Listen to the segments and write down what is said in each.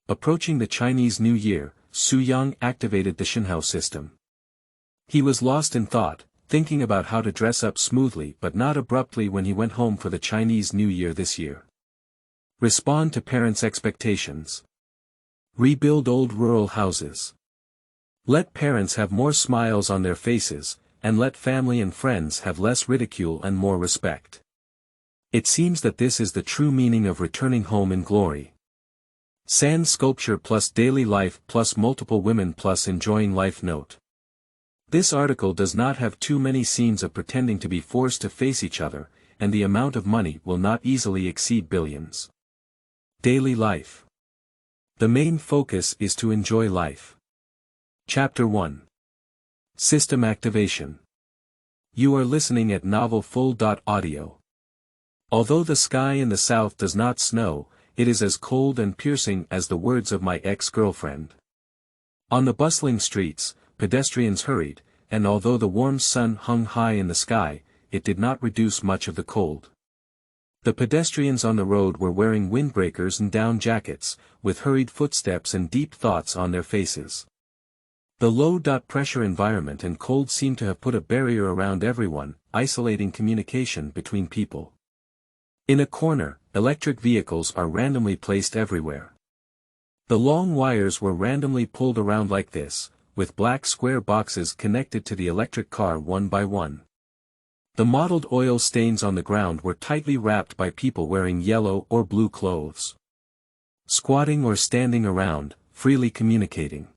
Approaching the Chinese New Year, Su Yang activated the Shenhao system. He was lost in thought, thinking about how to dress up smoothly but not abruptly when he went home for the Chinese New Year this year. Respond to parents' expectations. Rebuild old rural houses. Let parents have more smiles on their faces, and let family and friends have less ridicule and more respect. It seems that this is the true meaning of returning home in glory. San sculpture+daily life+multiple women+enjoying life note. This article does not have too many scenes of pretending to be forced to face each other, and the amount of money will not easily exceed billions. Daily life. The main focus is to enjoy life. Chapter 1. System activation. You are listening at novelfull.audio. Although the sky in the south does not snow, it is as cold and piercing as the words of my ex-girlfriend. On the bustling streets, pedestrians hurried, and although the warm sun hung high in the sky, it did not reduce much of the cold. The pedestrians on the road were wearing windbreakers and down jackets, with hurried footsteps and deep thoughts on their faces. The low-pressure environment and cold seemed to have put a barrier around everyone, isolating communication between people. In a corner, electric vehicles are randomly placed everywhere. The long wires were randomly pulled around like this, with black square boxes connected to the electric car one by one. The mottled oil stains on the ground were tightly wrapped by people wearing yellow or blue clothes. Squatting or standing around, freely communicating.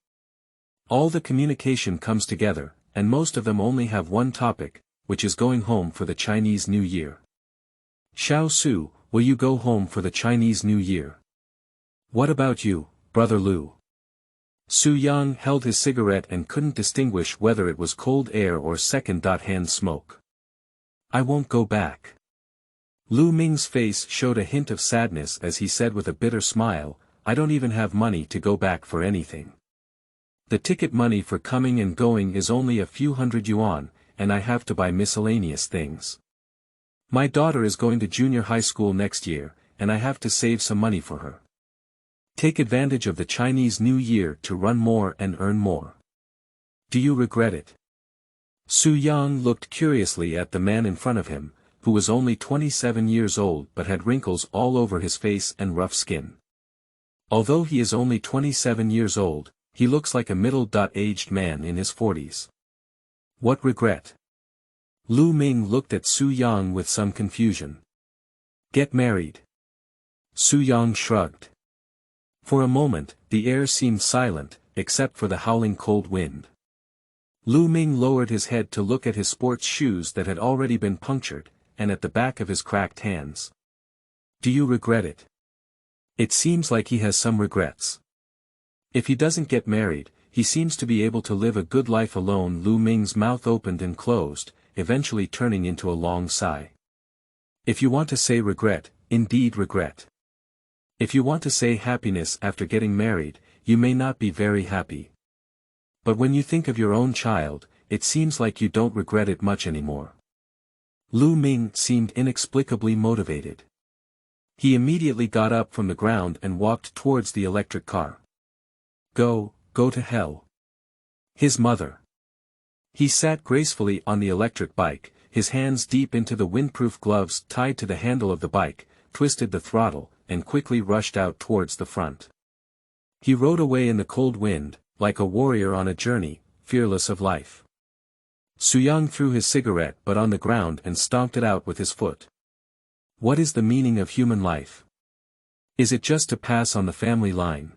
All the communication comes together, and most of them only have one topic, which is going home for the Chinese New Year. Xiao Su, will you go home for the Chinese New Year? What about you, Brother Lu? Su Yang held his cigarette and couldn't distinguish whether it was cold air or second-hand smoke. I won't go back. Lu Ming's face showed a hint of sadness as he said with a bitter smile, I don't even have money to go back for anything. The ticket money for coming and going is only a few hundred yuan, and I have to buy miscellaneous things. My daughter is going to junior high school next year, and I have to save some money for her. Take advantage of the Chinese New Year to run more and earn more. Do you regret it? Su Yang looked curiously at the man in front of him, who was only 27 years old but had wrinkles all over his face and rough skin. Although he is only 27 years old, he looks like a middle-aged man in his 40s. What regret? Lu Ming looked at Su Yang with some confusion. Get married. Su Yang shrugged. For a moment, the air seemed silent, except for the howling cold wind. Lu Ming lowered his head to look at his sports shoes that had already been punctured, and at the back of his cracked hands. Do you regret it? It seems like he has some regrets. If he doesn't get married, he seems to be able to live a good life alone. Lu Ming's mouth opened and closed, eventually turning into a long sigh. If you want to say regret, indeed regret. If you want to say happiness after getting married, you may not be very happy. But when you think of your own child, it seems like you don't regret it much anymore. Lu Ming seemed inexplicably motivated. He immediately got up from the ground and walked towards the electric car. Go to hell. His mother. He sat gracefully on the electric bike, his hands deep into the windproof gloves tied to the handle of the bike, twisted the throttle, and quickly rushed out towards the front. He rode away in the cold wind, like a warrior on a journey, fearless of life. Su Yang threw his cigarette butt on the ground and stomped it out with his foot. What is the meaning of human life? Is it just to pass on the family line?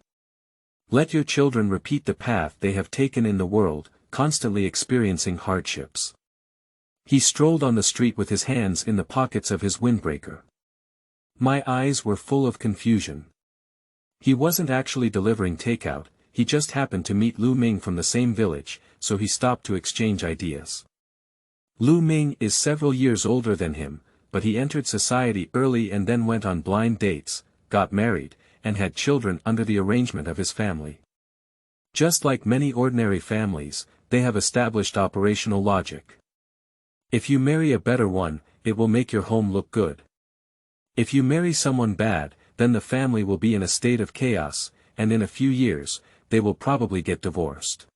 Let your children repeat the path they have taken in the world, constantly experiencing hardships. He strolled on the street with his hands in the pockets of his windbreaker. My eyes were full of confusion. He wasn't actually delivering takeout, he just happened to meet Lu Ming from the same village, so he stopped to exchange ideas. Lu Ming is several years older than him, but he entered society early and then went on blind dates, got married, and had children under the arrangement of his family. Just like many ordinary families, they have established operational logic. If you marry a better one, it will make your home look good. If you marry someone bad, then the family will be in a state of chaos, and in a few years, they will probably get divorced.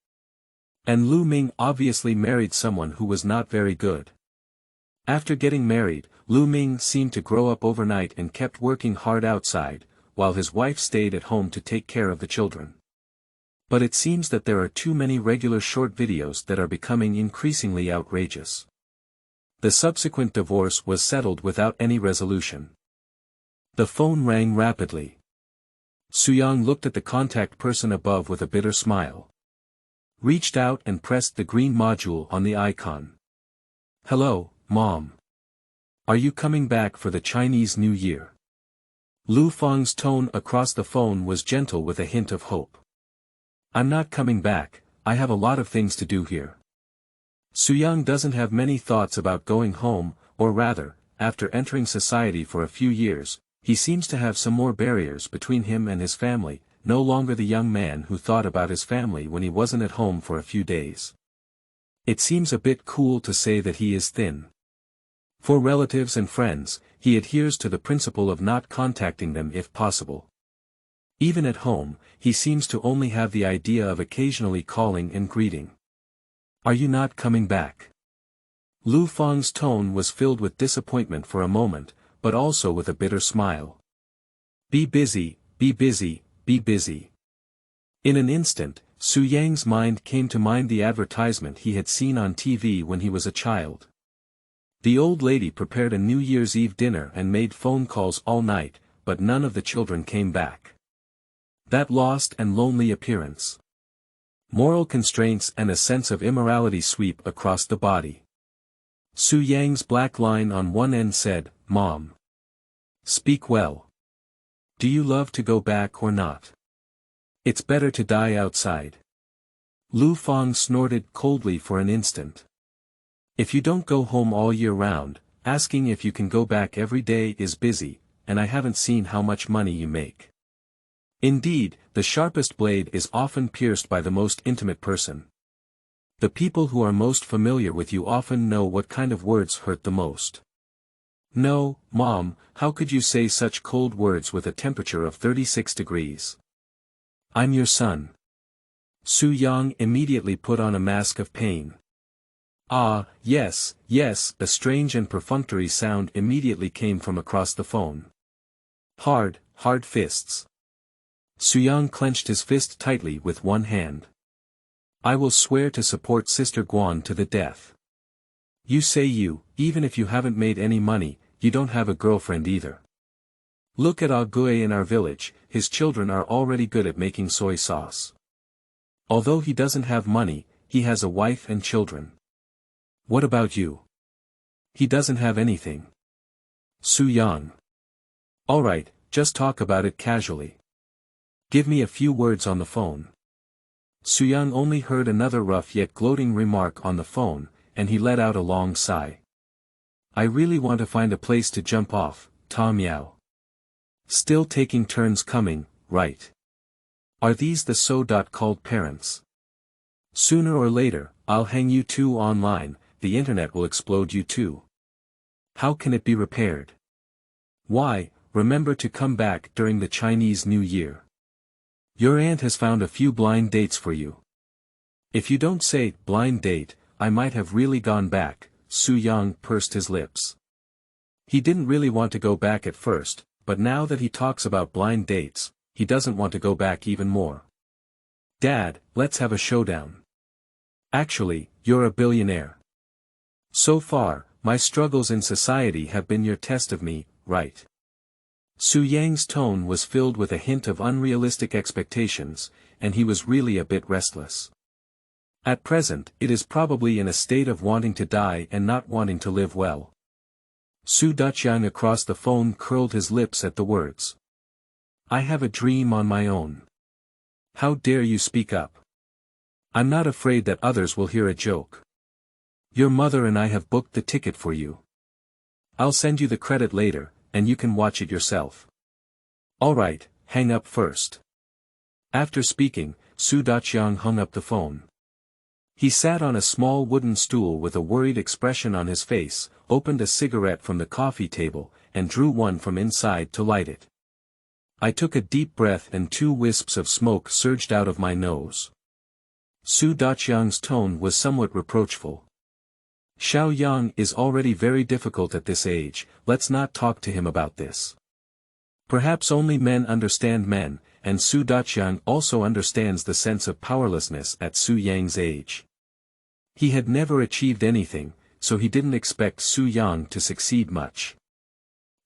And Lu Ming obviously married someone who was not very good. After getting married, Lu Ming seemed to grow up overnight and kept working hard outside, while his wife stayed at home to take care of the children. But it seems that there are too many regular short videos that are becoming increasingly outrageous. The subsequent divorce was settled without any resolution. The phone rang rapidly. Suyang looked at the contact person above with a bitter smile. Reached out and pressed the green module on the icon. "Hello, Mom. Are you coming back for the Chinese New Year?" Lu Feng's tone across the phone was gentle with a hint of hope. "I'm not coming back, I have a lot of things to do here." Suyang doesn't have many thoughts about going home, or rather, after entering society for a few years, he seems to have some more barriers between him and his family, no longer the young man who thought about his family when he wasn't at home for a few days. It seems a bit cool to say that he is thin. For relatives and friends, he adheres to the principle of not contacting them if possible. Even at home, he seems to only have the idea of occasionally calling and greeting. "Are you not coming back?" Lu Feng's tone was filled with disappointment for a moment, but also with a bitter smile. "Be busy, be busy, be busy." In an instant, Su Yang's mind came to mind the advertisement he had seen on TV when he was a child. The old lady prepared a New Year's Eve dinner and made phone calls all night, but none of the children came back. That lost and lonely appearance. Moral constraints and a sense of immorality sweep across the body. Su Yang's black line on one end said, "Mom. Speak well. Do you love to go back or not? It's better to die outside." Lu Feng snorted coldly for an instant. "If you don't go home all year round, asking if you can go back every day is busy, and I haven't seen how much money you make." Indeed, the sharpest blade is often pierced by the most intimate person. The people who are most familiar with you often know what kind of words hurt the most. "No, Mom, how could you say such cold words with a temperature of 36 degrees? I'm your son." Su Yang immediately put on a mask of pain. "Ah, yes, yes," a strange and perfunctory sound immediately came from across the phone. Hard, hard fists. Suyang clenched his fist tightly with one hand. "I will swear to support Sister Guan to the death. You say even if you haven't made any money, you don't have a girlfriend either. Look at Ah Gui in our village, his children are already good at making soy sauce. Although he doesn't have money, he has a wife and children. What about you? He doesn't have anything." Su Yang. "Alright, just talk about it casually. Give me a few words on the phone." Su Yang only heard another rough yet gloating remark on the phone, and he let out a long sigh. "I really want to find a place to jump off, Ta Miao. Still taking turns coming, right? Are these the so-called parents? Sooner or later, I'll hang you two online, the internet will explode you too. How can it be repaired? Why, remember to come back during the Chinese New Year. Your aunt has found a few blind dates for you." If you don't say, blind date, I might have really gone back, Su Yang pursed his lips. He didn't really want to go back at first, but now that he talks about blind dates, he doesn't want to go back even more. "Dad, let's have a showdown. Actually, you're a billionaire. So far, my struggles in society have been your test of me, right?" Su Yang's tone was filled with a hint of unrealistic expectations, and he was really a bit restless. At present, it is probably in a state of wanting to die and not wanting to live well. Su Dachang across the phone curled his lips at the words. "I have a dream on my own. How dare you speak up? I'm not afraid that others will hear a joke. Your mother and I have booked the ticket for you. I'll send you the credit later, and you can watch it yourself. Alright, hang up first." After speaking, Su Dachang hung up the phone. He sat on a small wooden stool with a worried expression on his face, opened a cigarette from the coffee table, and drew one from inside to light it. I took a deep breath and 2 wisps of smoke surged out of my nose. Su Daqiang's tone was somewhat reproachful. Xiao Yang is already very difficult at this age, let's not talk to him about this. Perhaps only men understand men, and Su Daqiang also understands the sense of powerlessness at Su Yang's age. He had never achieved anything, so he didn't expect Su Yang to succeed much.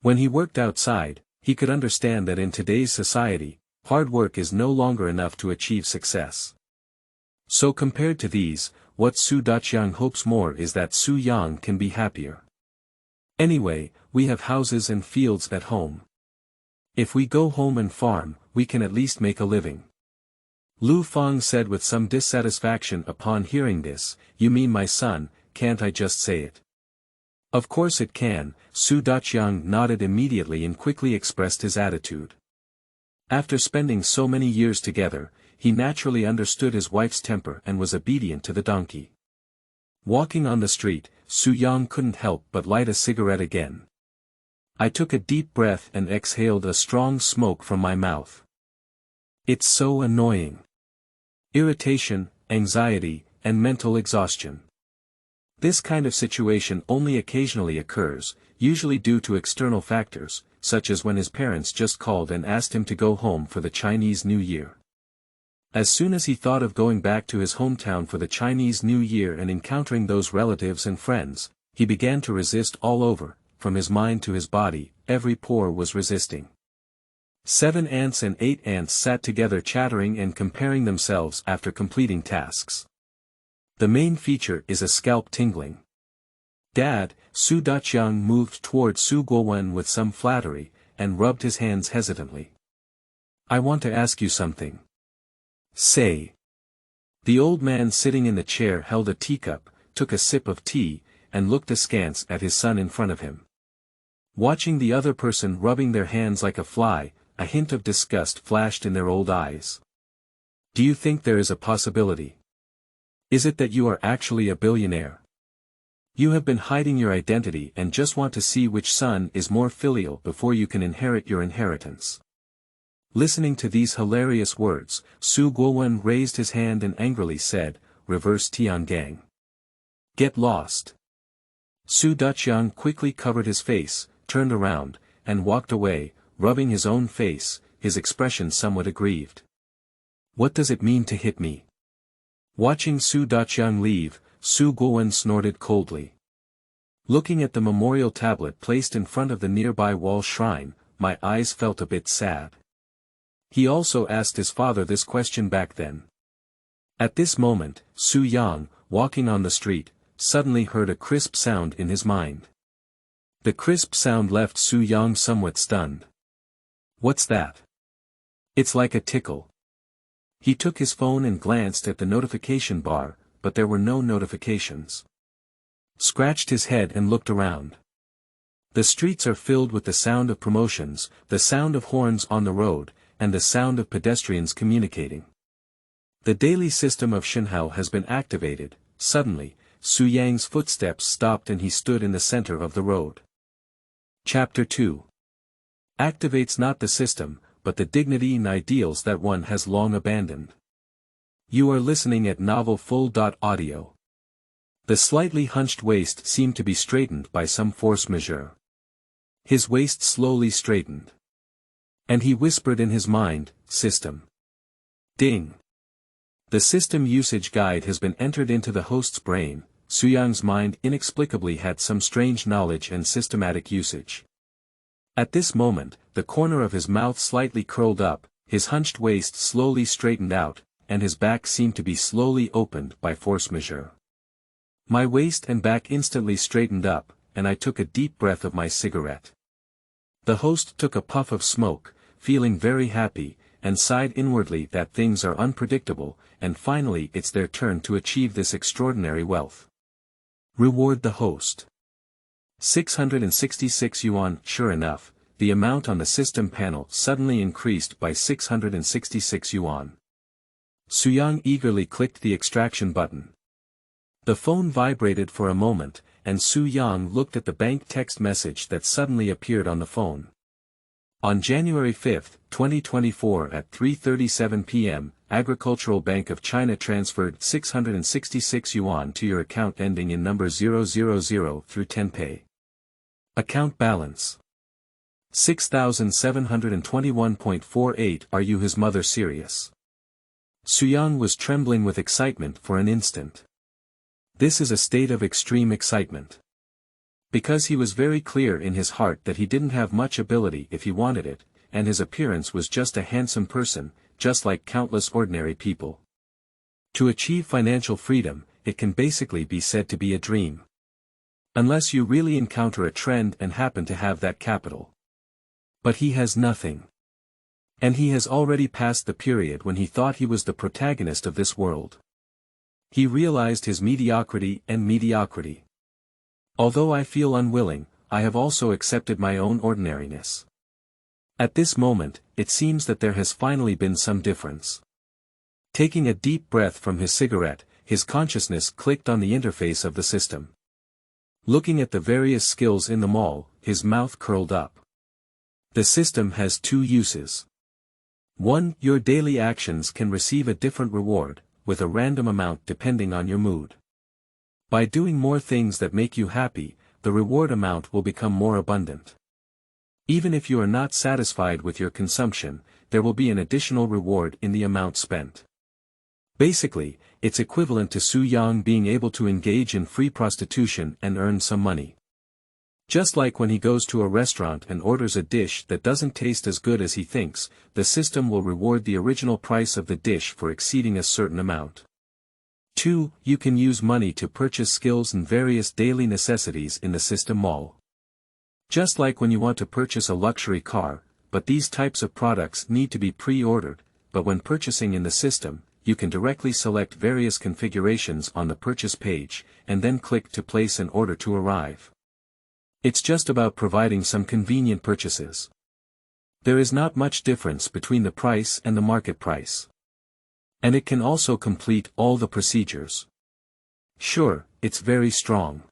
When he worked outside, he could understand that in today's society, hard work is no longer enough to achieve success. So compared to these, what Su Daqiang hopes more is that Su Yang can be happier. Anyway, we have houses and fields at home. If we go home and farm, we can at least make a living. Lu Feng said with some dissatisfaction upon hearing this, you mean my son, can't I just say it? Of course it can, Su Daqiang nodded immediately and quickly expressed his attitude. After spending so many years together, he naturally understood his wife's temper and was obedient to the donkey. Walking on the street, Su Yang couldn't help but light a cigarette again. I took a deep breath and exhaled a strong smoke from my mouth. It's so annoying. Irritation, anxiety, and mental exhaustion. This kind of situation only occasionally occurs, usually due to external factors, such as when his parents just called and asked him to go home for the Chinese New Year. As soon as he thought of going back to his hometown for the Chinese New Year and encountering those relatives and friends, he began to resist all over, from his mind to his body, every pore was resisting. 7 ants and 8 ants sat together chattering and comparing themselves after completing tasks. The main feature is a scalp tingling. Dad, Su Daqiang moved toward Su Guowen with some flattery, and rubbed his hands hesitantly. I want to ask you something. Say. The old man sitting in the chair held a teacup, took a sip of tea, and looked askance at his son in front of him. Watching the other person rubbing their hands like a fly, a hint of disgust flashed in their old eyes. Do you think there is a possibility? Is it that you are actually a billionaire? You have been hiding your identity and just want to see which son is more filial before you can inherit your inheritance. Listening to these hilarious words, Su Guowen raised his hand and angrily said, reverse Tiangang. Get lost. Su Daqiang quickly covered his face, turned around, and walked away, rubbing his own face, his expression somewhat aggrieved. What does it mean to hit me? Watching Su Daqiang leave, Su Guowen snorted coldly. Looking at the memorial tablet placed in front of the nearby wall shrine, my eyes felt a bit sad. He also asked his father this question back then. At this moment, Su Yang, walking on the street, suddenly heard a crisp sound in his mind. The crisp sound left Su Yang somewhat stunned. What's that? It's like a tickle. He took his phone and glanced at the notification bar, but there were no notifications. Scratched his head and looked around. The streets are filled with the sound of promotions, the sound of horns on the road, and the sound of pedestrians communicating. The daily system of Shenhao has been activated. Suddenly, Su Yang's footsteps stopped and he stood in the center of the road. Chapter 2. Activates not the system, but the dignity and ideals that one has long abandoned. You are listening at novel full.audio. The slightly hunched waist seemed to be straightened by some force majeure. His waist slowly straightened. And he whispered in his mind, System. Ding. The system usage guide has been entered into the host's brain. Su Yang's mind inexplicably had some strange knowledge and systematic usage. At this moment, the corner of his mouth slightly curled up, his hunched waist slowly straightened out, and his back seemed to be slowly opened by force majeure. My waist and back instantly straightened up, and I took a deep breath of my cigarette. The host took a puff of smoke, feeling very happy, and sighed inwardly that things are unpredictable, and finally it's their turn to achieve this extraordinary wealth. Reward the host. 666 yuan. Sure enough, the amount on the system panel suddenly increased by 666 yuan. Su Yang eagerly clicked the extraction button. The phone vibrated for a moment, and Su Yang looked at the bank text message that suddenly appeared on the phone. On January 5, 2024 at 3:37 p.m., Agricultural Bank of China transferred 666 yuan to your account ending in number 000 through Tenpay. Account balance: 6,721.48. Are you his mother serious? Suyang was trembling with excitement for an instant. This is a state of extreme excitement. Because he was very clear in his heart that he didn't have much ability if he wanted it, and his appearance was just a handsome person, just like countless ordinary people. To achieve financial freedom, it can basically be said to be a dream. Unless you really encounter a trend and happen to have that capital. But he has nothing. And he has already passed the period when he thought he was the protagonist of this world. He realized his mediocrity and mediocrity. Although I feel unwilling, I have also accepted my own ordinariness. At this moment, it seems that there has finally been some difference. Taking a deep breath from his cigarette, his consciousness clicked on the interface of the system. Looking at the various skills in the mall, his mouth curled up. The system has two uses. 1. Your daily actions can receive a different reward, with a random amount depending on your mood. By doing more things that make you happy, the reward amount will become more abundant. Even if you are not satisfied with your consumption, there will be an additional reward in the amount spent. Basically, it's equivalent to Su Yang being able to engage in free prostitution and earn some money. Just like when he goes to a restaurant and orders a dish that doesn't taste as good as he thinks, the system will reward the original price of the dish for exceeding a certain amount. 2. You can use money to purchase skills and various daily necessities in the system mall. Just like when you want to purchase a luxury car, but these types of products need to be pre-ordered, but when purchasing in the system, you can directly select various configurations on the purchase page, and then click to place an order to arrive. It's just about providing some convenient purchases. There is not much difference between the price and the market price. And it can also complete all the procedures. Sure, it's very strong.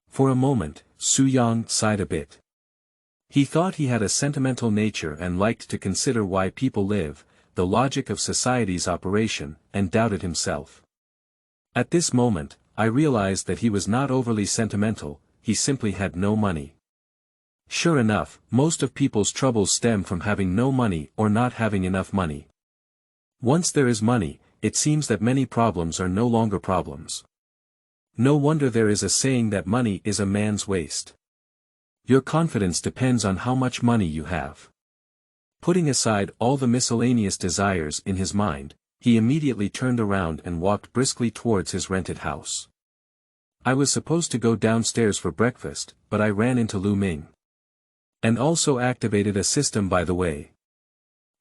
For a moment, Su Yang sighed a bit. He thought he had a sentimental nature and liked to consider why people live, the logic of society's operation, and doubted himself. At this moment, I realized that he was not overly sentimental, he simply had no money. Sure enough, most of people's troubles stem from having no money or not having enough money. Once there is money, it seems that many problems are no longer problems. No wonder there is a saying that money is a man's waste. Your confidence depends on how much money you have. Putting aside all the miscellaneous desires in his mind, he immediately turned around and walked briskly towards his rented house. I was supposed to go downstairs for breakfast, but I ran into Lu Ming. And also activated a system by the way.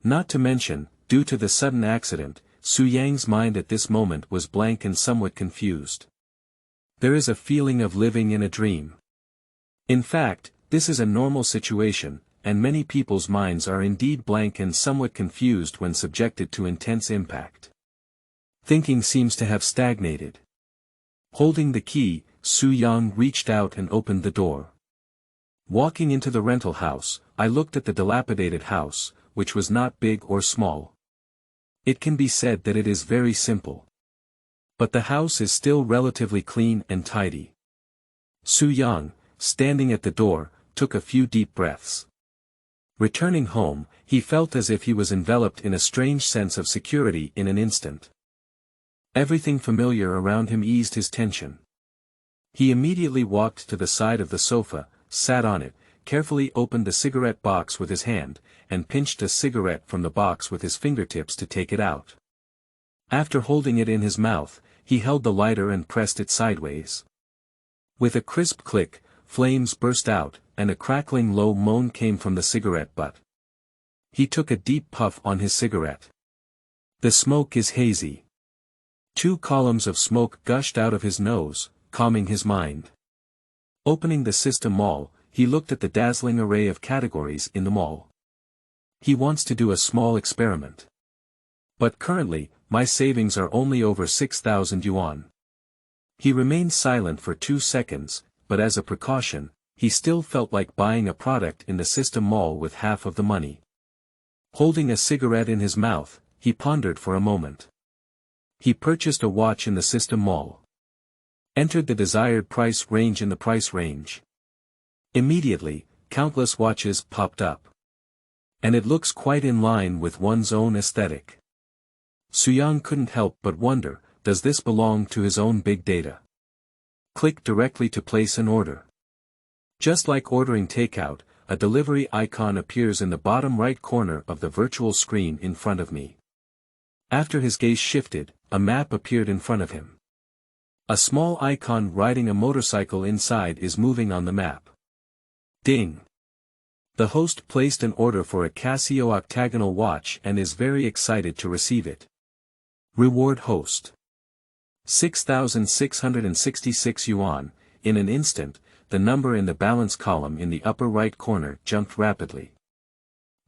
Not to mention, due to the sudden accident, Su Yang's mind at this moment was blank and somewhat confused. There is a feeling of living in a dream. In fact, this is a normal situation, and many people's minds are indeed blank and somewhat confused when subjected to intense impact. Thinking seems to have stagnated. Holding the key, Su Yang reached out and opened the door. Walking into the rental house, I looked at the dilapidated house, which was not big or small. It can be said that it is very simple. But the house is still relatively clean and tidy. Su Yang, standing at the door, took a few deep breaths. Returning home, he felt as if he was enveloped in a strange sense of security in an instant. Everything familiar around him eased his tension. He immediately walked to the side of the sofa, sat on it, carefully opened the cigarette box with his hand, and pinched a cigarette from the box with his fingertips to take it out. After holding it in his mouth, he held the lighter and pressed it sideways. With a crisp click, flames burst out, and a crackling low moan came from the cigarette butt. He took a deep puff on his cigarette. The smoke is hazy. 2 columns of smoke gushed out of his nose, calming his mind. Opening the system mall, he looked at the dazzling array of categories in the mall. He wants to do a small experiment. But currently, my savings are only over 6,000 yuan. He remained silent for 2 seconds, but as a precaution, he still felt like buying a product in the system mall with half of the money. Holding a cigarette in his mouth, he pondered for a moment. He purchased a watch in the system mall. Entered the desired price range in the price range. Immediately, countless watches popped up. And it looks quite in line with one's own aesthetic. Suyang couldn't help but wonder, does this belong to his own big data? Click directly to place an order. Just like ordering takeout, a delivery icon appears in the bottom right corner of the virtual screen in front of me. After his gaze shifted, a map appeared in front of him. A small icon riding a motorcycle inside is moving on the map. Ding! The host placed an order for a Casio octagonal watch and is very excited to receive it. Reward host. 6,666 yuan. In an instant, the number in the balance column in the upper right corner jumped rapidly.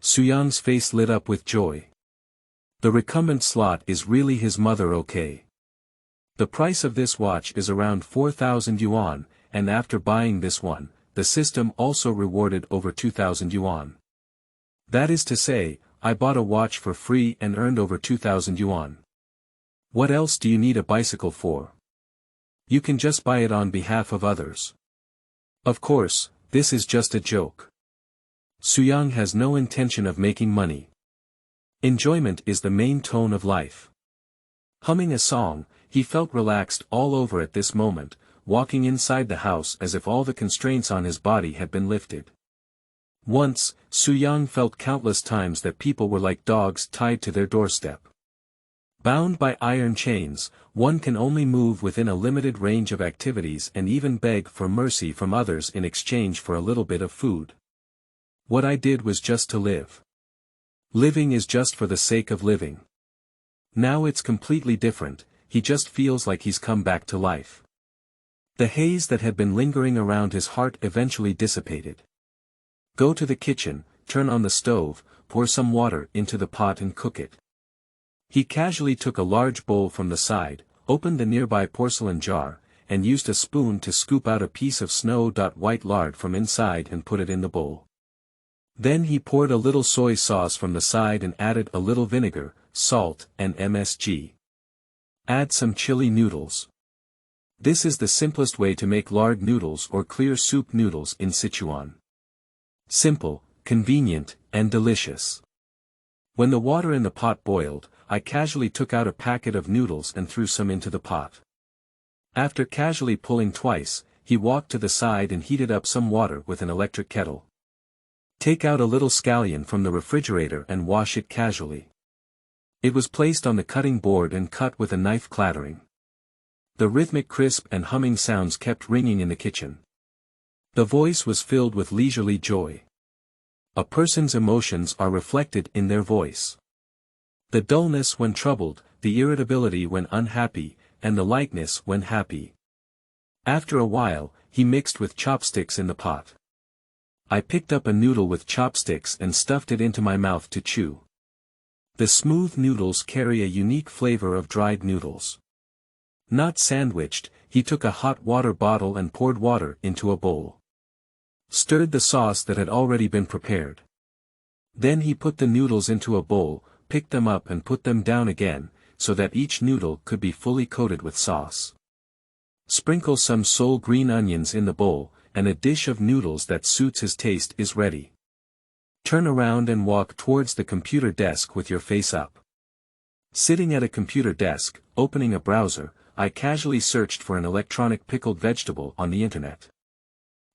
Suyang's face lit up with joy. The recumbent slot is really his mother, okay? The price of this watch is around 4,000 yuan, and after buying this one, the system also rewarded over 2,000 yuan. That is to say, I bought a watch for free and earned over 2,000 yuan. What else do you need a bicycle for? You can just buy it on behalf of others. Of course, this is just a joke. Suyang has no intention of making money. Enjoyment is the main tone of life. Humming a song, he felt relaxed all over at this moment, walking inside the house as if all the constraints on his body had been lifted. Once, Suyang felt countless times that people were like dogs tied to their doorstep. Bound by iron chains, one can only move within a limited range of activities and even beg for mercy from others in exchange for a little bit of food. What I did was just to live. Living is just for the sake of living. Now it's completely different, he just feels like he's come back to life. The haze that had been lingering around his heart eventually dissipated. Go to the kitchen, turn on the stove, pour some water into the pot and cook it. He casually took a large bowl from the side, opened the nearby porcelain jar, and used a spoon to scoop out a piece of snow-white lard from inside and put it in the bowl. Then he poured a little soy sauce from the side and added a little vinegar, salt, and MSG. Add some chili noodles. This is the simplest way to make lard noodles or clear soup noodles in Sichuan. Simple, convenient, and delicious. When the water in the pot boiled, I casually took out a packet of noodles and threw some into the pot. After casually pulling twice, he walked to the side and heated up some water with an electric kettle. Take out a little scallion from the refrigerator and wash it casually. It was placed on the cutting board and cut with a knife clattering. The rhythmic crisp and humming sounds kept ringing in the kitchen. The voice was filled with leisurely joy. A person's emotions are reflected in their voice. The dullness when troubled, the irritability when unhappy, and the lightness when happy. After a while, he mixed with chopsticks in the pot. I picked up a noodle with chopsticks and stuffed it into my mouth to chew. The smooth noodles carry a unique flavor of dried noodles. Not sandwiched, he took a hot water bottle and poured water into a bowl. Stirred the sauce that had already been prepared. Then he put the noodles into a bowl, picked them up and put them down again, so that each noodle could be fully coated with sauce. Sprinkle some Seoul green onions in the bowl, and a dish of noodles that suits his taste is ready. Turn around and walk towards the computer desk with your face up. Sitting at a computer desk, opening a browser, I casually searched for an electronic pickled vegetable on the internet.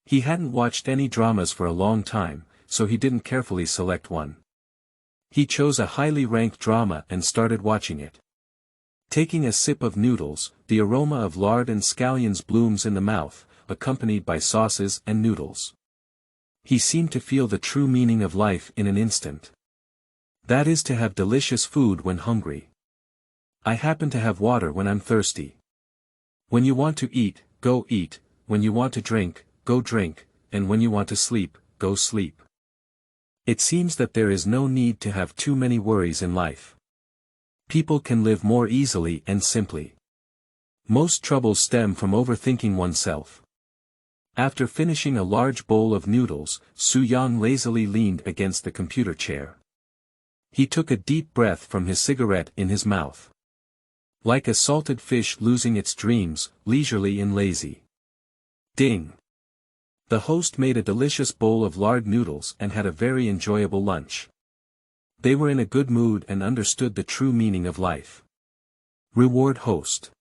He hadn't watched any dramas for a long time, so he didn't carefully select one. He chose a highly ranked drama and started watching it. Taking a sip of noodles, the aroma of lard and scallions blooms in the mouth, accompanied by sauces and noodles. He seemed to feel the true meaning of life in an instant. That is to have delicious food when hungry. I happen to have water when I'm thirsty. When you want to eat, go eat, when you want to drink, go drink, and when you want to sleep, go sleep. It seems that there is no need to have too many worries in life. People can live more easily and simply. Most troubles stem from overthinking oneself. After finishing a large bowl of noodles, Su Yang lazily leaned against the computer chair. He took a deep breath from his cigarette in his mouth. Like a salted fish losing its dreams, leisurely and lazy. Ding! The host made a delicious bowl of lard noodles and had a very enjoyable lunch. They were in a good mood and understood the true meaning of life. Reward host.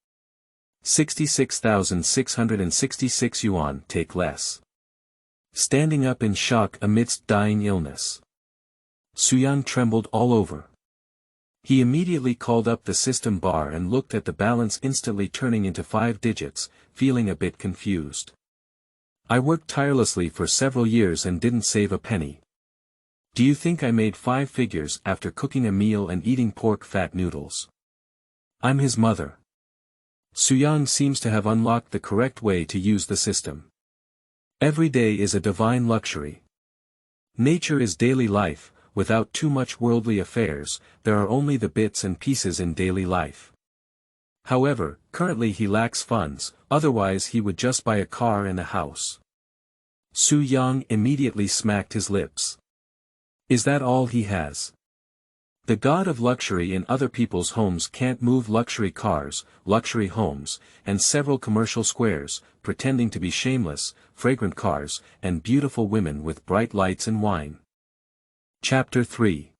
66,666 yuan. Take less. Standing up in shock amidst dying illness. Su Yang trembled all over. He immediately called up the system bar and looked at the balance instantly turning into 5 digits, feeling a bit confused. I worked tirelessly for several years and didn't save a penny. Do you think I made 5 figures after cooking a meal and eating pork fat noodles? I'm his mother. Su Yang seems to have unlocked the correct way to use the system. Every day is a divine luxury. Nature is daily life, without too much worldly affairs, there are only the bits and pieces in daily life. However, currently he lacks funds, otherwise he would just buy a car and a house. Su Yang immediately smacked his lips. Is that all he has? The god of luxury in other people's homes can't move luxury cars, luxury homes, and several commercial squares, pretending to be shameless, fragrant cars, and beautiful women with bright lights and wine. Chapter 3.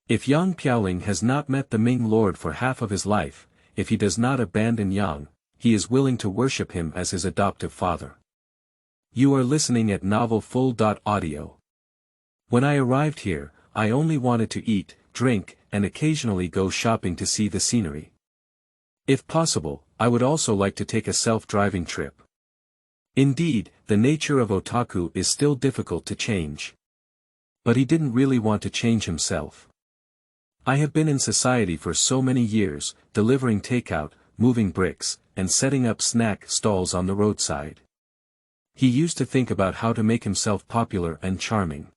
If Yang Piaoling has not met the Ming Lord for half of his life, if he does not abandon Yang, he is willing to worship him as his adoptive father. You are listening at Novel Full.audio. When I arrived here, I only wanted to eat, drink, and occasionally go shopping to see the scenery. If possible, I would also like to take a self-driving trip. Indeed, the nature of otaku is still difficult to change. But he didn't really want to change himself. I have been in society for so many years, delivering takeout, moving bricks, and setting up snack stalls on the roadside. He used to think about how to make himself popular and charming.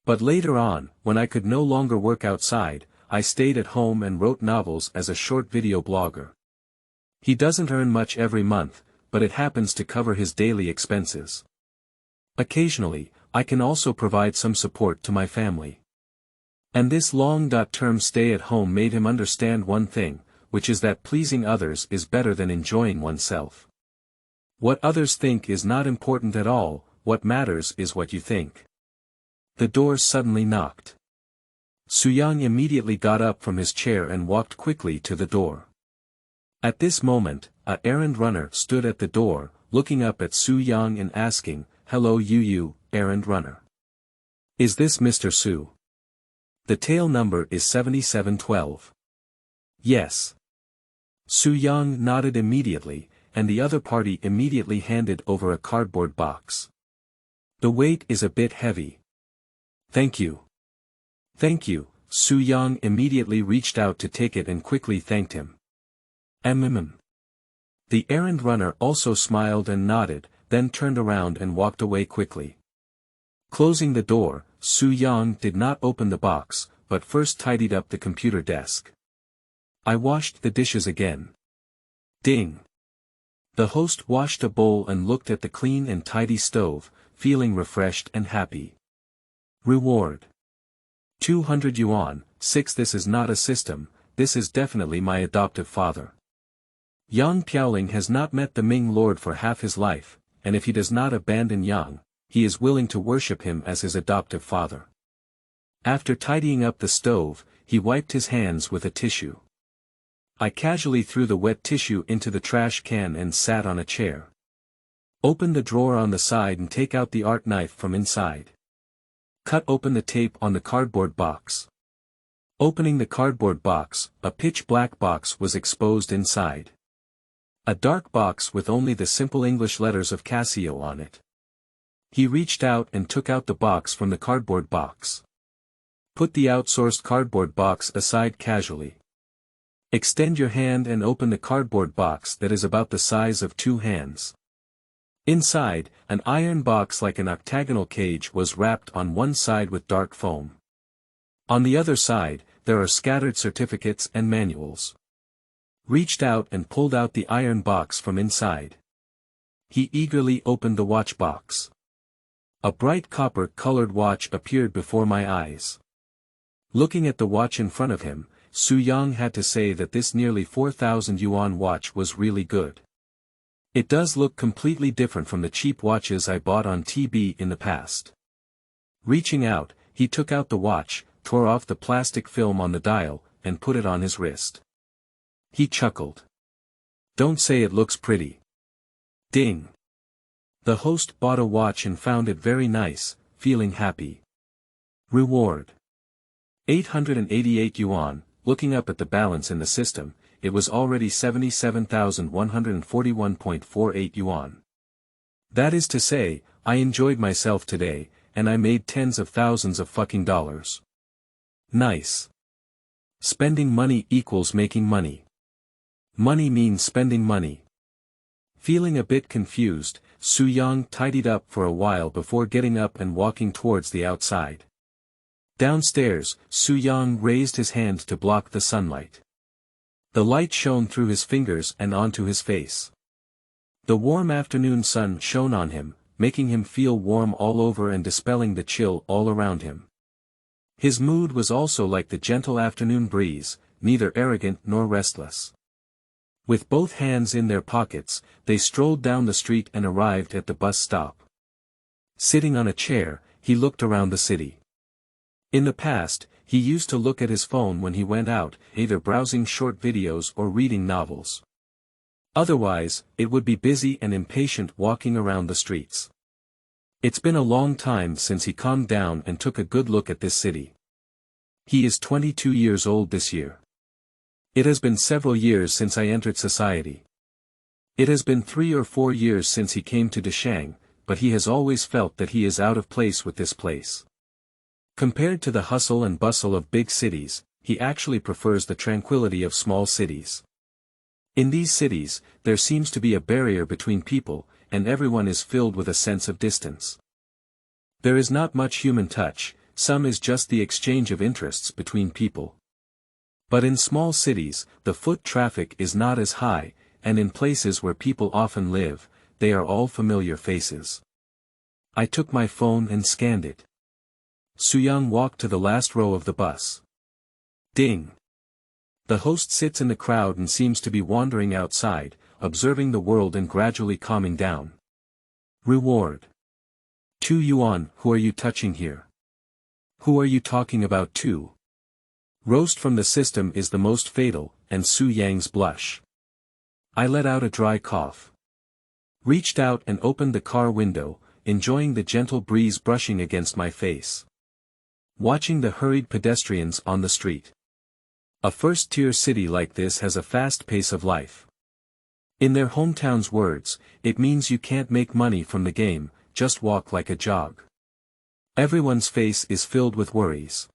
But later on, when I could no longer work outside, I stayed at home and wrote novels as a short video blogger. He doesn't earn much every month, but it happens to cover his daily expenses. Occasionally, I can also provide some support to my family. And this long-term stay at home made him understand one thing, which is that pleasing others is better than enjoying oneself. What others think is not important at all, what matters is what you think. The door suddenly knocked. Su Yang immediately got up from his chair and walked quickly to the door. At this moment, an errand runner stood at the door, looking up at Su Yang and asking, "Hello you, errand runner. Is this Mr. Su? The tail number is 7712. Yes." Su Yang nodded immediately, and the other party immediately handed over a cardboard box. The weight is a bit heavy. Thank you. Thank you. Su Yang immediately reached out to take it and quickly thanked him. The errand runner also smiled and nodded, then turned around and walked away quickly. Closing the door, Su Yang did not open the box, but first tidied up the computer desk. I washed the dishes again. Ding. The host washed a bowl and looked at the clean and tidy stove, feeling refreshed and happy. Reward. 200 yuan, 6. This is not a system, this is definitely my adoptive father. Yang Piaoling has not met the Ming Lord for half his life, and if he does not abandon Yang, he is willing to worship him as his adoptive father. After tidying up the stove, he wiped his hands with a tissue. I casually threw the wet tissue into the trash can and sat on a chair. Open the drawer on the side and take out the art knife from inside. Cut open the tape on the cardboard box. Opening the cardboard box, a pitch-black box was exposed inside. A dark box with only the simple English letters of Casio on it. He reached out and took out the box from the cardboard box. Put the outsourced cardboard box aside casually. Extend your hand and open the cardboard box that is about the size of 2 hands. Inside, an iron box like an octagonal cage was wrapped on one side with dark foam. On the other side, there are scattered certificates and manuals. Reached out and pulled out the iron box from inside. He eagerly opened the watch box. A bright copper-colored watch appeared before my eyes. Looking at the watch in front of him, Su Yang had to say that this nearly 4,000 yuan watch was really good. It does look completely different from the cheap watches I bought on TB in the past. Reaching out, he took out the watch, tore off the plastic film on the dial, and put it on his wrist. He chuckled. Don't say it looks pretty. Ding. The host bought a watch and found it very nice, feeling happy. Reward. 888 yuan, looking up at the balance in the system, it was already 77,141.48 yuan. That is to say, I enjoyed myself today, and I made tens of thousands of fucking dollars. Nice. Spending money equals making money. Money means spending money. Feeling a bit confused, Su Yang tidied up for a while before getting up and walking towards the outside. Downstairs, Su Yang raised his hand to block the sunlight. The light shone through his fingers and onto his face. The warm afternoon sun shone on him, making him feel warm all over and dispelling the chill all around him. His mood was also like the gentle afternoon breeze, neither arrogant nor restless. With both hands in their pockets, they strolled down the street and arrived at the bus stop. Sitting on a chair, he looked around the city. In the past, he used to look at his phone when he went out, either browsing short videos or reading novels. Otherwise, it would be busy and impatient walking around the streets. It's been a long time since he calmed down and took a good look at this city. He is 22 years old this year. It has been several years since I entered society. It has been 3 or 4 years since he came to Deshang, but he has always felt that he is out of place with this place. Compared to the hustle and bustle of big cities, he actually prefers the tranquility of small cities. In these cities, there seems to be a barrier between people, and everyone is filled with a sense of distance. There is not much human touch, some is just the exchange of interests between people. But in small cities, the foot traffic is not as high, and in places where people often live, they are all familiar faces. I took my phone and scanned it. Su Yang walked to the last row of the bus. Ding. The host sits in the crowd and seems to be wandering outside, observing the world and gradually calming down. Reward. 2 yuan. Who are you touching here? Who are you talking about too? Roast from the system is the most fatal, and Su Yang's blush. I let out a dry cough. Reached out and opened the car window, enjoying the gentle breeze brushing against my face. Watching the hurried pedestrians on the street. A first-tier city like this has a fast pace of life. In their hometown's words, it means you can't make money from the game, just walk like a jog. Everyone's face is filled with worries.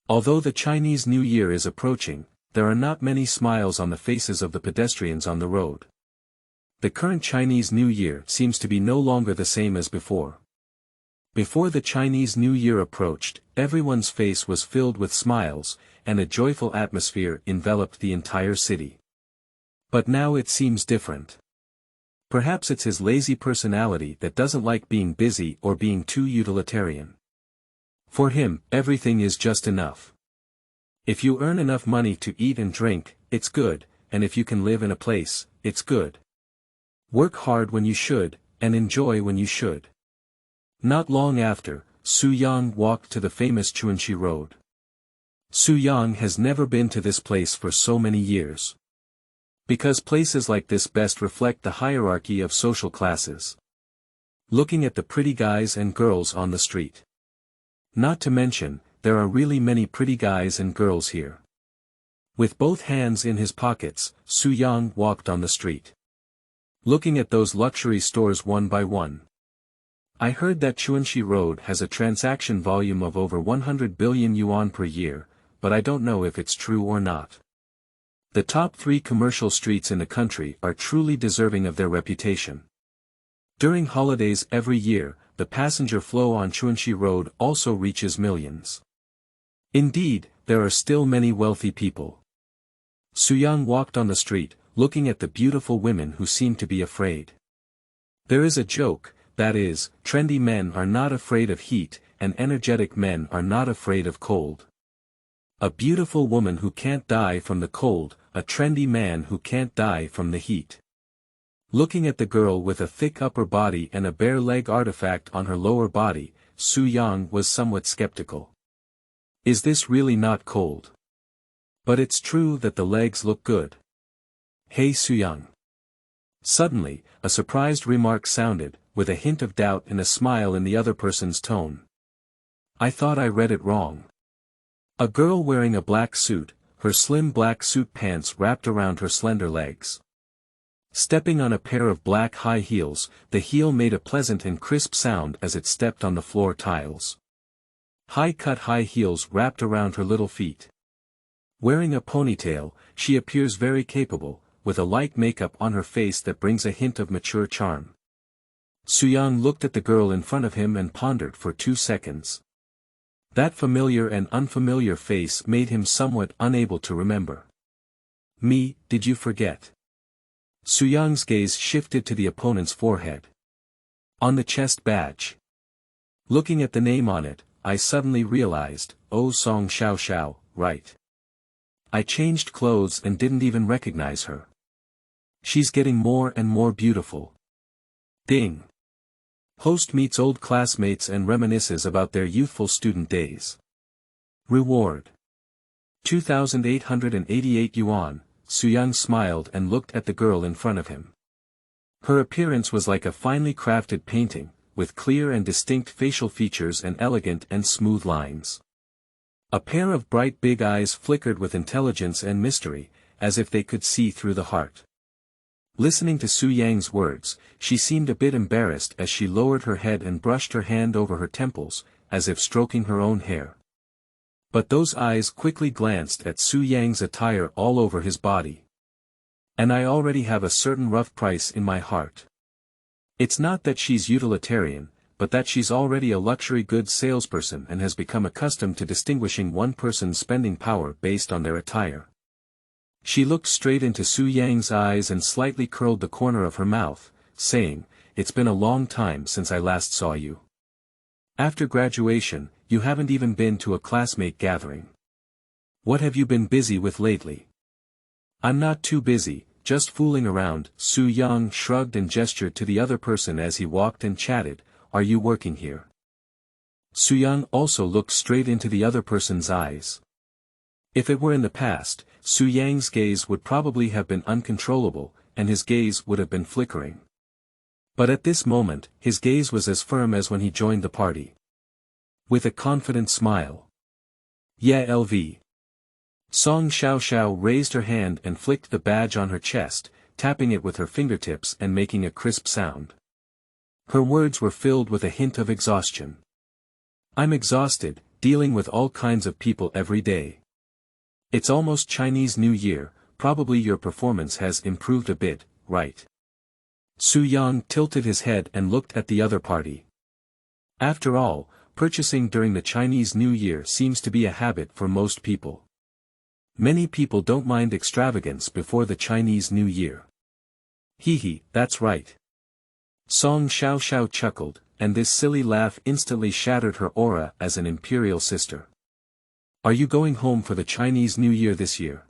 Although the Chinese New Year is approaching, there are not many smiles on the faces of the pedestrians on the road. The current Chinese New Year seems to be no longer the same as before. Before the Chinese New Year approached, everyone's face was filled with smiles, and a joyful atmosphere enveloped the entire city. But now it seems different. Perhaps it's his lazy personality that doesn't like being busy or being too utilitarian. For him, everything is just enough. If you earn enough money to eat and drink, it's good, and if you can live in a place, it's good. Work hard when you should, and enjoy when you should. Not long after, Su Yang walked to the famous Chuanxi Road. Su Yang has never been to this place for so many years. Because places like this best reflect the hierarchy of social classes. Looking at the pretty guys and girls on the street. Not to mention, there are really many pretty guys and girls here. With both hands in his pockets, Su Yang walked on the street. Looking at those luxury stores one by one. I heard that Chuanxi Road has a transaction volume of over 100 billion yuan per year, but I don't know if it's true or not. The top 3 commercial streets in the country are truly deserving of their reputation. During holidays every year, the passenger flow on Chuanxi Road also reaches millions. Indeed, there are still many wealthy people. Su Yang walked on the street, looking at the beautiful women who seemed to be afraid. There is a joke, that is, trendy men are not afraid of heat, and energetic men are not afraid of cold. A beautiful woman who can't die from the cold, a trendy man who can't die from the heat. Looking at the girl with a thick upper body and a bare leg artifact on her lower body, Su Yang was somewhat skeptical. Is this really not cold? But it's true that the legs look good. Hey Su Yang. Suddenly, a surprised remark sounded, with a hint of doubt and a smile in the other person's tone. I thought I read it wrong. A girl wearing a black suit, her slim black suit pants wrapped around her slender legs. Stepping on a pair of black high heels, the heel made a pleasant and crisp sound as it stepped on the floor tiles. High-cut high heels wrapped around her little feet. Wearing a ponytail, she appears very capable, with a light makeup on her face that brings a hint of mature charm. Su Yang looked at the girl in front of him and pondered for 2 seconds. That familiar and unfamiliar face made him somewhat unable to remember. Me, did you forget? Su Yang's gaze shifted to the opponent's forehead. On the chest badge. Looking at the name on it, I suddenly realized, oh Song Xiao, right. I changed clothes and didn't even recognize her. She's getting more and more beautiful. Ding. Host meets old classmates and reminisces about their youthful student days. Reward. 2,888 yuan, Su Yang smiled and looked at the girl in front of him. Her appearance was like a finely crafted painting, with clear and distinct facial features and elegant and smooth lines. A pair of bright big eyes flickered with intelligence and mystery, as if they could see through the heart. Listening to Su Yang's words, she seemed a bit embarrassed as she lowered her head and brushed her hand over her temples, as if stroking her own hair. But those eyes quickly glanced at Su Yang's attire all over his body. And I already have a certain rough price in my heart. It's not that she's utilitarian, but that she's already a luxury goods salesperson and has become accustomed to distinguishing one person's spending power based on their attire. She looked straight into Su Yang's eyes and slightly curled the corner of her mouth, saying, "It's been a long time since I last saw you. After graduation, you haven't even been to a classmate gathering. What have you been busy with lately?" "I'm not too busy, just fooling around." Su Yang shrugged and gestured to the other person as he walked and chatted, "Are you working here?" Su Yang also looked straight into the other person's eyes. If it were in the past, Su Yang's gaze would probably have been uncontrollable, and his gaze would have been flickering. But at this moment, his gaze was as firm as when he joined the party. With a confident smile. "Yeah LV." Song Xiao raised her hand and flicked the badge on her chest, tapping it with her fingertips and making a crisp sound. Her words were filled with a hint of exhaustion. "I'm exhausted, dealing with all kinds of people every day. It's almost Chinese New Year, probably your performance has improved a bit, right?" Su Yang tilted his head and looked at the other party. After all, purchasing during the Chinese New Year seems to be a habit for most people. Many people don't mind extravagance before the Chinese New Year. Hee, that's right. Song Xiao chuckled, and this silly laugh instantly shattered her aura as an imperial sister. "Are you going home for the Chinese New Year this year?"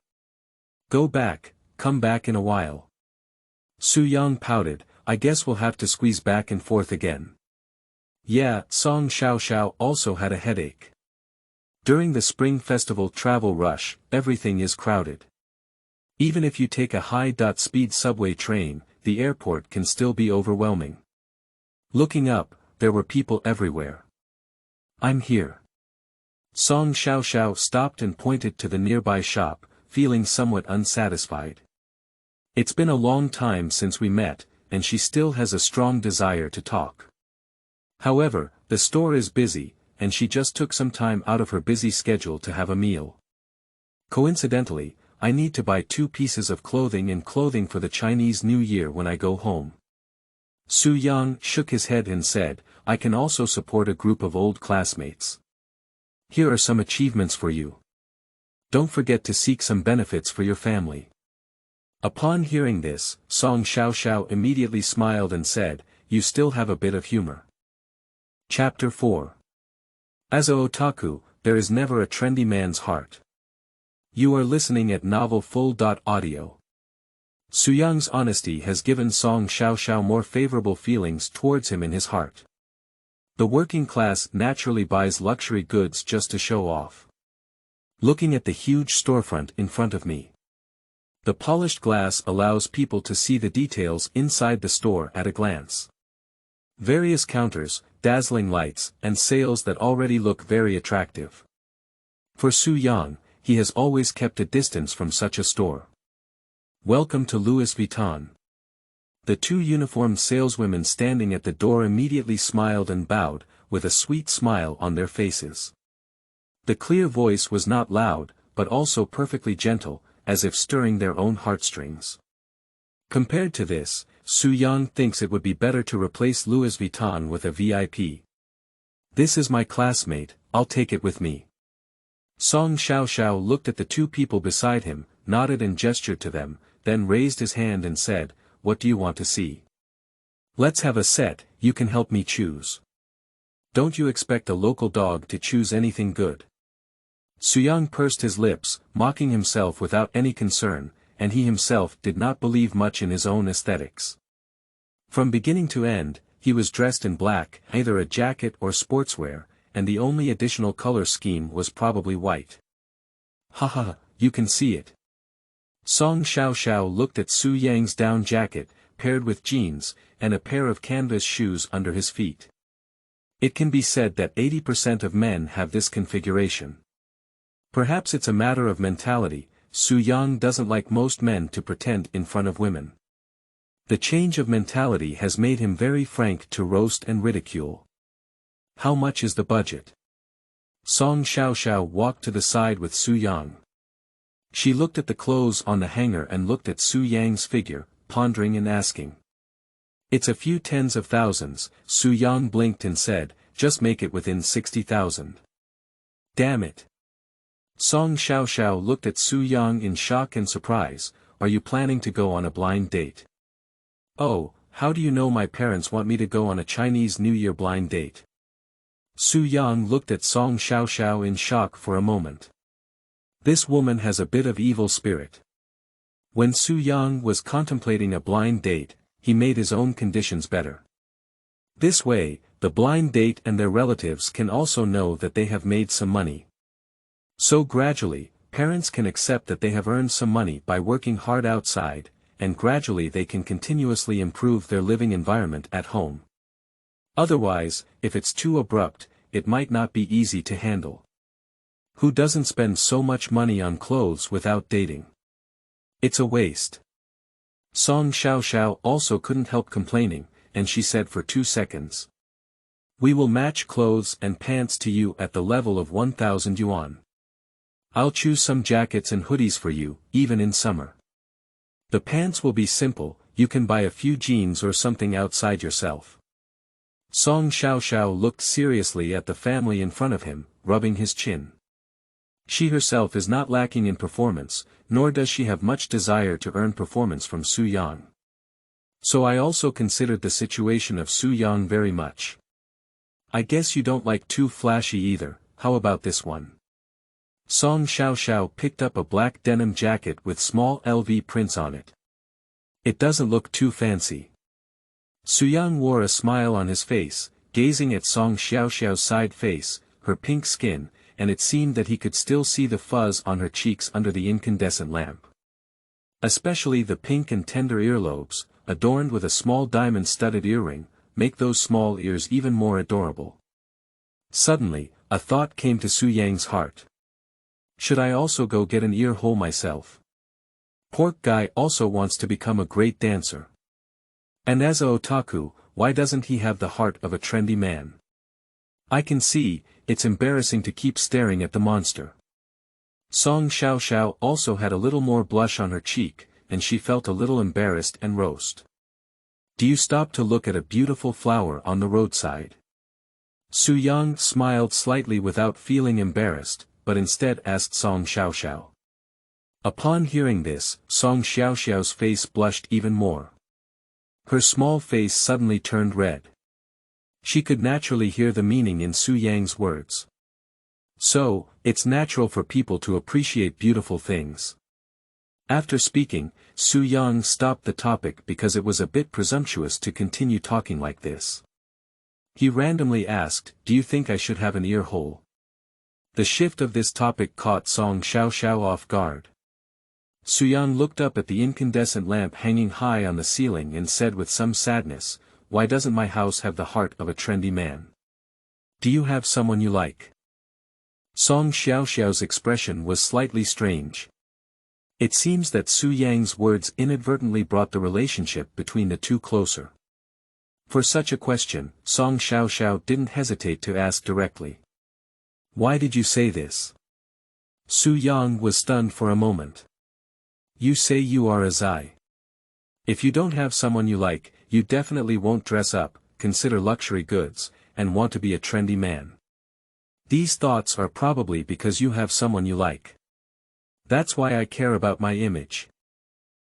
"Go back, come back in a while." Su Yang pouted, "I guess we'll have to squeeze back and forth again." Yeah, Song Xiao also had a headache. During the Spring Festival travel rush, everything is crowded. Even if you take a high-speed subway train, the airport can still be overwhelming. Looking up, there were people everywhere. "I'm here." Song Xiao stopped and pointed to the nearby shop, feeling somewhat unsatisfied. It's been a long time since we met, and she still has a strong desire to talk. However, the store is busy, and she just took some time out of her busy schedule to have a meal. Coincidentally, I need to buy 2 pieces of clothing and clothing for the Chinese New Year when I go home. Su Yang shook his head and said, "I can also support a group of old classmates. Here are some achievements for you. Don't forget to seek some benefits for your family." Upon hearing this, Song Xiao immediately smiled and said, you still have a bit of humor. Chapter 4. As a otaku, there is never a trendy man's heart. You are listening at Novel Full.audio. Suyang's honesty has given Song Xiaoxiao more favorable feelings towards him in his heart. The working class naturally buys luxury goods just to show off. Looking at the huge storefront in front of me. The polished glass allows people to see the details inside the store at a glance. Various counters, dazzling lights, and sales that already look very attractive. For Su Yang, he has always kept a distance from such a store. Welcome to Louis Vuitton. The two uniformed saleswomen standing at the door immediately smiled and bowed, with a sweet smile on their faces. The clear voice was not loud, but also perfectly gentle, as if stirring their own heartstrings. Compared to this, Su Yang thinks it would be better to replace Louis Vuitton with a VIP. This is my classmate, I'll take it with me. Song Xiaoxiao looked at the two people beside him, nodded and gestured to them, then raised his hand and said, "What do you want to see? Let's have a set, you can help me choose. Don't you expect a local dog to choose anything good?" Suyang pursed his lips, mocking himself without any concern, and he himself did not believe much in his own aesthetics. From beginning to end, he was dressed in black, either a jacket or sportswear, and the only additional color scheme was probably white. Haha, you can see it. Song Xiaoxiao looked at Su Yang's down jacket, paired with jeans, and a pair of canvas shoes under his feet. It can be said that 80% of men have this configuration. Perhaps it's a matter of mentality, Su Yang doesn't like most men to pretend in front of women. The change of mentality has made him very frank to roast and ridicule. How much is the budget? Song Xiaoxiao walked to the side with Su Yang. She looked at the clothes on the hanger and looked at Su Yang's figure, pondering and asking. It's a few tens of thousands, Su Yang blinked and said, just make it within 60,000. Damn it. Song Xiaoxiao looked at Su Yang in shock and surprise. Are you planning to go on a blind date? Oh, how do you know my parents want me to go on a Chinese New Year blind date? Su Yang looked at Song Xiaoxiao in shock for a moment. This woman has a bit of evil spirit. When Su Yang was contemplating a blind date, he made his own conditions better. This way, the blind date and their relatives can also know that they have made some money. So gradually, parents can accept that they have earned some money by working hard outside, and gradually they can continuously improve their living environment at home. Otherwise, if it's too abrupt, it might not be easy to handle. Who doesn't spend so much money on clothes without dating? It's a waste. Song Xiaoxiao also couldn't help complaining, and she said for 2 seconds. We will match clothes and pants to you at the level of 1,000 yuan. I'll choose some jackets and hoodies for you, even in summer. The pants will be simple, you can buy a few jeans or something outside yourself. Song Xiaoxiao looked seriously at the family in front of him, rubbing his chin. She herself is not lacking in performance, nor does she have much desire to earn performance from Su Yang. So I also considered the situation of Su Yang very much. I guess you don't like too flashy either, how about this one? Song Xiaoxiao picked up a black denim jacket with small LV prints on it. It doesn't look too fancy. Su Yang wore a smile on his face, gazing at Song Xiaoxiao's side face, her pink skin, and it seemed that he could still see the fuzz on her cheeks under the incandescent lamp. Especially the pink and tender earlobes, adorned with a small diamond-studded earring, make those small ears even more adorable. Suddenly, a thought came to Su Yang's heart. Should I also go get an ear hole myself? Pork guy also wants to become a great dancer. And as a otaku, why doesn't he have the heart of a trendy man? I can see, it's embarrassing to keep staring at the monster. Song Xiaoxiao also had a little more blush on her cheek, and she felt a little embarrassed and roast. Do you stop to look at a beautiful flower on the roadside? Su Yang smiled slightly without feeling embarrassed, but instead asked Song Xiaoxiao. Upon hearing this, Song Xiaoxiao's face blushed even more. Her small face suddenly turned red. She could naturally hear the meaning in Su Yang's words. So, it's natural for people to appreciate beautiful things. After speaking, Su Yang stopped the topic because it was a bit presumptuous to continue talking like this. He randomly asked, "Do you think I should have an ear hole?" The shift of this topic caught Song Xiaoxiao off guard. Su Yang looked up at the incandescent lamp hanging high on the ceiling and said with some sadness, "Why doesn't my house have the heart of a trendy man? Do you have someone you like?" Song Xiaoxiao's expression was slightly strange. It seems that Su Yang's words inadvertently brought the relationship between the two closer. For such a question, Song Xiaoxiao didn't hesitate to ask directly. "Why did you say this?" Su Yang was stunned for a moment. "You say you are a Zai. If you don't have someone you like, you definitely won't dress up, consider luxury goods, and want to be a trendy man. These thoughts are probably because you have someone you like. That's why I care about my image."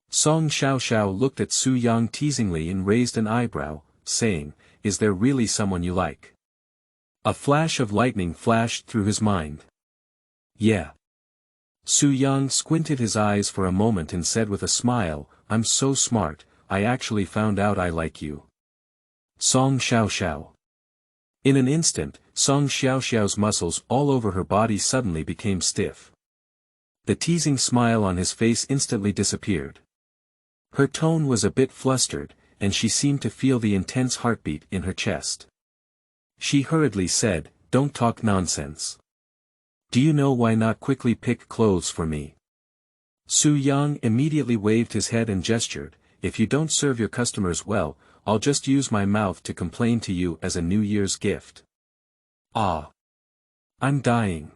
Song Xiaoxiao looked at Su Yang teasingly and raised an eyebrow, saying, "Is there really someone you like?" A flash of lightning flashed through his mind. "Yeah." Su Yang squinted his eyes for a moment and said with a smile, "I'm so smart, I actually found out I like you." Song Xiaoxiao. In an instant, Song Xiaoxiao's muscles all over her body suddenly became stiff. The teasing smile on his face instantly disappeared. Her tone was a bit flustered, and she seemed to feel the intense heartbeat in her chest. She hurriedly said, "Don't talk nonsense. Do you know why not quickly pick clothes for me?" Su Yang immediately waved his head and gestured, "If you don't serve your customers well, I'll just use my mouth to complain to you as a New Year's gift." "Ah! I'm dying."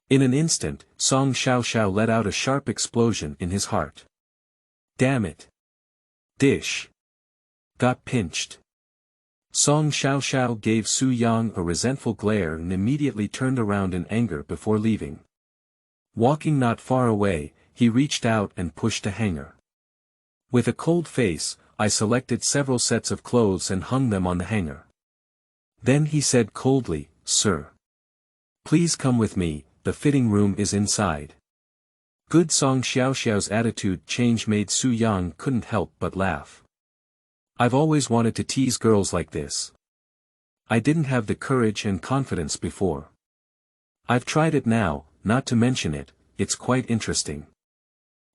In an instant, Song Xiaoxiao let out a sharp explosion in his heart. "Damn it! Dish! Got pinched." Song Xiaoxiao gave Su Yang a resentful glare and immediately turned around in anger before leaving. Walking not far away, he reached out and pushed a hanger. With a cold face, I selected several sets of clothes and hung them on the hanger. Then he said coldly, "Sir, please come with me, the fitting room is inside." Good Song Xiaoxiao's attitude change made Su Yang couldn't help but laugh. "I've always wanted to tease girls like this. I didn't have the courage and confidence before. I've tried it now, not to mention it, it's quite interesting."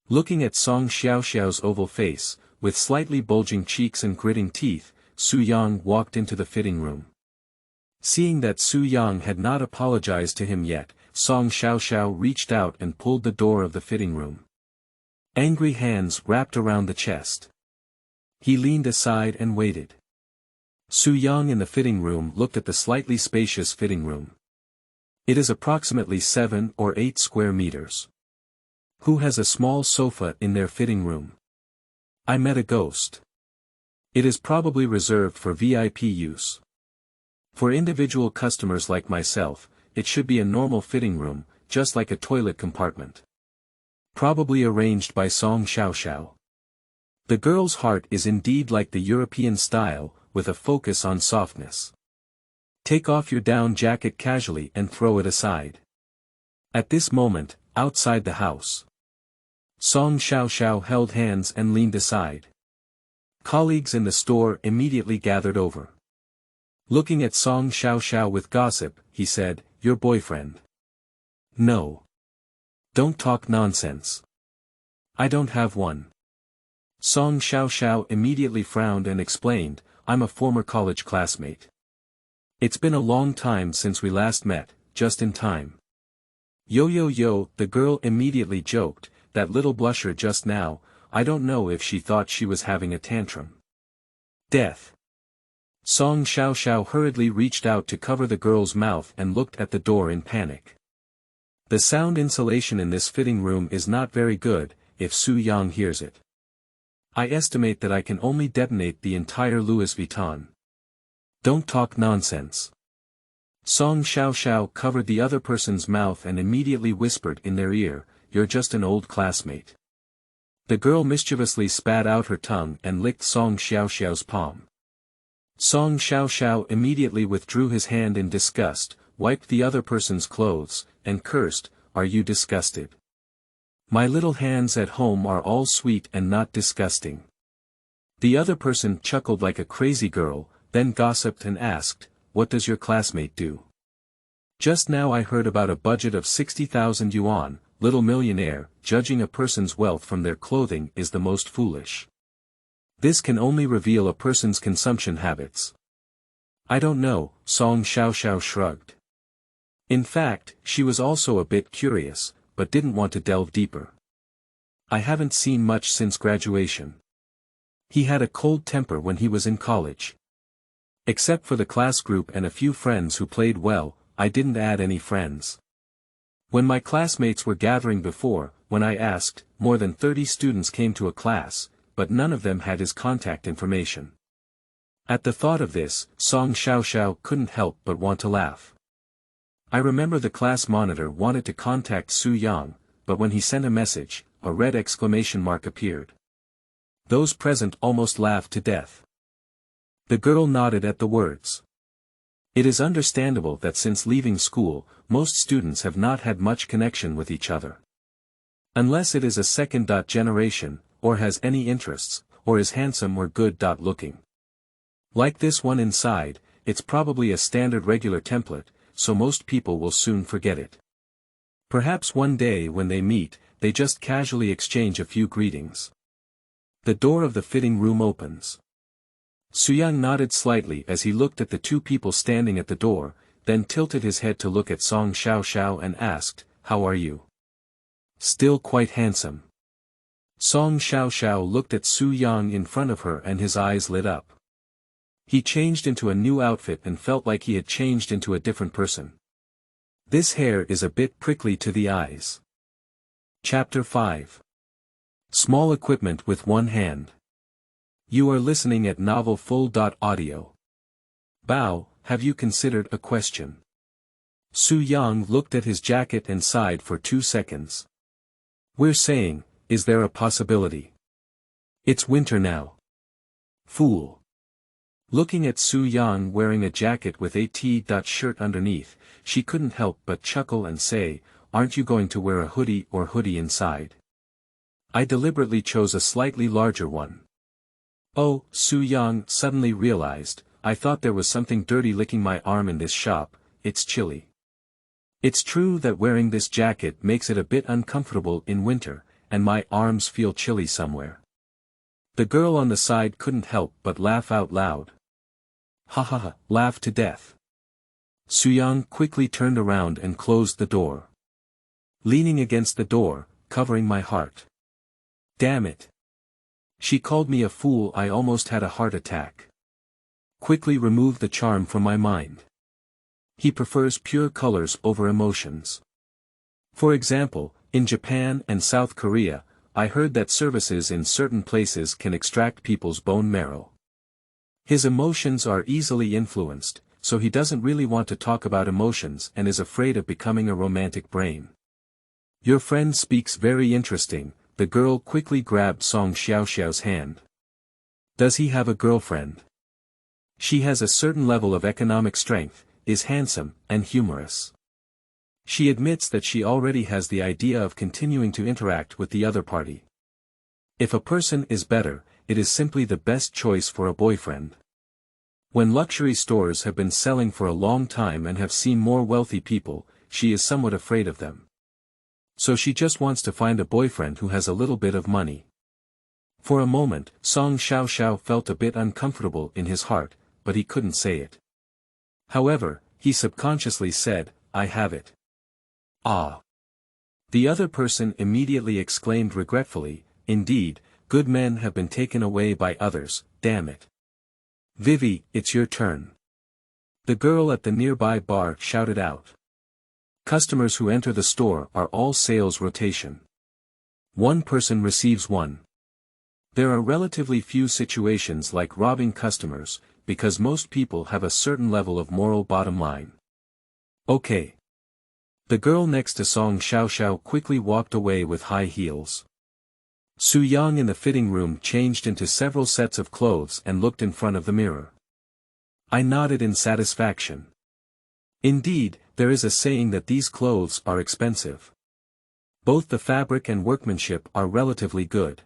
Looking at Song Xiaoxiao's oval face, with slightly bulging cheeks and gritting teeth, Su Yang walked into the fitting room. Seeing that Su Yang had not apologized to him yet, Song Xiaoxiao reached out and pulled the door of the fitting room. Angry hands wrapped around the chest. He leaned aside and waited. Su Yang in the fitting room looked at the slightly spacious fitting room. It is approximately 7 or 8 square meters. Who has a small sofa in their fitting room? I met a ghost. It is probably reserved for VIP use. For individual customers like myself, it should be a normal fitting room, just like a toilet compartment. Probably arranged by Song Xiaoxiao. The girl's heart is indeed like the European style, with a focus on softness. Take off your down jacket casually and throw it aside. At this moment, outside the house, Song Xiaoxiao held hands and leaned aside. Colleagues in the store immediately gathered over. Looking at Song Xiaoxiao with gossip, he said, "Your boyfriend?" "No. Don't talk nonsense. I don't have one." Song Xiaoxiao immediately frowned and explained, "I'm a former college classmate. It's been a long time since we last met, just in time." "Yo yo yo," the girl immediately joked, "that little blusher just now, I don't know if she thought she was having a tantrum." Death. Song Xiaoxiao hurriedly reached out to cover the girl's mouth and looked at the door in panic. The sound insulation in this fitting room is not very good, if Su Yang hears it. I estimate that I can only detonate the entire Louis Vuitton. Don't talk nonsense. Song Xiaoxiao covered the other person's mouth and immediately whispered in their ear, "You're just an old classmate. The girl mischievously spat out her tongue and licked Song Xiaoxiao's palm. Song Xiaoxiao immediately withdrew his hand in disgust, wiped the other person's clothes, and cursed, "Are you disgusted? My little hands at home are all sweet and not disgusting." The other person chuckled like a crazy girl, then gossiped and asked, "What does your classmate do? Just now I heard about a budget of 60,000 yuan, little millionaire. Judging a person's wealth from their clothing is the most foolish. This can only reveal a person's consumption habits." "I don't know," Song Xiaoxiao shrugged. In fact, she was also a bit curious, but didn't want to delve deeper. "I haven't seen much since graduation. He had a cold temper when he was in college. Except for the class group and a few friends who played well, I didn't add any friends. When my classmates were gathering before, when I asked, more than 30 students came to a class, but none of them had his contact information." At the thought of this, Song Xiaoxiao couldn't help but want to laugh. "I remember the class monitor wanted to contact Su Yang, but when he sent a message, a red exclamation mark appeared. Those present almost laughed to death." The girl nodded at the words. It is understandable that since leaving school, most students have not had much connection with each other. Unless it is a second generation, or has any interests, or is handsome or good looking. Like this one inside, it's probably a standard regular template, so most people will soon forget it. Perhaps one day when they meet, they just casually exchange a few greetings. The door of the fitting room opens. Su Yang nodded slightly as he looked at the two people standing at the door, then tilted his head to look at Song Xiaoxiao and asked, "How are you? Still quite handsome." Song Xiaoxiao looked at Su Yang in front of her and his eyes lit up. He changed into a new outfit and felt like he had changed into a different person. This hair is a bit prickly to the eyes. Chapter 5. Small equipment with one hand. You are listening at Novel Full.audio. Bao, have you considered a question? Su Yang looked at his jacket and sighed for 2 seconds. We're saying, is there a possibility? It's winter now. Fool. Looking at Su Yang wearing a jacket with a T-shirt underneath, she couldn't help but chuckle and say, "Aren't you going to wear a hoodie or hoodie inside?" I deliberately chose a slightly larger one. Oh, Su Yang suddenly realized, I thought there was something dirty licking my arm in this shop. It's chilly. It's true that wearing this jacket makes it a bit uncomfortable in winter, and my arms feel chilly somewhere. The girl on the side couldn't help but laugh out loud. Ha ha ha, laughed to death. Su Yang quickly turned around and closed the door. Leaning against the door, covering my heart. Damn it. She called me a fool. I almost had a heart attack. Quickly removed the charm from my mind. He prefers pure colors over emotions. For example, in Japan and South Korea, I heard that services in certain places can extract people's bone marrow. His emotions are easily influenced, so he doesn't really want to talk about emotions and is afraid of becoming a romantic brain. Your friend speaks very interesting. The girl quickly grabbed Song Xiaoxiao's hand. Does he have a girlfriend? She has a certain level of economic strength, is handsome, and humorous. She admits that she already has the idea of continuing to interact with the other party. If a person is better, it is simply the best choice for a boyfriend. When luxury stores have been selling for a long time and have seen more wealthy people, she is somewhat afraid of them. So she just wants to find a boyfriend who has a little bit of money. For a moment, Song Xiaoxiao felt a bit uncomfortable in his heart, but he couldn't say it. However, he subconsciously said, I have it. Ah. The other person immediately exclaimed regretfully, indeed, good men have been taken away by others, damn it. Vivi, it's your turn. The girl at the nearby bar shouted out. Customers who enter the store are all sales rotation. One person receives one. There are relatively few situations like robbing customers, because most people have a certain level of moral bottom line. Okay. The girl next to Song Xiaoxiao quickly walked away with high heels. Su Yang in the fitting room changed into several sets of clothes and looked in front of the mirror. I nodded in satisfaction. Indeed, there is a saying that these clothes are expensive. Both the fabric and workmanship are relatively good.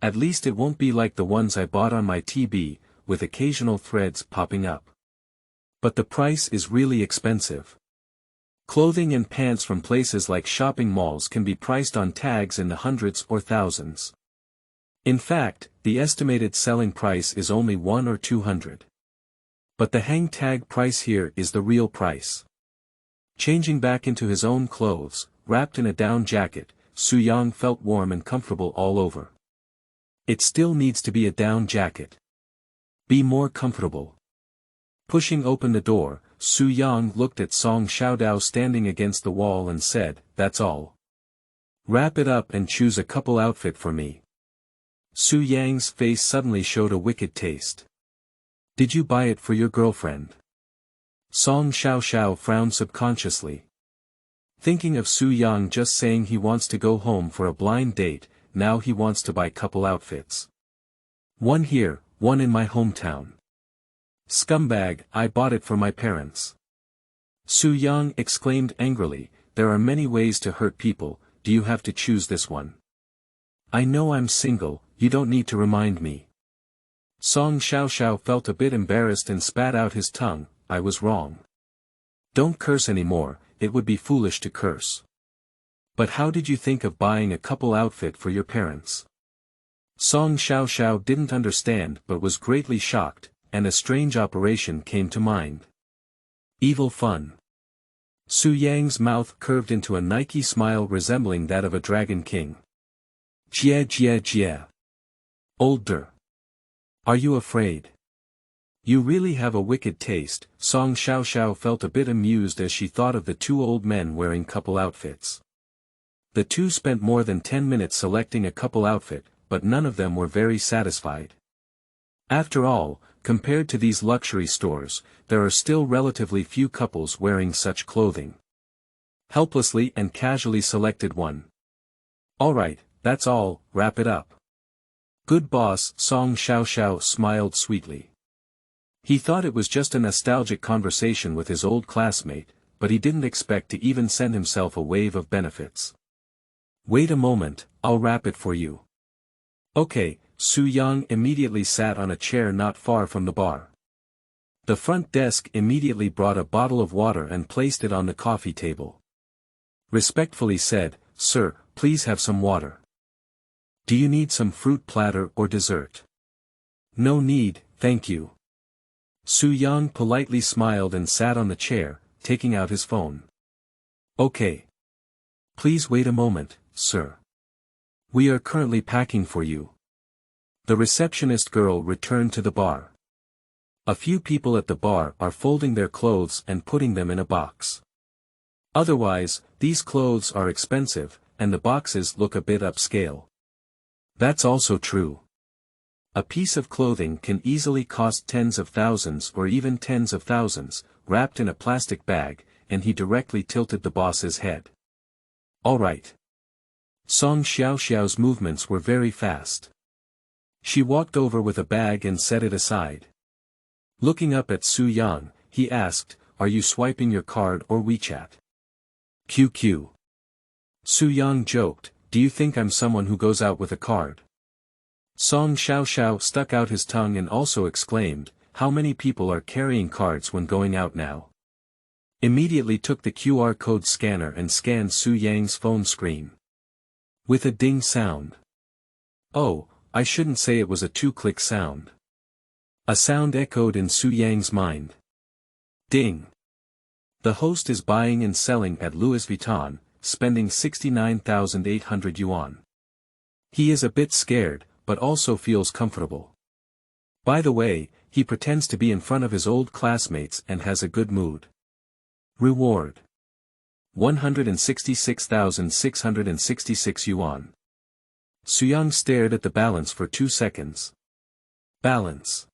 At least it won't be like the ones I bought on my TB, with occasional threads popping up. But the price is really expensive. Clothing and pants from places like shopping malls can be priced on tags in the hundreds or thousands. In fact, the estimated selling price is only 100 or 200. But the hang tag price here is the real price. Changing back into his own clothes, wrapped in a down jacket, Su Yang felt warm and comfortable all over. It still needs to be a down jacket. Be more comfortable. Pushing open the door, Su Yang looked at Song Xiaodao standing against the wall and said, "That's all. Wrap it up and choose a couple outfit for me." Su Yang's face suddenly showed a wicked taste. "Did you buy it for your girlfriend?" Song Xiaoxiao frowned subconsciously. Thinking of Su Yang just saying he wants to go home for a blind date, now he wants to buy couple outfits. One here, one in my hometown. Scumbag, I bought it for my parents. Su Yang exclaimed angrily, "There are many ways to hurt people, do you have to choose this one?" "I know I'm single, you don't need to remind me." Song Xiaoxiao felt a bit embarrassed and spat out his tongue, "I was wrong. Don't curse anymore, it would be foolish to curse. But how did you think of buying a couple outfit for your parents?" Song Xiaoxiao didn't understand but was greatly shocked, and a strange operation came to mind. Evil fun. Su Yang's mouth curved into a Nike smile resembling that of a dragon king. "Jie jie jie. Older. Are you afraid?" "You really have a wicked taste." Song Xiaoxiao felt a bit amused as she thought of the two old men wearing couple outfits. The two spent more than 10 minutes selecting a couple outfit, but none of them were very satisfied. After all, compared to these luxury stores, there are still relatively few couples wearing such clothing. Helplessly and casually selected one. "Alright, that's all, wrap it up." "Good boss." Song Xiaoxiao smiled sweetly. He thought it was just a nostalgic conversation with his old classmate, but he didn't expect to even send himself a wave of benefits. "Wait a moment, I'll wrap it for you." "Okay." Su Yang immediately sat on a chair not far from the bar. The front desk immediately brought a bottle of water and placed it on the coffee table. Respectfully said, "Sir, please have some water. Do you need some fruit platter or dessert?" "No need, thank you." Su Yang politely smiled and sat on the chair, taking out his phone. "Okay. Please wait a moment, sir. We are currently packing for you." The receptionist girl returned to the bar. A few people at the bar are folding their clothes and putting them in a box. Otherwise, these clothes are expensive, and the boxes look a bit upscale. That's also true. A piece of clothing can easily cost tens of thousands or even tens of thousands, wrapped in a plastic bag, and he directly tilted the boss's head. "All right." Song Xiaoxiao's movements were very fast. She walked over with a bag and set it aside. Looking up at Su Yang, he asked, "Are you swiping your card or WeChat?" "QQ." Su Yang joked, "Do you think I'm someone who goes out with a card?" Song Xiaoxiao stuck out his tongue and also exclaimed, "How many people are carrying cards when going out now?" Immediately took the QR code scanner and scanned Su Yang's phone screen. With a ding sound. Oh, I shouldn't say it was a 2-click sound. A sound echoed in Su Yang's mind. Ding. The host is buying and selling at Louis Vuitton, spending 69,800 yuan. He is a bit scared, but also feels comfortable. By the way, he pretends to be in front of his old classmates and has a good mood. Reward. 166,666 yuan. Su Yang stared at the balance for 2 seconds. Balance.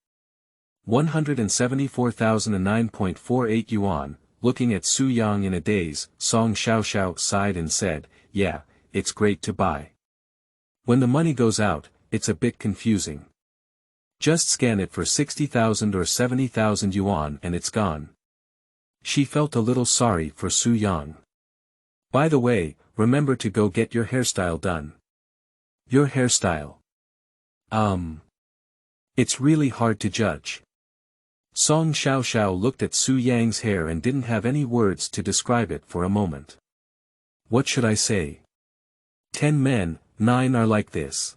174,009.48 yuan. Looking at Su Yang in a daze, Song Xiaoxiao sighed and said, "Yeah, it's great to buy." When the money goes out, it's a bit confusing. Just scan it for 60,000 or 70,000 yuan and it's gone. She felt a little sorry for Su Yang. By the way, remember to go get your hairstyle done. Your hairstyle. It's really hard to judge. Song Xiaoxiao looked at Su Yang's hair and didn't have any words to describe it for a moment. What should I say? 10 men, 9 are like this.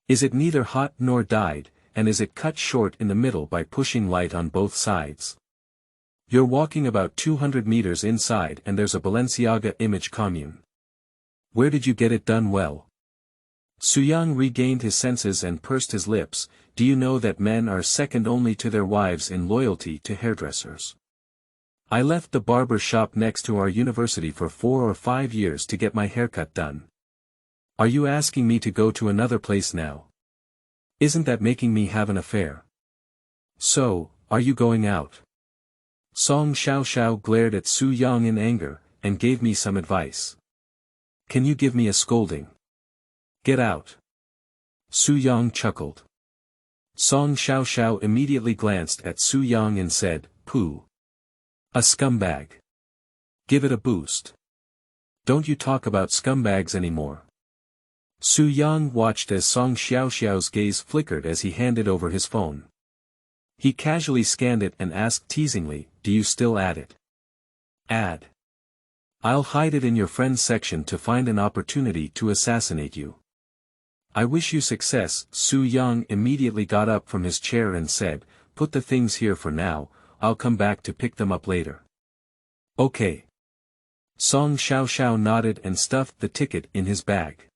Is it neither hot nor dyed, and is it cut short in the middle by pushing light on both sides? You're walking about 200 meters inside and there's a Balenciaga image commune. Where did you get it done well? Su Yang regained his senses and pursed his lips. Do you know that men are second only to their wives in loyalty to hairdressers? I left the barber shop next to our university for 4 or 5 years to get my haircut done. Are you asking me to go to another place now? Isn't that making me have an affair? So, are you going out? Song Xiaoxiao glared at Su Yang in anger, and gave me some advice. Can you give me a scolding? Get out. Su Yang chuckled. Song Xiaoxiao immediately glanced at Su Yang and said, "Pooh. A scumbag. Give it a boost. Don't you talk about scumbags anymore." Su Yang watched as Song Xiaoxiao's gaze flickered as he handed over his phone. He casually scanned it and asked teasingly, "Do you still add it?" Add. I'll hide it in your friends section to find an opportunity to assassinate you. I wish you success. Su Yang immediately got up from his chair and said, "Put the things here for now, I'll come back to pick them up later." Okay. Song Xiaoxiao nodded and stuffed the ticket in his bag.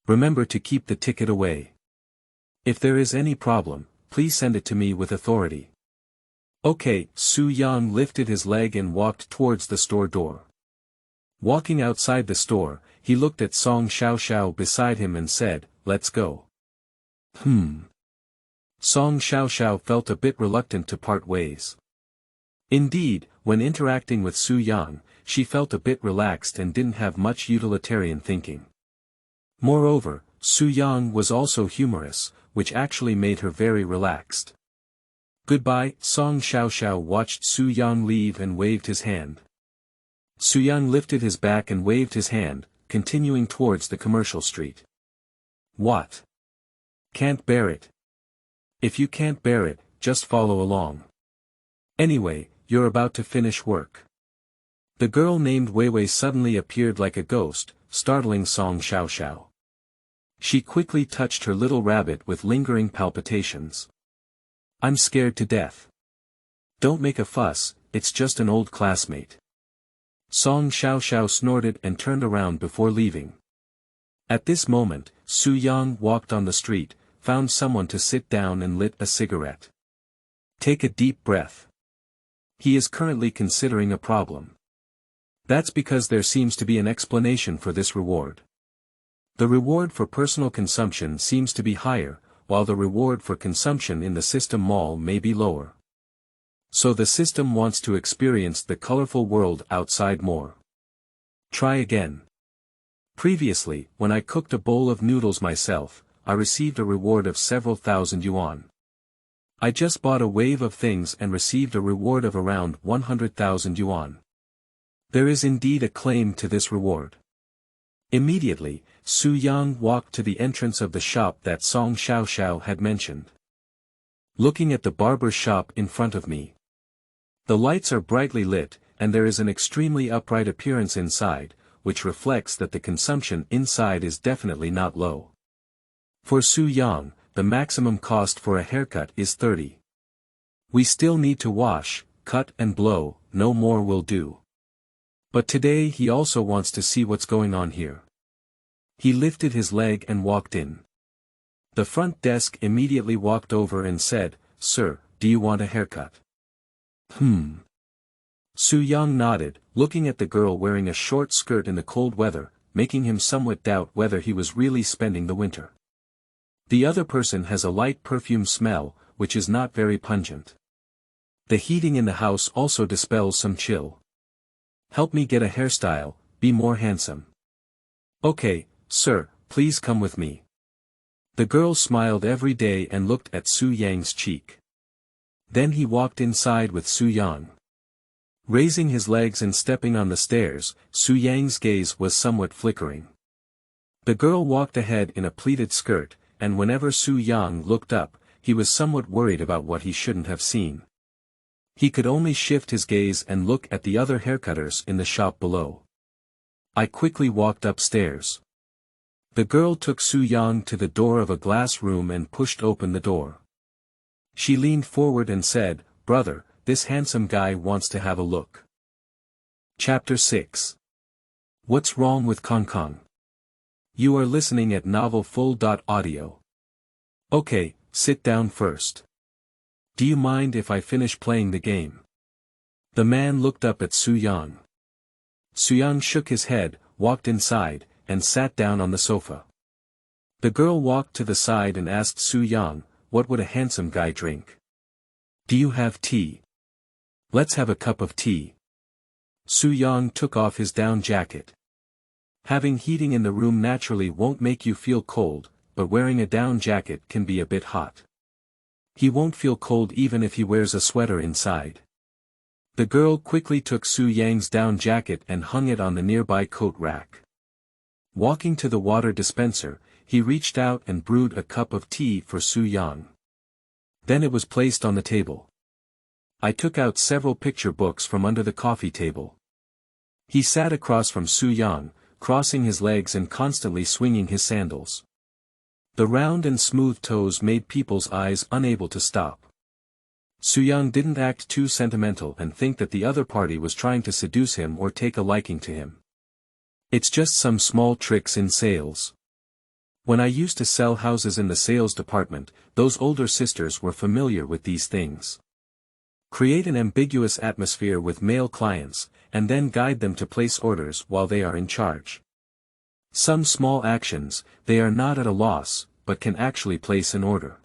Remember to keep the ticket away. If there is any problem, please send it to me with authority. Okay. Su Yang lifted his leg and walked towards the store door. Walking outside the store, he looked at Song Xiaoxiao beside him and said, "Let's go." Song Xiaoxiao felt a bit reluctant to part ways. Indeed, when interacting with Su Yang, she felt a bit relaxed and didn't have much utilitarian thinking. Moreover, Su Yang was also humorous, which actually made her very relaxed. Goodbye. Song Xiaoxiao watched Su Yang leave and waved his hand. Su Yang lifted his back and waved his hand, continuing towards the commercial street. What? Can't bear it. If you can't bear it, just follow along. Anyway, you're about to finish work. The girl named Weiwei suddenly appeared like a ghost, startling Song Xiaoxiao. She quickly touched her little rabbit with lingering palpitations. I'm scared to death. Don't make a fuss, it's just an old classmate. Song Xiaoxiao snorted and turned around before leaving. At this moment, Su Yang walked on the street, found someone to sit down and lit a cigarette. Take a deep breath. He is currently considering a problem. That's because there seems to be an explanation for this reward. The reward for personal consumption seems to be higher, while the reward for consumption in the system mall may be lower. So the system wants to experience the colorful world outside more. Try again. Previously, when I cooked a bowl of noodles myself, I received a reward of several thousand yuan. I just bought a wave of things and received a reward of around 100,000 yuan. There is indeed a claim to this reward. Immediately, Su Yang walked to the entrance of the shop that Song Xiaoxiao had mentioned. Looking at the barber shop in front of me. The lights are brightly lit, and there is an extremely upright appearance inside, which reflects that the consumption inside is definitely not low. For Su Yang, the maximum cost for a haircut is 30. We still need to wash, cut and blow, no more will do. But today he also wants to see what's going on here. He lifted his leg and walked in. The front desk immediately walked over and said, "Sir, do you want a haircut?" Su Yang nodded, looking at the girl wearing a short skirt in the cold weather, making him somewhat doubt whether he was really spending the winter. The other person has a light perfume smell, which is not very pungent. The heating in the house also dispels some chill. Help me get a hairstyle, be more handsome. Okay, sir, please come with me. The girl smiled every day and looked at Su Yang's cheek. Then he walked inside with Su Yang. Raising his legs and stepping on the stairs, Su Yang's gaze was somewhat flickering. The girl walked ahead in a pleated skirt, and whenever Su Yang looked up, he was somewhat worried about what he shouldn't have seen. He could only shift his gaze and look at the other haircutters in the shop below. I quickly walked upstairs. The girl took Su Yang to the door of a glass room and pushed open the door. She leaned forward and said, "Brother, this handsome guy wants to have a look." Chapter 6. What's wrong with Kangkang? You are listening at novelfull.audio. Okay, sit down first. Do you mind if I finish playing the game? The man looked up at Su Yang. Su Yang shook his head, walked inside, and sat down on the sofa. The girl walked to the side and asked Su Yang, "What would a handsome guy drink? Do you have tea? Let's have a cup of tea." Su Yang took off his down jacket. Having heating in the room naturally won't make you feel cold, but wearing a down jacket can be a bit hot. He won't feel cold even if he wears a sweater inside. The girl quickly took Su Yang's down jacket and hung it on the nearby coat rack. Walking to the water dispenser, he reached out and brewed a cup of tea for Su Yang. Then it was placed on the table. I took out several picture books from under the coffee table. He sat across from Su Yang, crossing his legs and constantly swinging his sandals. The round and smooth toes made people's eyes unable to stop. Su Yang didn't act too sentimental and think that the other party was trying to seduce him or take a liking to him. It's just some small tricks in sales. When I used to sell houses in the sales department, those older sisters were familiar with these things. Create an ambiguous atmosphere with male clients, and then guide them to place orders while they are in charge. Some small actions, they are not at a loss, but can actually place an order.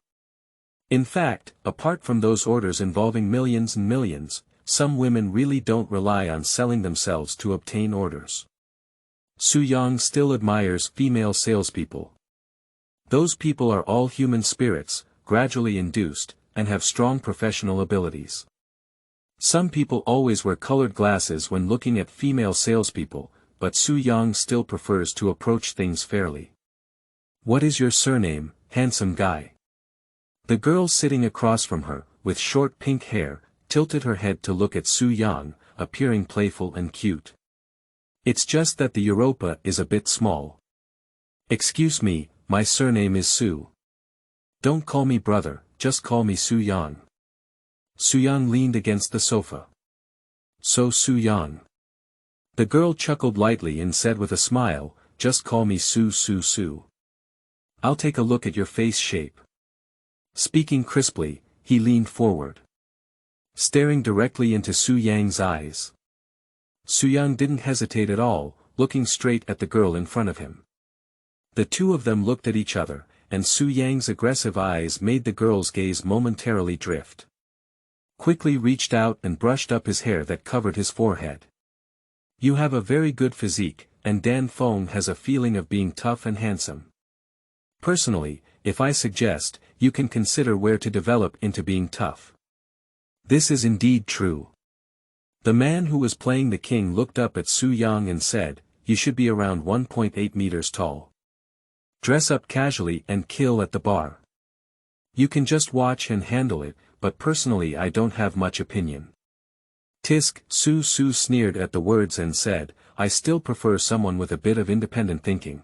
In fact, apart from those orders involving millions and millions, some women really don't rely on selling themselves to obtain orders. Su Yang still admires female salespeople. Those people are all human spirits, gradually induced, and have strong professional abilities. Some people always wear colored glasses when looking at female salespeople, but Su Yang still prefers to approach things fairly. "What is your surname, handsome guy?" The girl sitting across from her, with short pink hair, tilted her head to look at Su Yang, appearing playful and cute. "It's just that the Europa is a bit small." "Excuse me, my surname is Su." "Don't call me brother, just call me Su Yang." Su Yang leaned against the sofa. "So Su Yang." The girl chuckled lightly and said with a smile, "Just call me Su Su Su. I'll take a look at your face shape." Speaking crisply, he leaned forward, staring directly into Su Yang's eyes. Su Yang didn't hesitate at all, looking straight at the girl in front of him. The two of them looked at each other, and Su Yang's aggressive eyes made the girl's gaze momentarily drift. Quickly reached out and brushed up his hair that covered his forehead. "You have a very good physique, and Dan Feng has a feeling of being tough and handsome. Personally, if I suggest, you can consider where to develop into being tough." This is indeed true. The man who was playing the king looked up at Su Yang and said, "You should be around 1.8 meters tall. Dress up casually and kill at the bar. You can just watch and handle it, but personally I don't have much opinion." Tisk, Su Su sneered at the words and said, "I still prefer someone with a bit of independent thinking."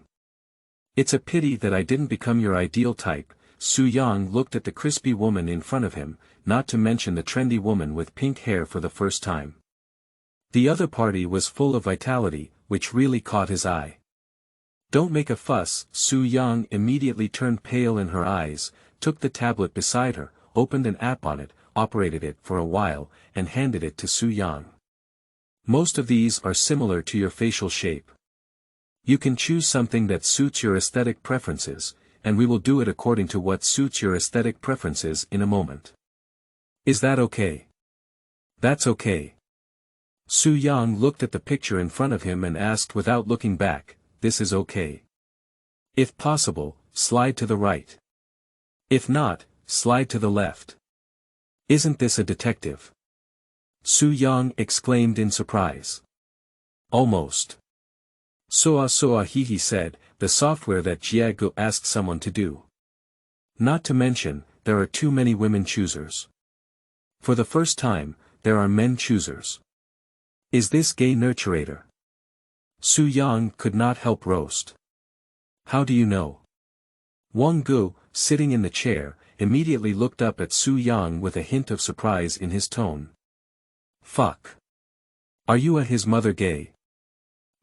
"It's a pity that I didn't become your ideal type." Su Yang looked at the crispy woman in front of him, not to mention the trendy woman with pink hair for the first time. The other party was full of vitality, which really caught his eye. "Don't make a fuss." Su Yang immediately turned pale in her eyes, took the tablet beside her, opened an app on it, operated it for a while, and handed it to Su Yang. "Most of these are similar to your facial shape. You can choose something that suits your aesthetic preferences, and we will do it according to what suits your aesthetic preferences in a moment. Is that okay?" "That's okay." Su Yang looked at the picture in front of him and asked without looking back, "This is okay?" If possible, slide to the right. If not, slide to the left. Isn't this a detective? Su Yang exclaimed in surprise. Almost. Soa he said, the software that Jiagu asked someone to do. Not to mention, there are too many women choosers. For the first time, there are men choosers. Is this gay nurturator? Su Yang could not help roast. How do you know? Wang Gu, sitting in the chair, immediately looked up at Su Yang with a hint of surprise in his tone. Fuck. Are you his mother gay?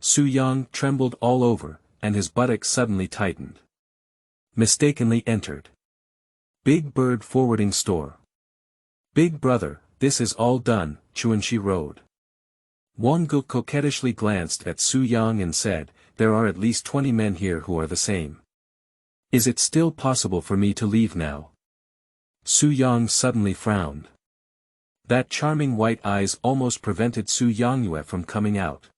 Su Yang trembled all over, and his buttocks suddenly tightened. Mistakenly entered. Big Bird Forwarding Store. Big brother, this is all done, Chuanxi Road. Wang Gu coquettishly glanced at Su Yang and said, there are at least 20 men here who are the same. Is it still possible for me to leave now? Su Yang suddenly frowned. That charming white eyes almost prevented Su Yangyue from coming out.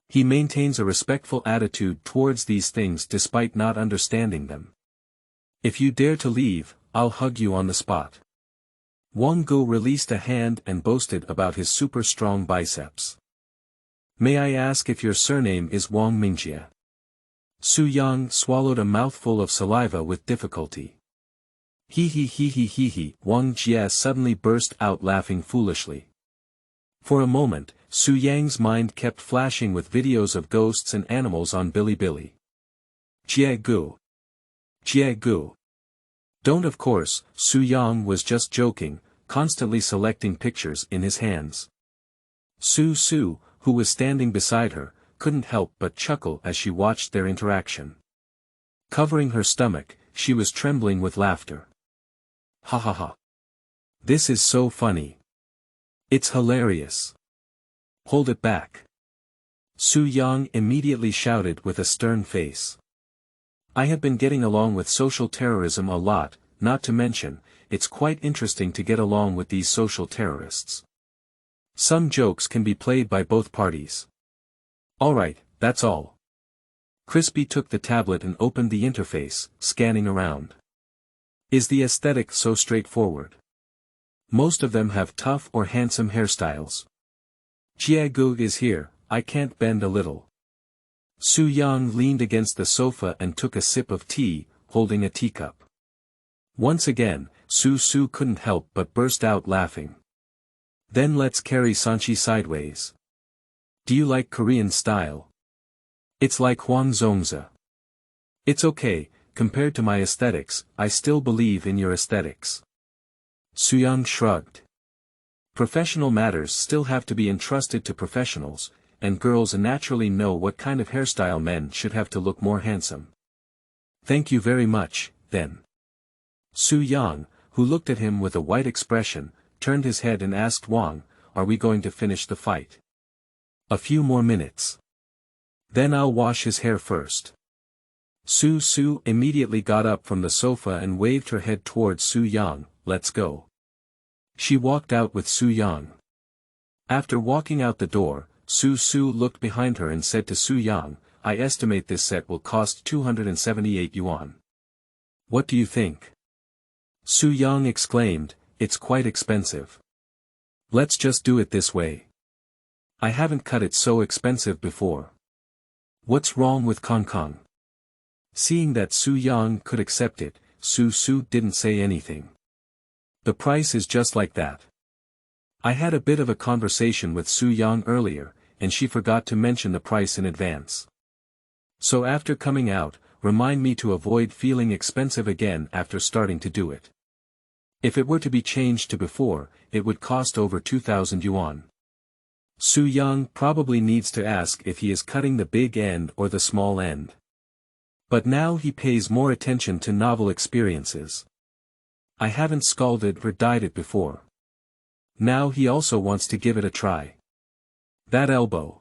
He maintains a respectful attitude towards these things despite not understanding them. If you dare to leave, I'll hug you on the spot. Wang Gu released a hand and boasted about his super strong biceps. May I ask if your surname is Wang Mingjie? Su Yang swallowed a mouthful of saliva with difficulty. He, Wang Jie suddenly burst out laughing foolishly. For a moment, Su Yang's mind kept flashing with videos of ghosts and animals on Bilibili. Jiagu. Don't of course, Su Yang was just joking, constantly selecting pictures in his hands. Su, who was standing beside her, couldn't help but chuckle as she watched their interaction. Covering her stomach, she was trembling with laughter. Ha ha ha. This is so funny. It's hilarious. Hold it back. Su Yang immediately shouted with a stern face. I have been getting along with social terrorism a lot, not to mention, it's quite interesting to get along with these social terrorists. Some jokes can be played by both parties. Alright, that's all. Crispy took the tablet and opened the interface, scanning around. Is the aesthetic so straightforward? Most of them have tough or handsome hairstyles. Jiagu is here, I can't bend a little. Su Yang leaned against the sofa and took a sip of tea, holding a teacup. Once again, Su couldn't help but burst out laughing. Then let's carry Sanchi sideways. Do you like Korean style? It's like Huang Zongzi. It's okay, compared to my aesthetics, I still believe in your aesthetics. Su Yang shrugged. Professional matters still have to be entrusted to professionals, and girls naturally know what kind of hairstyle men should have to look more handsome. Thank you very much, then. Su Yang, who looked at him with a white expression, turned his head and asked Wang, are we going to finish the fight? A few more minutes. Then I'll wash his hair first. Su immediately got up from the sofa and waved her head towards Su Yang, let's go. She walked out with Su Yang. After walking out the door, Su looked behind her and said to Su Yang, I estimate this set will cost 278 yuan. What do you think? Su Yang exclaimed, it's quite expensive. Let's just do it this way. I haven't cut it so expensive before. What's wrong with Kangkang? Seeing that Su Yang could accept it, Su didn't say anything. The price is just like that. I had a bit of a conversation with Su Yang earlier, and she forgot to mention the price in advance. So after coming out, remind me to avoid feeling expensive again after starting to do it. If it were to be changed to before, it would cost over 2,000 yuan. Su Yang probably needs to ask if he is cutting the big end or the small end. But now he pays more attention to novel experiences. I haven't scalded or dyed it before. Now he also wants to give it a try. That elbow.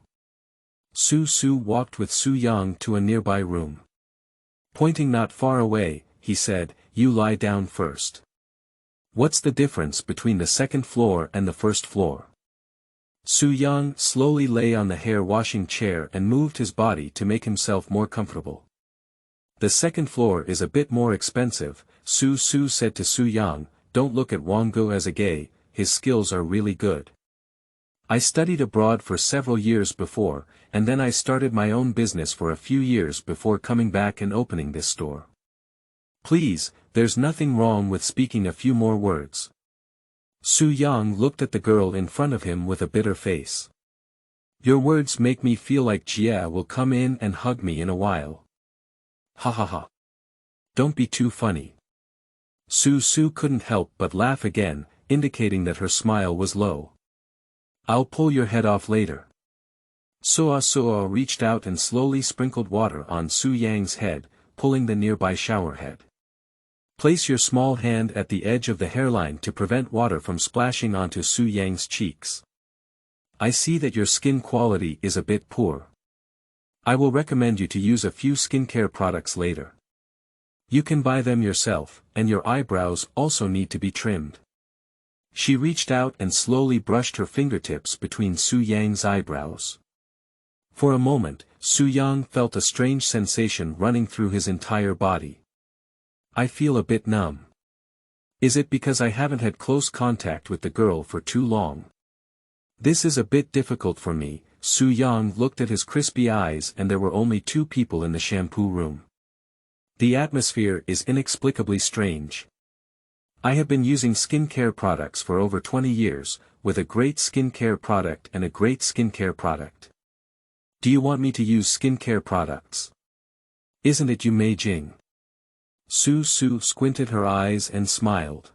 Su walked with Su Yang to a nearby room. Pointing not far away, he said, you lie down first. What's the difference between the second floor and the first floor? Su Yang slowly lay on the hair washing chair and moved his body to make himself more comfortable. The second floor is a bit more expensive, Su Su said to Su Yang. Don't look at Wang Gu as a gay, his skills are really good. I studied abroad for several years before, and then I started my own business for a few years before coming back and opening this store. Please, there's nothing wrong with speaking a few more words. Su Yang looked at the girl in front of him with a bitter face. Your words make me feel like Jia will come in and hug me in a while. Ha ha ha. Don't be too funny. Su Su couldn't help but laugh again, indicating that her smile was low. I'll pull your head off later. Suo Suo reached out and slowly sprinkled water on Su Yang's head, pulling the nearby shower head. Place your small hand at the edge of the hairline to prevent water from splashing onto Su Yang's cheeks. I see that your skin quality is a bit poor. I will recommend you to use a few skincare products later. You can buy them yourself, and your eyebrows also need to be trimmed. She reached out and slowly brushed her fingertips between Su Yang's eyebrows. For a moment, Su Yang felt a strange sensation running through his entire body. I feel a bit numb. Is it because I haven't had close contact with the girl for too long? This is a bit difficult for me. Su Yang looked at his crispy eyes, and there were only 2 people in the shampoo room. The atmosphere is inexplicably strange. I have been using skincare products for over 20 years, with a great skincare product and a great skincare product. Do you want me to use skincare products? Isn't it you Mei Jing? Su Su squinted her eyes and smiled.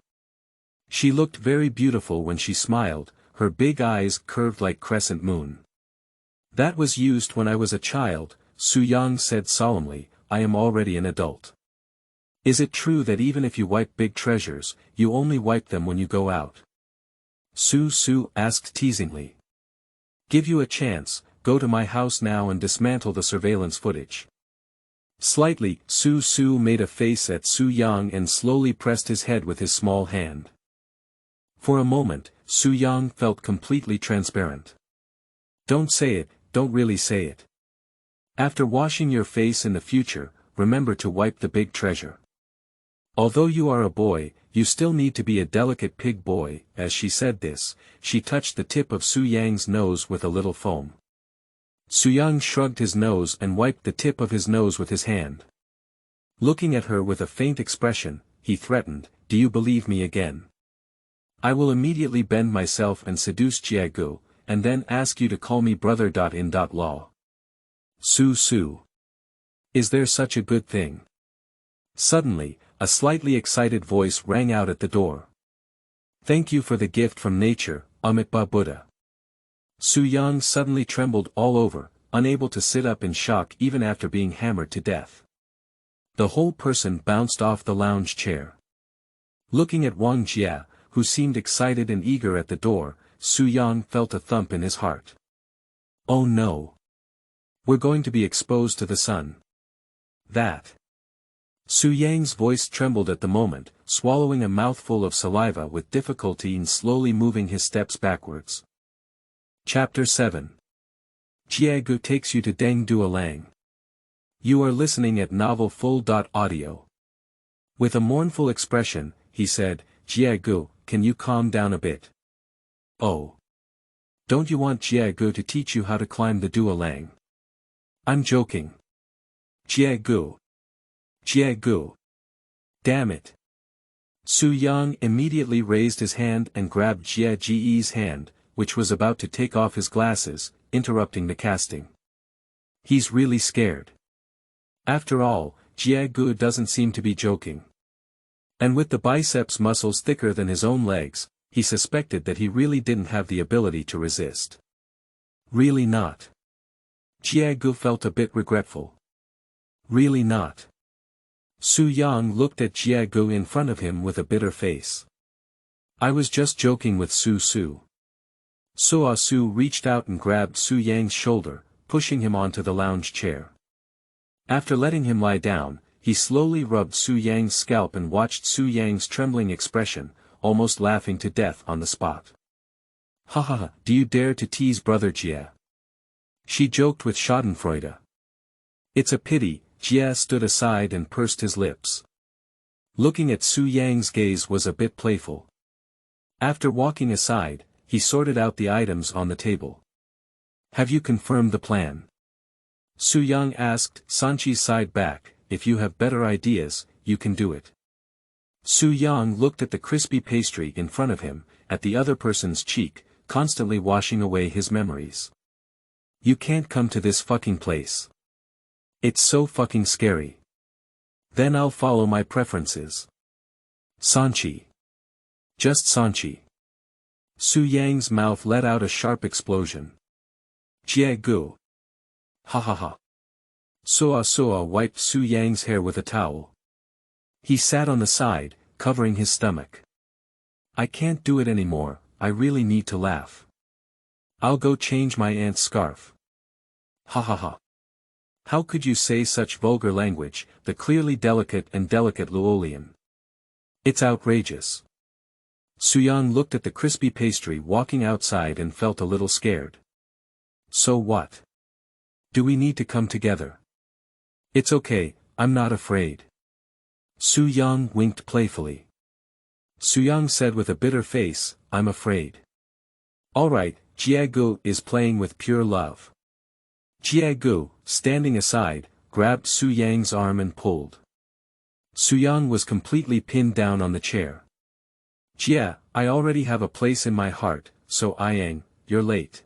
She looked very beautiful when she smiled, her big eyes curved like crescent moon. That was used when I was a child, Su Yang said solemnly. I am already an adult. Is it true that even if you wipe big treasures, you only wipe them when you go out? Su Su asked teasingly. Give you a chance, go to my house now and dismantle the surveillance footage. Slightly, Su Su made a face at Su Yang and slowly pressed his head with his small hand. For a moment, Su Yang felt completely transparent. Don't say it, don't really say it. After washing your face in the future, remember to wipe the big treasure. Although you are a boy, you still need to be a delicate pig boy. As she said this, she touched the tip of Su Yang's nose with a little foam. Su Yang shrugged his nose and wiped the tip of his nose with his hand. Looking at her with a faint expression, he threatened, do you believe me again? I will immediately bend myself and seduce Jiagu, and then ask you to call me brother.in.law. Su Su. Is there such a good thing? Suddenly, a slightly excited voice rang out at the door. Thank you for the gift from nature, Amitabha Buddha. Su Yang suddenly trembled all over, unable to sit up in shock even after being hammered to death. The whole person bounced off the lounge chair. Looking at Wang Jia, who seemed excited and eager at the door, Su Yang felt a thump in his heart. Oh no. We're going to be exposed to the sun. That. Su Yang's voice trembled at the moment, swallowing a mouthful of saliva with difficulty and slowly moving his steps backwards. Chapter 7. Jiagu takes you to Deng Duolang. You are listening at Novel Full.audio. With a mournful expression, he said, Jiagu, can you calm down a bit? Oh. Don't you want Jiagu to teach you how to climb the Duolang? I'm joking. Jiagu. Jiagu. Damn it. Su Yang immediately raised his hand and grabbed Jia Ji's hand, which was about to take off his glasses, interrupting the casting. He's really scared. After all, Jiagu doesn't seem to be joking. And with the biceps muscles thicker than his own legs, he suspected that he really didn't have the ability to resist. Really not. Jiagu felt a bit regretful. Really not. Su Yang looked at Jiagu in front of him with a bitter face. I was just joking with Su Su. Suo Su reached out and grabbed Su Yang's shoulder, pushing him onto the lounge chair. After letting him lie down, he slowly rubbed Su Yang's scalp and watched Su Yang's trembling expression, almost laughing to death on the spot. Ha ha ha, do you dare to tease brother Jia? She joked with schadenfreude. It's a pity, Jie stood aside and pursed his lips. Looking at Su Yang's gaze was a bit playful. After walking aside, he sorted out the items on the table. Have you confirmed the plan? Su Yang asked. Sanchi sighed back. If you have better ideas, you can do it. Su Yang looked at the crispy pastry in front of him, at the other person's cheek, constantly washing away his memories. You can't come to this fucking place. It's so fucking scary. Then I'll follow my preferences. Sanchi. Just Sanchi. Su Yang's mouth let out a sharp explosion. Jie gu. Ha ha ha. Soa wiped Su Yang's hair with a towel. He sat on the side, covering his stomach. I can't do it anymore, I really need to laugh. I'll go change my aunt's scarf. Ha ha ha. How could you say such vulgar language, the clearly delicate Luolian? It's outrageous. Su Yang looked at the crispy pastry walking outside and felt a little scared. So what? Do we need to come together? It's okay, I'm not afraid. Su Yang winked playfully. Su Yang said with a bitter face, I'm afraid. Alright, Jie gu is playing with pure love. Jie gu, standing aside, grabbed Su Yang's arm and pulled. Su Yang was completely pinned down on the chair. Jie, I already have a place in my heart, so Yang, you're late.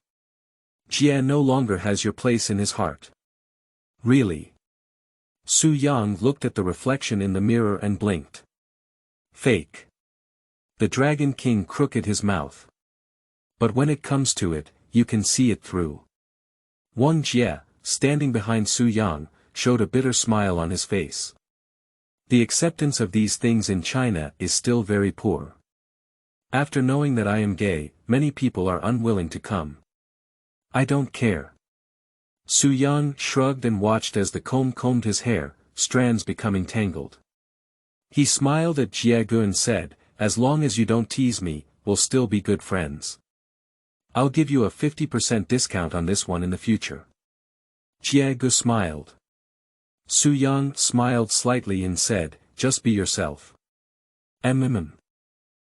Jie no longer has your place in his heart. Really? Su Yang looked at the reflection in the mirror and blinked. Fake. The Dragon King crooked his mouth. But when it comes to it, you can see it through. Wang Jie, standing behind Su Yang, showed a bitter smile on his face. The acceptance of these things in China is still very poor. After knowing that I am gay, many people are unwilling to come. I don't care. Su Yang shrugged and watched as the comb combed his hair, strands becoming tangled. He smiled at Jie gu and said, as long as you don't tease me, we'll still be good friends. I'll give you a 50% discount on this one in the future. Jie gu smiled. Su Yang smiled slightly and said, just be yourself.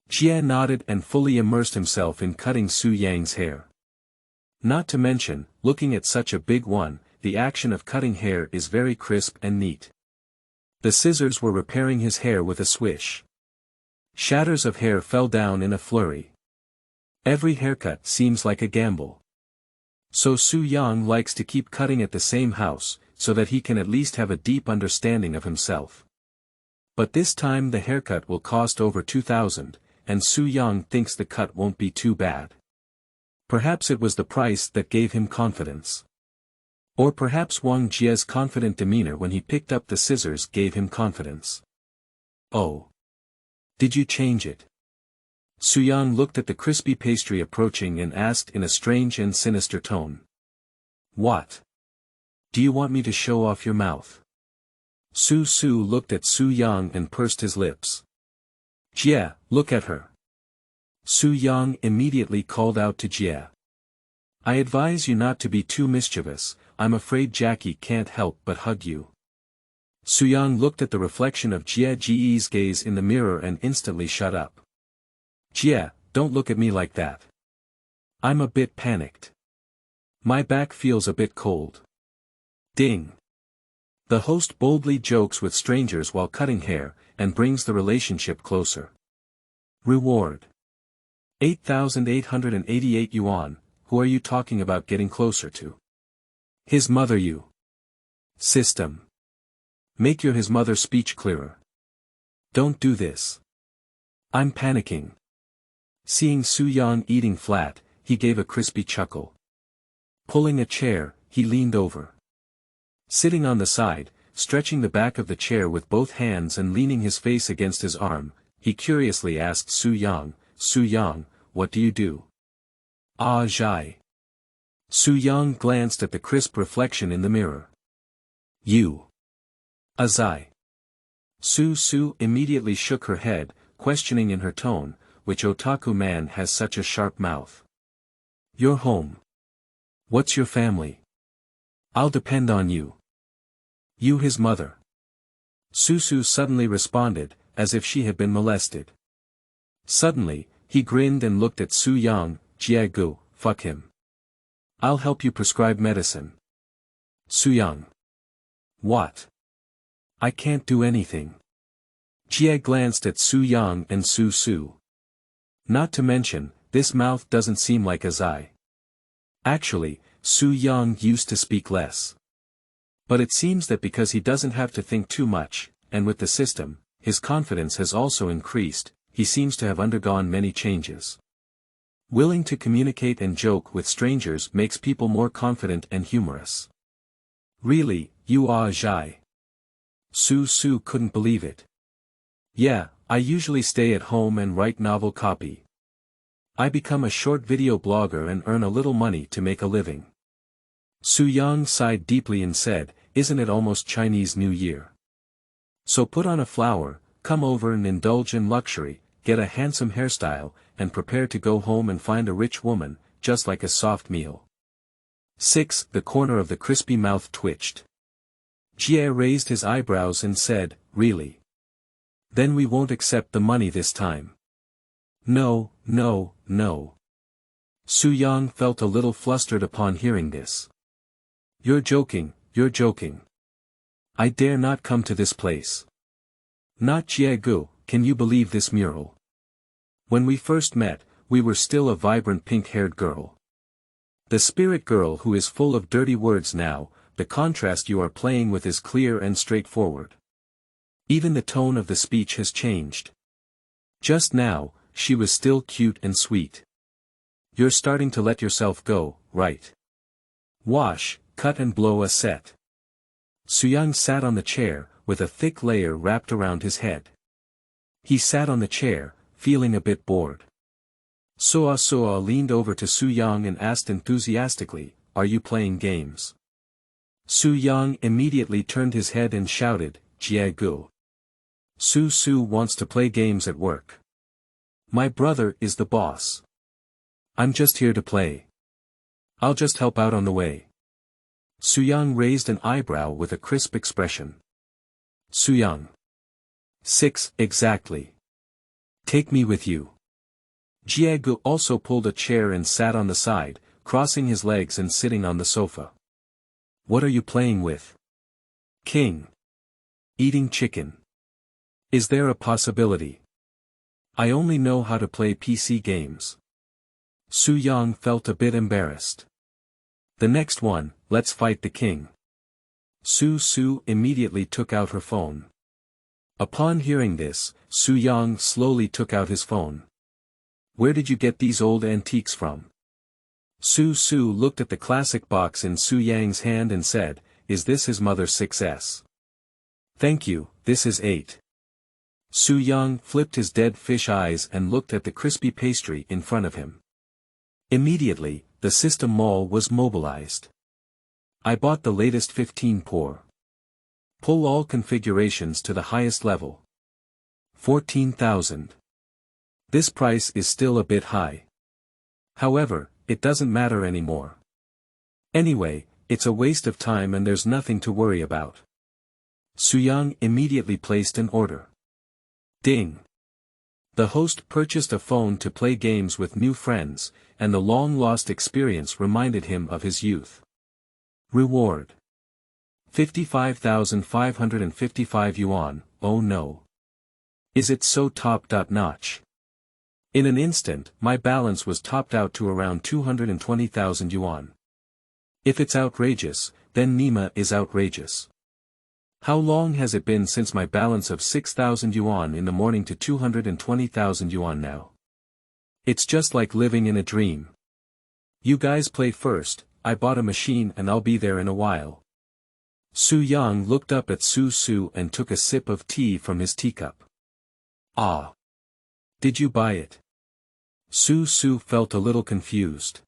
Jie nodded and fully immersed himself in cutting Su Yang's hair. Not to mention, looking at such a big one, the action of cutting hair is very crisp and neat. The scissors were repairing his hair with a swish. Shatters of hair fell down in a flurry. Every haircut seems like a gamble. So Su Yang likes to keep cutting at the same house, so that he can at least have a deep understanding of himself. But this time the haircut will cost over 2,000, and Su Yang thinks the cut won't be too bad. Perhaps it was the price that gave him confidence. Or perhaps Wang Jie's confident demeanor when he picked up the scissors gave him confidence. Oh. Did you change it? Su Yang looked at the crispy pastry approaching and asked in a strange and sinister tone. What? Do you want me to show off your mouth? Su looked at Su Yang and pursed his lips. Jie, look at her. Su Yang immediately called out to Jie. I advise you not to be too mischievous, I'm afraid Jackie can't help but hug you. Su Yang looked at the reflection of Jie's gaze in the mirror and instantly shut up. Jie, don't look at me like that. I'm a bit panicked. My back feels a bit cold. Ding. The host boldly jokes with strangers while cutting hair, and brings the relationship closer. Reward. 8,888 yuan, who are you talking about getting closer to? His mother you. System. Make your his mother speech clearer. Don't do this. I'm panicking. Seeing Su Yang eating flat, he gave a crispy chuckle. Pulling a chair, he leaned over. Sitting on the side, stretching the back of the chair with both hands and leaning his face against his arm, he curiously asked Su Yang, what do you do? Ah Zhai. Su Yang glanced at the crisp reflection in the mirror. You. Azai. Su immediately shook her head, questioning in her tone, which otaku man has such a sharp mouth. You're home. What's your family? I'll depend on you. You his mother. Su suddenly responded, as if she had been molested. Suddenly, he grinned and looked at Su Yang. Jiagu, fuck him. I'll help you prescribe medicine. Su Yang. What? I can't do anything. Jia glanced at Su Yang and Su. Not to mention, this mouth doesn't seem like a Zai. Actually, Su Yang used to speak less. But it seems that because he doesn't have to think too much, and with the system, his confidence has also increased, he seems to have undergone many changes. Willing to communicate and joke with strangers makes people more confident and humorous. Really, you are Zai. Su couldn't believe it. Yeah, I usually stay at home and write novel copy. I become a short video blogger and earn a little money to make a living. Su Yang sighed deeply and said, isn't it almost Chinese New Year? So put on a flower, come over and indulge in luxury, get a handsome hairstyle, and prepare to go home and find a rich woman, just like a soft meal. 6. The corner of the crispy mouth twitched. Jie raised his eyebrows and said, really? Then we won't accept the money this time. No. Su Yang felt a little flustered upon hearing this. You're joking. I dare not come to this place. Not Jiegu, can you believe this mural? When we first met, we were still a vibrant pink-haired girl. The spirit girl who is full of dirty words now, the contrast you are playing with is clear and straightforward. Even the tone of the speech has changed. Just now, she was still cute and sweet. You're starting to let yourself go, right? Wash, cut and blow a set. Su Yang sat on the chair, with a thick layer wrapped around his head. He sat on the chair, feeling a bit bored. Soa leaned over to Su Yang and asked enthusiastically, are you playing games? Su Yang immediately turned his head and shouted, Jiegu. Su wants to play games at work. My brother is the boss. I'm just here to play. I'll just help out on the way. Su Yang raised an eyebrow with a crisp expression. Su Yang. 6. Exactly. Take me with you. Jiegu also pulled a chair and sat on the side, crossing his legs and sitting on the sofa. What are you playing with? King. Eating chicken. Is there a possibility? I only know how to play PC games. Su Yang felt a bit embarrassed. The next one, let's fight the king. Su immediately took out her phone. Upon hearing this, Su Yang slowly took out his phone. Where did you get these old antiques from? Su looked at the classic box in Su Yang's hand and said, is this his mother's 6S? Thank you, this is 8. Su Yang flipped his dead fish eyes and looked at the crispy pastry in front of him. Immediately, the system mall was mobilized. I bought the latest 15 pour. Pull all configurations to the highest level. 14,000. This price is still a bit high. However, it doesn't matter anymore. Anyway, it's a waste of time and there's nothing to worry about. Su Yang immediately placed an order. Ding. The host purchased a phone to play games with new friends, and the long-lost experience reminded him of his youth. Reward. 55,555 yuan, oh no. Is it so top-notch? In an instant, my balance was topped out to around 220,000 yuan. If it's outrageous, then Nima is outrageous. How long has it been since my balance of 6,000 yuan in the morning to 220,000 yuan now? It's just like living in a dream. You guys play first, I bought a machine and I'll be there in a while. Su Yang looked up at Su and took a sip of tea from his teacup. Ah. Did you buy it? Su felt a little confused.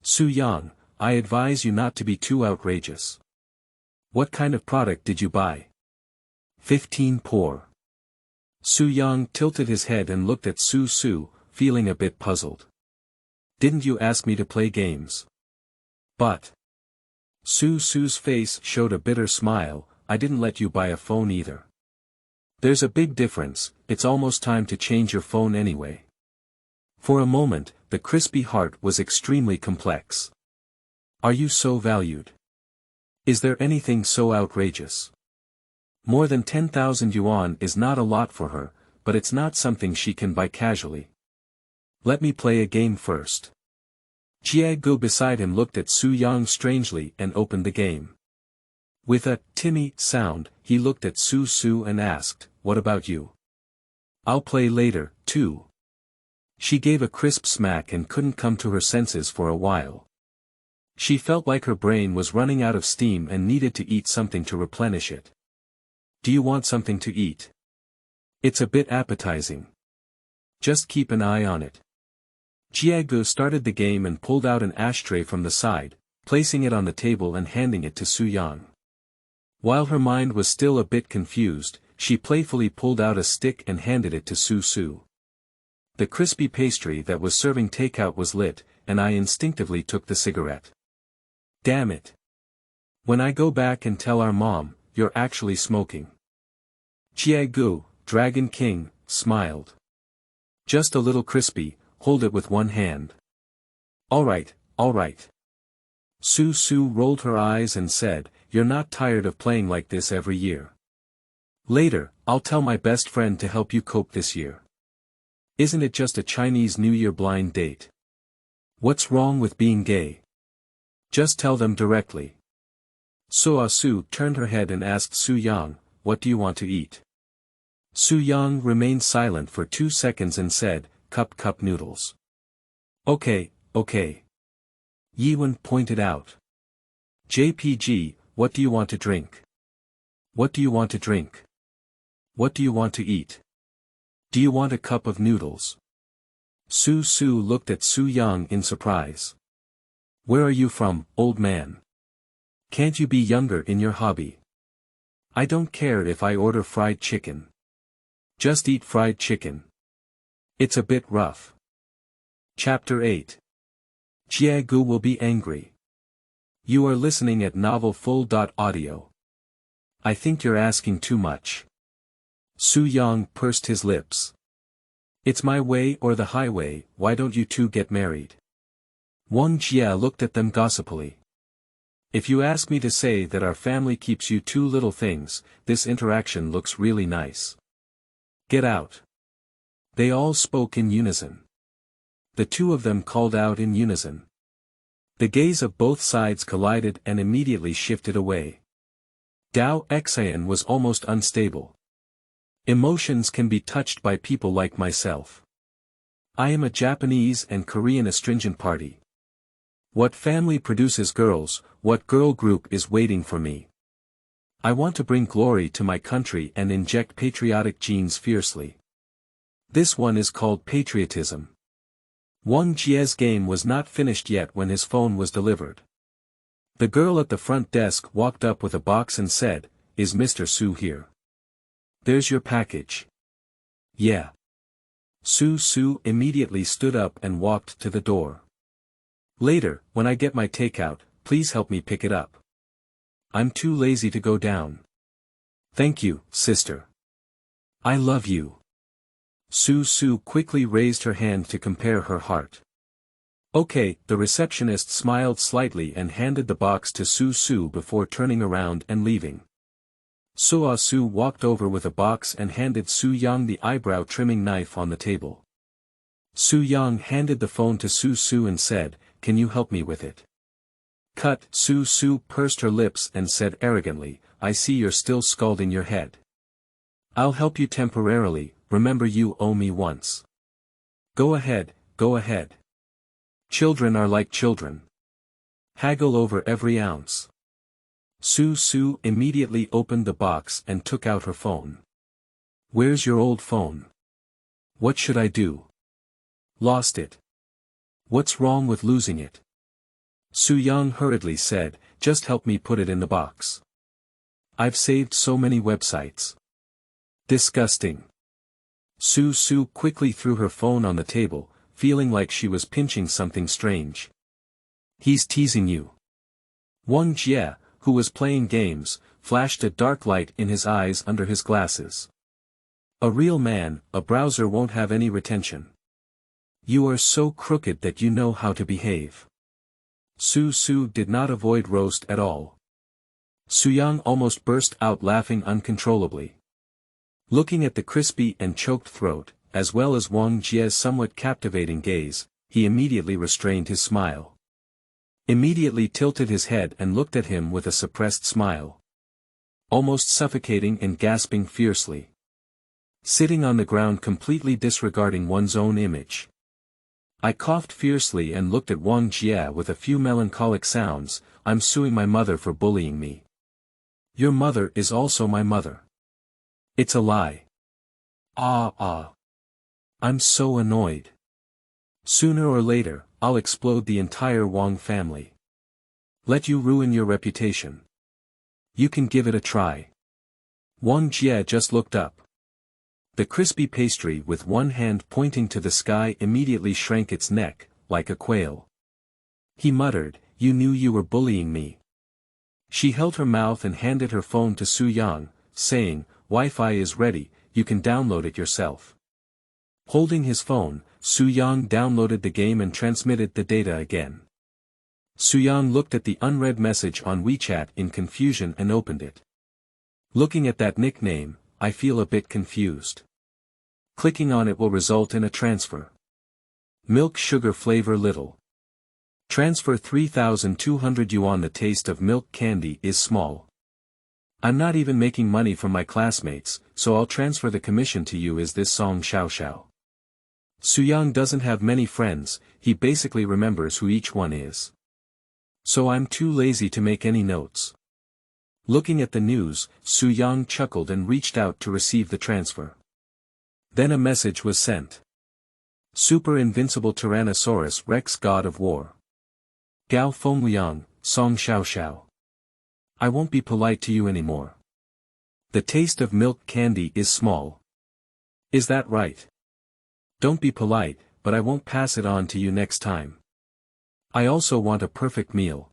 Su Yang, I advise you not to be too outrageous. What kind of product did you buy? 15 pour. Su Yang tilted his head and looked at Su, feeling a bit puzzled. Didn't you ask me to play games? But. Su's face showed a bitter smile, I didn't let you buy a phone either. There's a big difference, it's almost time to change your phone anyway. For a moment, the crispy heart was extremely complex. Are you so valued? Is there anything so outrageous? More than 10,000 yuan is not a lot for her, but it's not something she can buy casually. Let me play a game first. Jie Gu beside him looked at Su Yang strangely and opened the game. With a timmy sound, he looked at Su Su and asked, "What about you?" "I'll play later, too." She gave a crisp smack and couldn't come to her senses for a while. She felt like her brain was running out of steam and needed to eat something to replenish it. "Do you want something to eat? It's a bit appetizing. Just keep an eye on it." Jiegu started the game and pulled out an ashtray from the side, placing it on the table and handing it to Su Yang. While her mind was still a bit confused, she playfully pulled out a stick and handed it to Su Su. The crispy pastry that was serving takeout was lit, and I instinctively took the cigarette. Damn it. When I go back and tell our mom, you're actually smoking. Jiegu, Dragon King, smiled. Just a little crispy, hold it with one hand. Alright, alright. Su Su rolled her eyes and said, "You're not tired of playing like this every year. Later, I'll tell my best friend to help you cope this year. Isn't it just a Chinese New Year blind date? What's wrong with being gay? Just tell them directly." Su Su turned her head and asked Su Yang, "What do you want to eat?" Su Yang remained silent for 2 seconds and said, Cup noodles." "Okay, okay." Yiwen pointed out. "JPG, what do you want to drink? What do you want to drink? What do you want to eat? Do you want a cup of noodles?" Su Su looked at Su Yang in surprise. "Where are you from, old man? Can't you be younger in your hobby? I don't care if I order fried chicken. Just eat fried chicken. It's a bit rough." Chapter 8. Jiegu will be angry. You are listening at novelfull.audio. I think you're asking too much. Su Yang pursed his lips. It's my way or the highway, why don't you two get married? Wang Jia looked at them gossipily. If you ask me to say that our family keeps you two little things, this interaction looks really nice. Get out. They all spoke in unison. The two of them called out in unison. The gaze of both sides collided and immediately shifted away. Dao Xian was almost unstable. Emotions can be touched by people like myself. I am a Japanese and Korean astringent party. What family produces girls, what girl group is waiting for me? I want to bring glory to my country and inject patriotic genes fiercely. This one is called patriotism. Wang Jie's game was not finished yet when his phone was delivered. The girl at the front desk walked up with a box and said, "Is Mr. Su here?" "There's your package." "Yeah." Su Su immediately stood up and walked to the door. "Later, when I get my takeout, please help me pick it up. I'm too lazy to go down." "Thank you, sister. I love you." Su Su quickly raised her hand to compare her heart. "Okay," the receptionist smiled slightly and handed the box to Su Su before turning around and leaving. Su Su walked over with a box and handed Su Yang the eyebrow trimming knife on the table. Su Yang handed the phone to Su Su and said, "Can you help me with it?" Cut. Su Su pursed her lips and said arrogantly, "I see you're still scalding your head. I'll help you temporarily, remember you owe me once. Go ahead, go ahead. Children are like children. Haggle over every ounce." Su Su immediately opened the box and took out her phone. "Where's your old phone? What should I do?" "Lost it." "What's wrong with losing it?" Su Yang hurriedly said, "Just help me put it in the box. I've saved so many websites." Disgusting. Su Su quickly threw her phone on the table, feeling like she was pinching something strange. "He's teasing you." Wang Jie, who was playing games, flashed a dark light in his eyes under his glasses. A real man, a browser won't have any retention. You are so crooked that you know how to behave. Su did not avoid roast at all. Su-yang almost burst out laughing uncontrollably. Looking at the crispy and choked throat, as well as Wang Jie's somewhat captivating gaze, he immediately restrained his smile. Immediately tilted his head and looked at him with a suppressed smile. Almost suffocating and gasping fiercely. Sitting on the ground completely disregarding one's own image. I coughed fiercely and looked at Wang Jie with a few melancholic sounds. I'm suing my mother for bullying me. Your mother is also my mother. It's a lie. I'm so annoyed. Sooner or later, I'll explode the entire Wang family. Let you ruin your reputation. You can give it a try. Wang Jie just looked up. The crispy pastry with one hand pointing to the sky immediately shrank its neck, like a quail. He muttered, "You knew you were bullying me." She held her mouth and handed her phone to Su-yang, saying, "Wi-Fi is ready, you can download it yourself." Holding his phone, Su-yang downloaded the game and transmitted the data again. Su-yang looked at the unread message on WeChat in confusion and opened it. Looking at that nickname, I feel a bit confused. Clicking on it will result in a transfer. Milk sugar flavor little. Transfer 3,200 yuan. The taste of milk candy is small. I'm not even making money from my classmates, so I'll transfer the commission to you. Is this song Xiao Xiao? Su-yang doesn't have many friends, he basically remembers who each one is. So I'm too lazy to make any notes. Looking at the news, Su-yang chuckled and reached out to receive the transfer. Then a message was sent. Super Invincible Tyrannosaurus Rex God of War. Gao Fengliang, Song Xiao Xiao. I won't be polite to you anymore. The taste of milk candy is small. Is that right? Don't be polite, but I won't pass it on to you next time. I also want a perfect meal.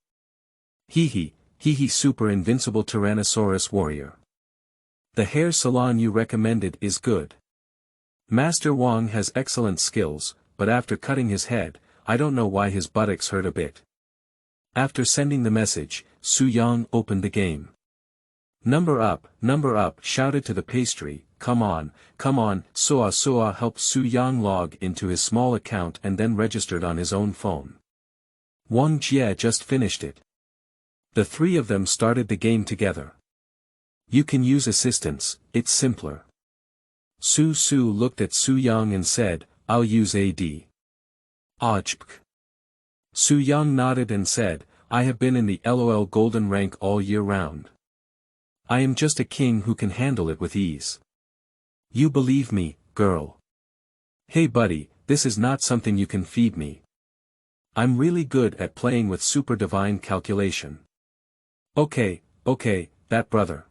Hee Super Invincible Tyrannosaurus Warrior. The hair salon you recommended is good. Master Wang has excellent skills, but after cutting his head, I don't know why his buttocks hurt a bit. After sending the message, Su-yang opened the game. Number up, shouted to the pastry, come on, Soa helped Su-yang log into his small account and then registered on his own phone. Wang Jie just finished it. The three of them started the game together. You can use assistants, it's simpler. Su looked at Su-yang and said, I'll use AD. Ajpk. Su-yang nodded and said, I have been in the LOL golden rank all year round. I am just a king who can handle it with ease. You believe me, girl. Hey buddy, this is not something you can feed me. I'm really good at playing with super divine calculation. Okay, that brother.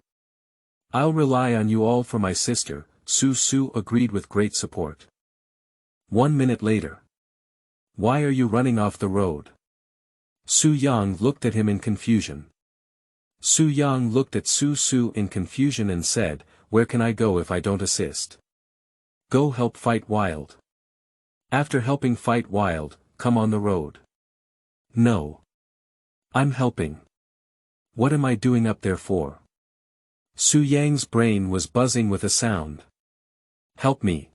I'll rely on you all for my sister, Su agreed with great support. 1 minute later. Why are you running off the road? Su-yang looked at him in confusion. Su-yang looked at Su in confusion and said, where can I go if I don't assist? Go help fight Wild. After helping fight Wild, come on the road. No. I'm helping. What am I doing up there for? Su-yang's brain was buzzing with a sound. Help me.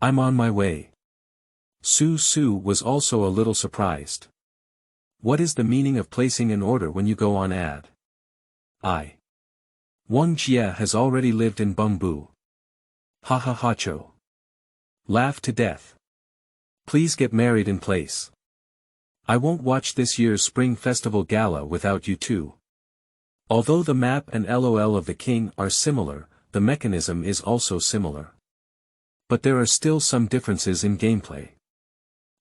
I'm on my way. Su was also a little surprised. What is the meaning of placing an order when you go on ad? Wang Jie has already lived in Bengbu. Cho. Laugh to death. Please get married in place. I won't watch this year's Spring Festival Gala without you too. Although the map and LOL of the king are similar, the mechanism is also similar. But there are still some differences in gameplay.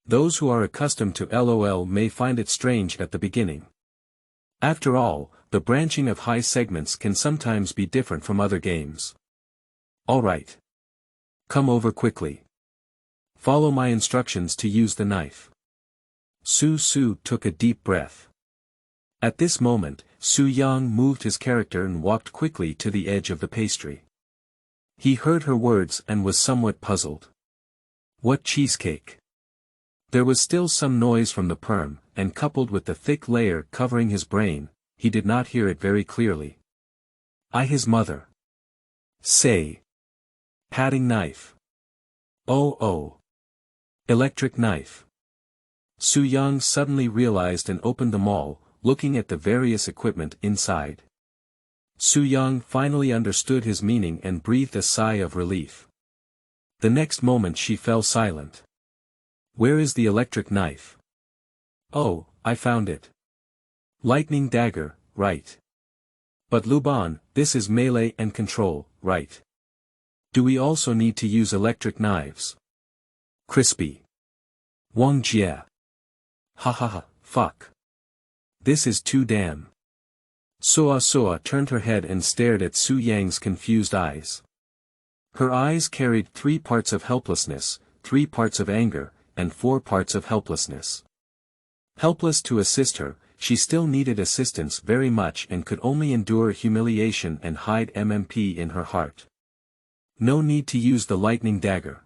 Those who are accustomed to LOL may find it strange at the beginning. After all, the branching of high segments can sometimes be different from other games. Alright. Come over quickly. Follow my instructions to use the knife. Su took a deep breath. At this moment, Su Yang moved his character and walked quickly to the edge of the pastry. He heard her words and was somewhat puzzled. What cheesecake? There was still some noise from the perm, and coupled with the thick layer covering his brain, he did not hear it very clearly. His mother. Say. Patting knife. Oh. Electric knife. Su Yang suddenly realized and opened them all, looking at the various equipment inside. Su Yang finally understood his meaning and breathed a sigh of relief. The next moment she fell silent. Where is the electric knife? Oh, I found it. Lightning dagger, right. But Luban, this is melee and control, right? Do we also need to use electric knives? Crispy. Wang Jie. Ha, fuck. This is too damn. Soa turned her head and stared at Su Yang's confused eyes. Her eyes carried 3 parts of helplessness, 3 parts of anger, and 4 parts of helplessness. Helpless to assist her, she still needed assistance very much and could only endure humiliation and hide MMP in her heart. No need to use the lightning dagger.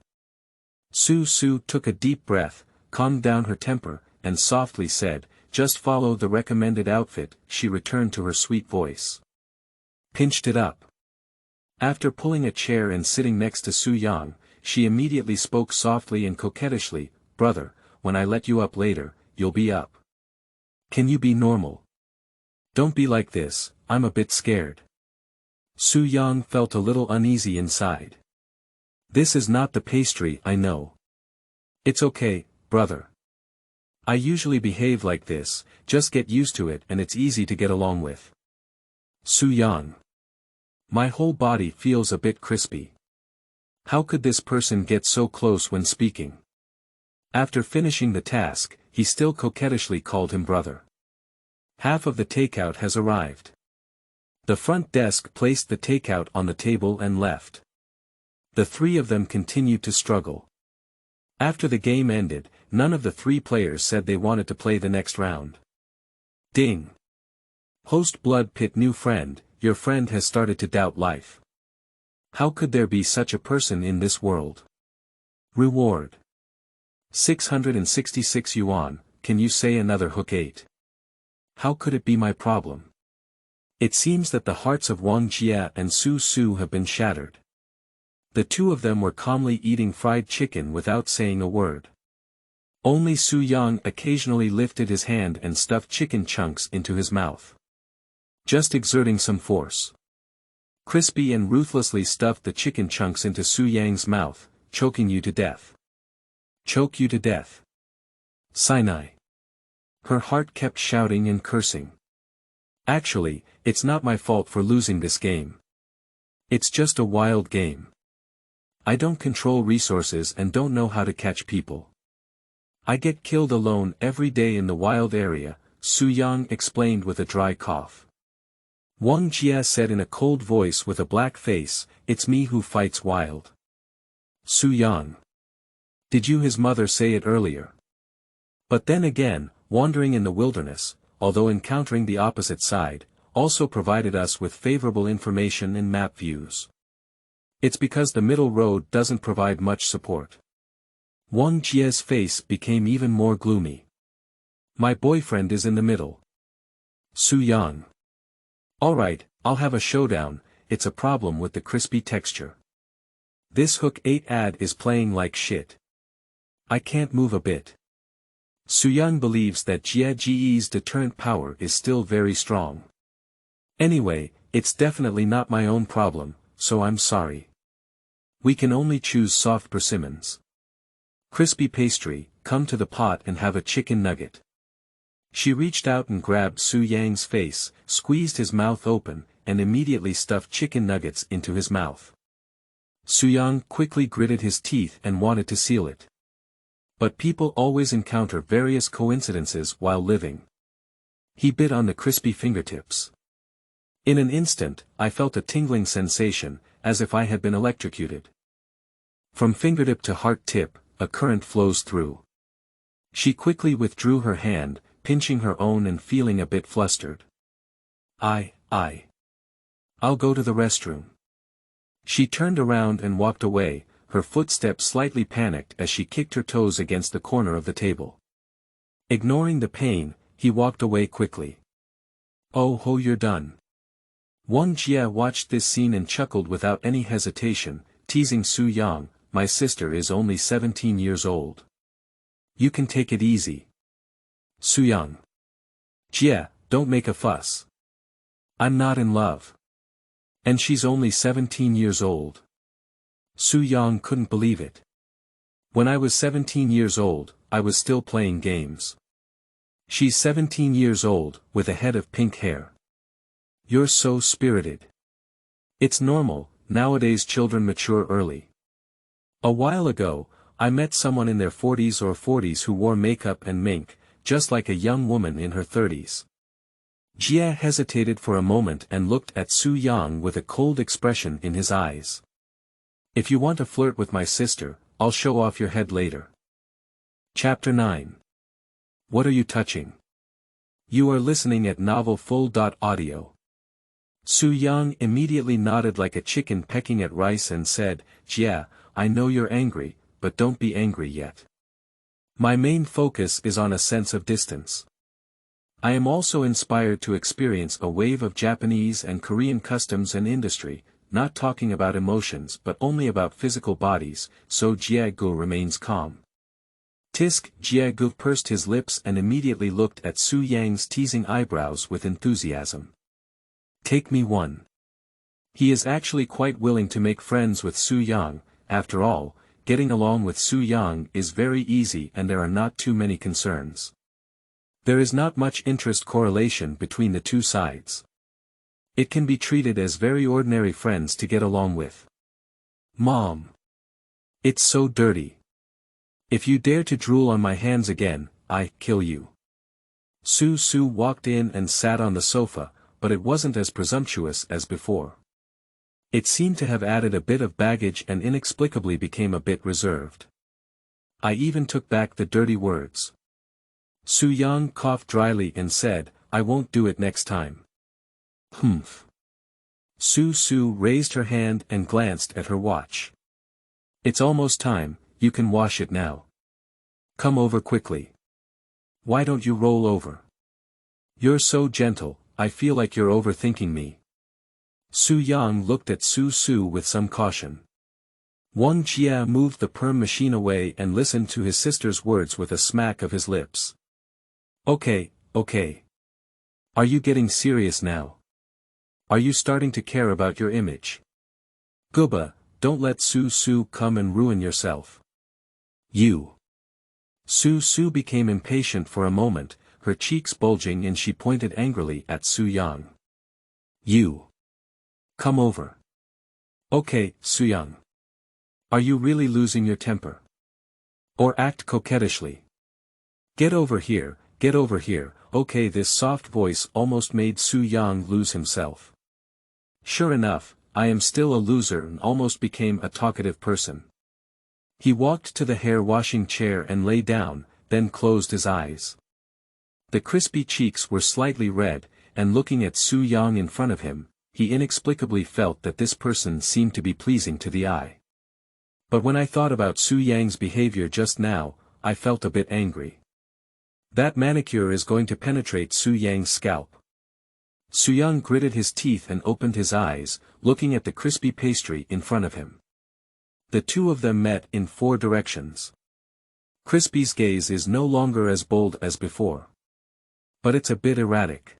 Su took a deep breath, calmed down her temper, and softly said, just follow the recommended outfit. She returned to her sweet voice. Pinched it up. After pulling a chair and sitting next to Su Yang, she immediately spoke softly and coquettishly, brother, when I let you up later, you'll be up. Can you be normal? Don't be like this, I'm a bit scared. Su Yang felt a little uneasy inside. This is not the pastry, I know. It's okay, brother. I usually behave like this, just get used to it and it's easy to get along with. Su Yang. My whole body feels a bit crispy. How could this person get so close when speaking? After finishing the task, he still coquettishly called him brother. Half of the takeout has arrived. The front desk placed the takeout on the table and left. The 3 of them continued to struggle. After the game ended, none of the 3 players said they wanted to play the next round. Ding. Host Blood Pit new friend, your friend has started to doubt life. How could there be such a person in this world? Reward. 666 yuan, can you say another hook 8? How could it be my problem? It seems that the hearts of Wang Jie and Su have been shattered. The 2 of them were calmly eating fried chicken without saying a word. Only Su Yang occasionally lifted his hand and stuffed chicken chunks into his mouth. Just exerting some force. Crispy and ruthlessly stuffed the chicken chunks into Su Yang's mouth, choking you to death. Choke you to death. Sinai. Her heart kept shouting and cursing. Actually, it's not my fault for losing this game. It's just a wild game. I don't control resources and don't know how to catch people. I get killed alone every day in the wild area, Su Yang explained with a dry cough. Wang Jie said in a cold voice with a black face, it's me who fights wild. Su Yang. Did you his mother say it earlier? But then again, wandering in the wilderness, although encountering the opposite side, also provided us with favorable information and map views. It's because the middle road doesn't provide much support. Wang Jie's face became even more gloomy. My boyfriend is in the middle. Su Yang. Alright, I'll have a showdown, it's a problem with the crispy texture. This hook 8 ad is playing like shit. I can't move a bit. Su Yang believes that Jie Ji's deterrent power is still very strong. Anyway, it's definitely not my own problem, so I'm sorry. We can only choose soft persimmons. Crispy pastry, come to the pot and have a chicken nugget. She reached out and grabbed Su Yang's face, squeezed his mouth open, and immediately stuffed chicken nuggets into his mouth. Su Yang quickly gritted his teeth and wanted to seal it. But people always encounter various coincidences while living. He bit on the crispy fingertips. In an instant, I felt a tingling sensation, as if I had been electrocuted. From fingertip to heart tip, a current flows through. She quickly withdrew her hand, pinching her own and feeling a bit flustered. I'll go to the restroom. She turned around and walked away, her footsteps slightly panicked as she kicked her toes against the corner of the table. Ignoring the pain, he walked away quickly. Oh ho, you're done. Wang Jie watched this scene and chuckled without any hesitation, teasing Su Yang, my sister is only 17 years old. You can take it easy. Su Yang. Jie, don't make a fuss. I'm not in love. And she's only 17 years old. Su Yang couldn't believe it. When I was 17 years old, I was still playing games. She's 17 years old, with a head of pink hair. You're so spirited. It's normal, nowadays children mature early. A while ago, I met someone in their 40s or 40s who wore makeup and mink, just like a young woman in her 30s. Jie hesitated for a moment and looked at Su Yang with a cold expression in his eyes. If you want to flirt with my sister, I'll show off your head later. Chapter 9. What are you touching? You are listening at novel full.audio. Su Yang immediately nodded like a chicken pecking at rice and said, Jie, I know you're angry, but don't be angry yet. My main focus is on a sense of distance. I am also inspired to experience a wave of Japanese and Korean customs and industry, not talking about emotions but only about physical bodies, so Jie Gu remains calm. Tisk, Jie Gu pursed his lips and immediately looked at Su Yang's teasing eyebrows with enthusiasm. Take me one. He is actually quite willing to make friends with Su Yang. After all, getting along with Su Yang is very easy and there are not too many concerns. There is not much interest correlation between the two sides. It can be treated as very ordinary friends to get along with. Mom. It's so dirty. If you dare to drool on my hands again, I kill you. Su walked in and sat on the sofa, but it wasn't as presumptuous as before. It seemed to have added a bit of baggage and inexplicably became a bit reserved. I even took back the dirty words. Su Yang coughed dryly and said, I won't do it next time. Humph. Su raised her hand and glanced at her watch. It's almost time, you can wash it now. Come over quickly. Why don't you roll over? You're so gentle, I feel like you're overthinking me. Su Yang looked at Su with some caution. Wang Jie moved the perm machine away and listened to his sister's words with a smack of his lips. Okay. Are you getting serious now? Are you starting to care about your image? Gubba, don't let Su come and ruin yourself. You. Su became impatient for a moment, her cheeks bulging and she pointed angrily at Su Yang. You. Come over. Okay, Su Yang. Are you really losing your temper? Or act coquettishly? Get over here, okay. This soft voice almost made Su Yang lose himself. Sure enough, I am still a loser and almost became a talkative person. He walked to the hair washing chair and lay down, then closed his eyes. The crispy cheeks were slightly red, and looking at Su Yang in front of him, he inexplicably felt that this person seemed to be pleasing to the eye. But when I thought about Su Yang's behavior just now, I felt a bit angry. That manicure is going to penetrate Su Yang's scalp. Su Yang gritted his teeth and opened his eyes, looking at the crispy pastry in front of him. The two of them met in 4 directions. Crispy's gaze is no longer as bold as before. But it's a bit erratic.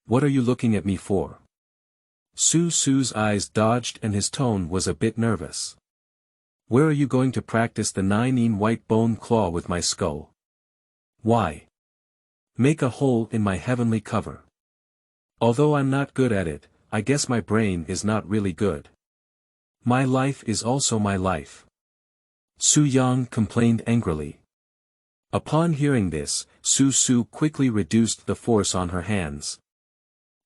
What are you looking at me for? Su's eyes dodged and his tone was a bit nervous. Where are you going to practice the 9-in white bone claw with my skull? Why? Make a hole in my heavenly cover. Although I'm not good at it, I guess my brain is not really good. My life is also my life. Su Yang complained angrily. Upon hearing this, Su quickly reduced the force on her hands.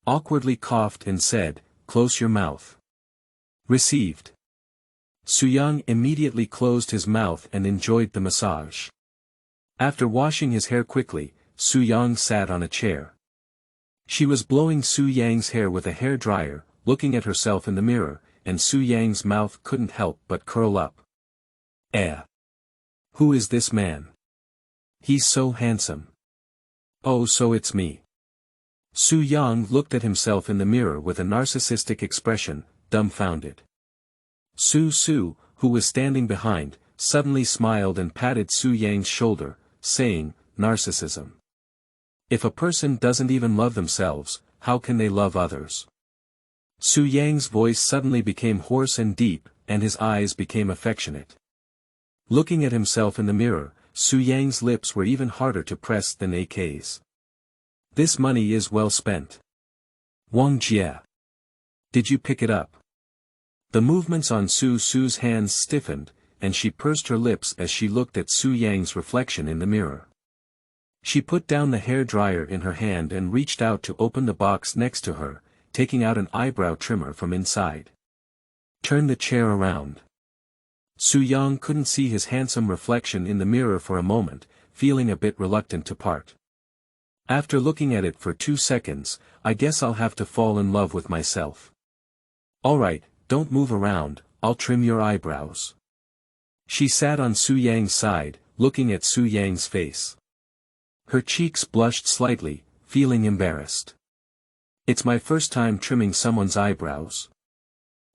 Awkwardly coughed and said, close your mouth. Received. Su Yang immediately closed his mouth and enjoyed the massage. After washing his hair quickly, Su Yang sat on a chair. She was blowing Su Yang's hair with a hair dryer, looking at herself in the mirror, and Su Yang's mouth couldn't help but curl up. Who is this man? He's so handsome. Oh, so it's me. Su Yang looked at himself in the mirror with a narcissistic expression, dumbfounded. Su, who was standing behind, suddenly smiled and patted Su Yang's shoulder, saying, narcissism. If a person doesn't even love themselves, how can they love others? Su Yang's voice suddenly became hoarse and deep, and his eyes became affectionate. Looking at himself in the mirror, Su Yang's lips were even harder to press than AK's. This money is well spent. Wang Jie. Did you pick it up? The movements on Su's hands stiffened, and she pursed her lips as she looked at Su Yang's reflection in the mirror. She put down the hair dryer in her hand and reached out to open the box next to her, taking out an eyebrow trimmer from inside. Turn the chair around. Su Yang couldn't see his handsome reflection in the mirror for a moment, feeling a bit reluctant to part. After looking at it for 2 seconds, I guess I'll have to fall in love with myself. Alright, don't move around, I'll trim your eyebrows. She sat on Su Yang's side, looking at Su Yang's face. Her cheeks blushed slightly, feeling embarrassed. It's my first time trimming someone's eyebrows.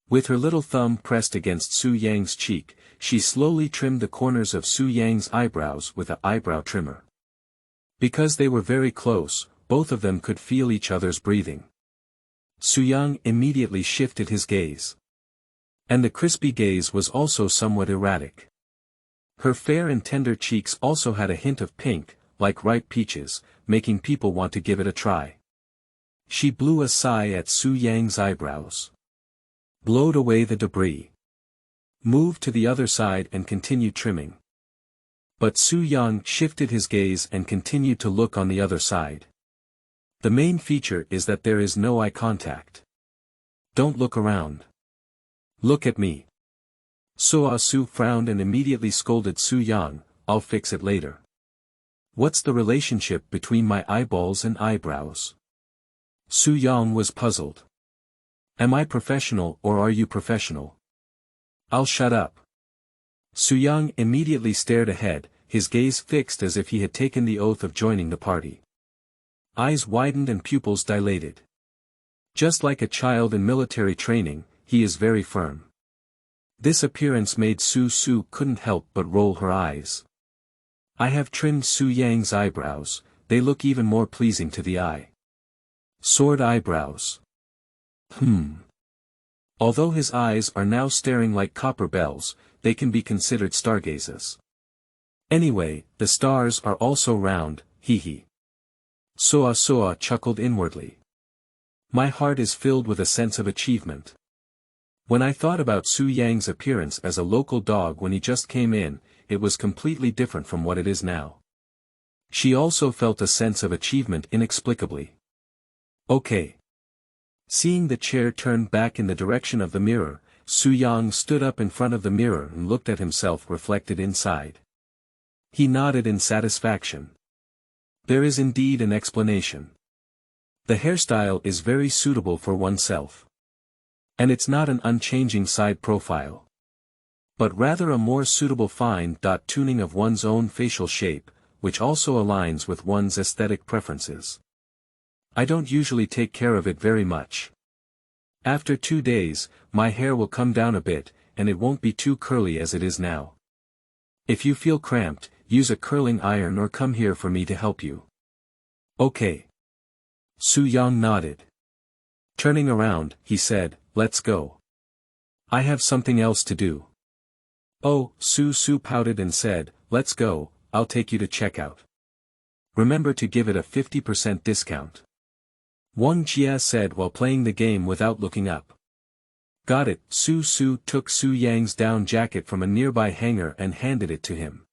With her little thumb pressed against Su Yang's cheek, she slowly trimmed the corners of Su Yang's eyebrows with an eyebrow trimmer. Because they were very close, both of them could feel each other's breathing. Su Yang immediately shifted his gaze. And the crispy gaze was also somewhat erratic. Her fair and tender cheeks also had a hint of pink, like ripe peaches, making people want to give it a try. She blew a sigh at Su Yang's eyebrows. Blowed away the debris. Moved to the other side and continued trimming. But Su Yang shifted his gaze and continued to look on the other side. The main feature is that there is no eye contact. Don't look around. Look at me. Su frowned and immediately scolded Su Yang, I'll fix it later. What's the relationship between my eyeballs and eyebrows? Su Yang was puzzled. Am I professional or are you professional? I'll shut up. Su Yang immediately stared ahead, his gaze fixed as if he had taken the oath of joining the party. Eyes widened and pupils dilated. Just like a child in military training, he is very firm. This appearance made Su couldn't help but roll her eyes. I have trimmed Su Yang's eyebrows, they look even more pleasing to the eye. Sword eyebrows. Although his eyes are now staring like copper bells, they can be considered stargazes. Anyway, the stars are also round, hee. Soa chuckled inwardly. My heart is filled with a sense of achievement. When I thought about Su Yang's appearance as a local dog when he just came in, it was completely different from what it is now. She also felt a sense of achievement inexplicably. Okay. Seeing the chair turned back in the direction of the mirror, Su Yang stood up in front of the mirror and looked at himself reflected inside. He nodded in satisfaction. There is indeed an explanation. The hairstyle is very suitable for oneself. And it's not an unchanging side profile. But rather a more suitable fine-tuning of one's own facial shape, which also aligns with one's aesthetic preferences. I don't usually take care of it very much. After 2 days, my hair will come down a bit, and it won't be too curly as it is now. If you feel cramped, use a curling iron or come here for me to help you. Okay. Su Yang nodded. Turning around, he said, let's go. I have something else to do. Oh, Su pouted and said, let's go, I'll take you to checkout. Remember to give it a 50% discount. Wang Jie said while playing the game without looking up. Got it. Su took Su Yang's down jacket from a nearby hanger and handed it to him.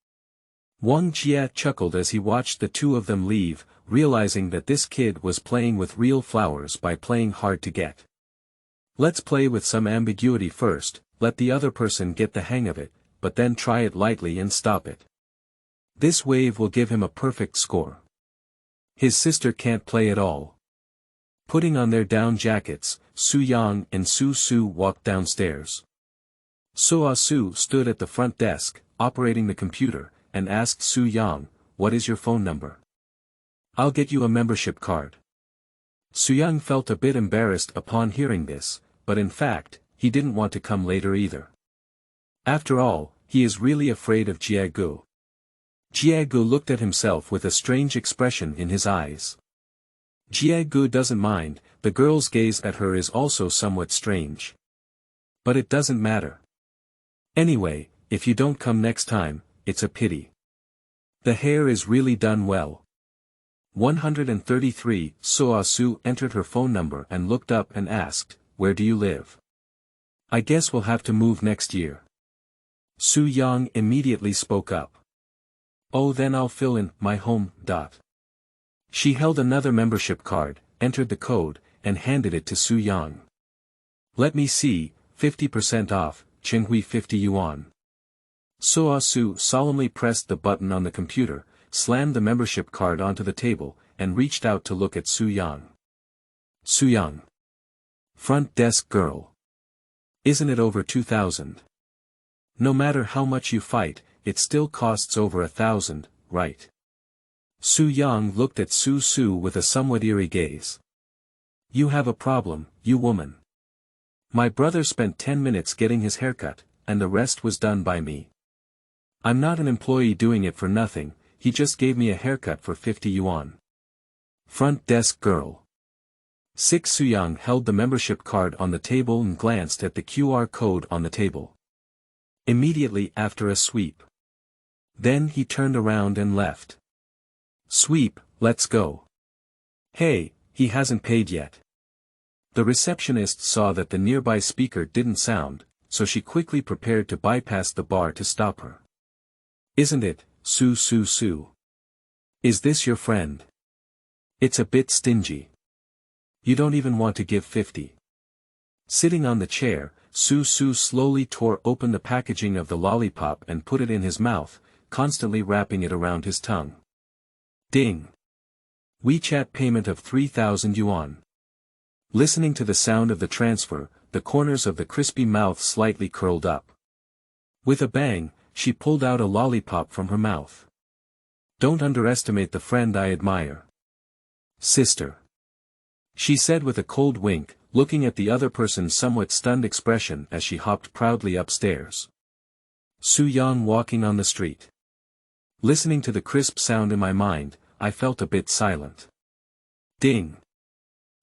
Wang Jie chuckled as he watched the two of them leave, realizing that this kid was playing with real flowers by playing hard to get. Let's play with some ambiguity first, let the other person get the hang of it, but then try it lightly and stop it. This wave will give him a perfect score. His sister can't play at all. Putting on their down jackets, Su Yang and Su Su walked downstairs. So Su stood at the front desk, operating the computer, and asked Su Yang, "What is your phone number? I'll get you a membership card." Su Yang felt a bit embarrassed upon hearing this, but in fact, he didn't want to come later either. After all, he is really afraid of Jiegu. Jiegu looked at himself with a strange expression in his eyes. Jiegu doesn't mind, the girl's gaze at her is also somewhat strange. But it doesn't matter. Anyway, if you don't come next time, it's a pity. The hair is really done well. 133. Su entered her phone number and looked up and asked, "Where do you live?" "I guess we'll have to move next year." Su Yang immediately spoke up. "Oh, then I'll fill in my home. She held another membership card, entered the code, and handed it to Su Yang. "Let me see, 50% off, Qinghui 50 yuan. Su solemnly pressed the button on the computer, slammed the membership card onto the table, and reached out to look at Su Yang. "Su Yang. Front desk girl. Isn't it over 2,000? No matter how much you fight, it still costs over 1,000, right?" Su Yang looked at Su Su with a somewhat eerie gaze. "You have a problem, you woman. My brother spent 10 minutes getting his haircut, and the rest was done by me. I'm not an employee doing it for nothing, he just gave me a haircut for 50 yuan. Front desk girl. 6. Su Yang held the membership card on the table and glanced at the QR code on the table. Immediately after a sweep. Then he turned around and left. "Sweep, let's go." "Hey, he hasn't paid yet." The receptionist saw that the nearby speaker didn't sound, so she quickly prepared to bypass the bar to stop her. "Isn't it, Su? Is this your friend? It's a bit stingy. You don't even want to give 50. Sitting on the chair, Su slowly tore open the packaging of the lollipop and put it in his mouth, constantly wrapping it around his tongue. Ding. WeChat payment of 3,000 yuan. Listening to the sound of the transfer, the corners of the crispy mouth slightly curled up. With a bang, she pulled out a lollipop from her mouth. "Don't underestimate the friend I admire. Sister," she said with a cold wink, looking at the other person's somewhat stunned expression as she hopped proudly upstairs. Su Yang walking on the street. Listening to the crisp sound in my mind, I felt a bit silent. Ding.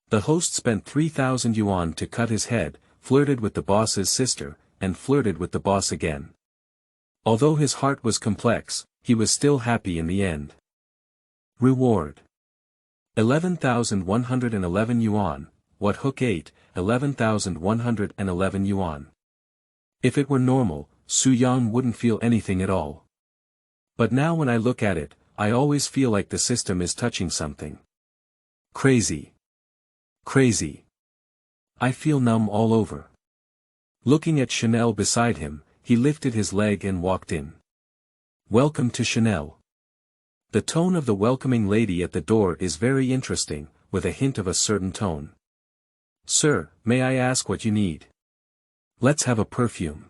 The host spent 3,000 yuan to cut his head, flirted with the boss's sister, and flirted with the boss again. Although his heart was complex, he was still happy in the end. Reward. 11,111 yuan, what hook 8, 11,111 yuan. If it were normal, Su Yang wouldn't feel anything at all. But now when I look at it, I always feel like the system is touching something. Crazy. I feel numb all over. Looking at Chanel beside him, he lifted his leg and walked in. "Welcome to Chanel." The tone of the welcoming lady at the door is very interesting, with a hint of a certain tone. "Sir, may I ask what you need?" "Let's have a perfume.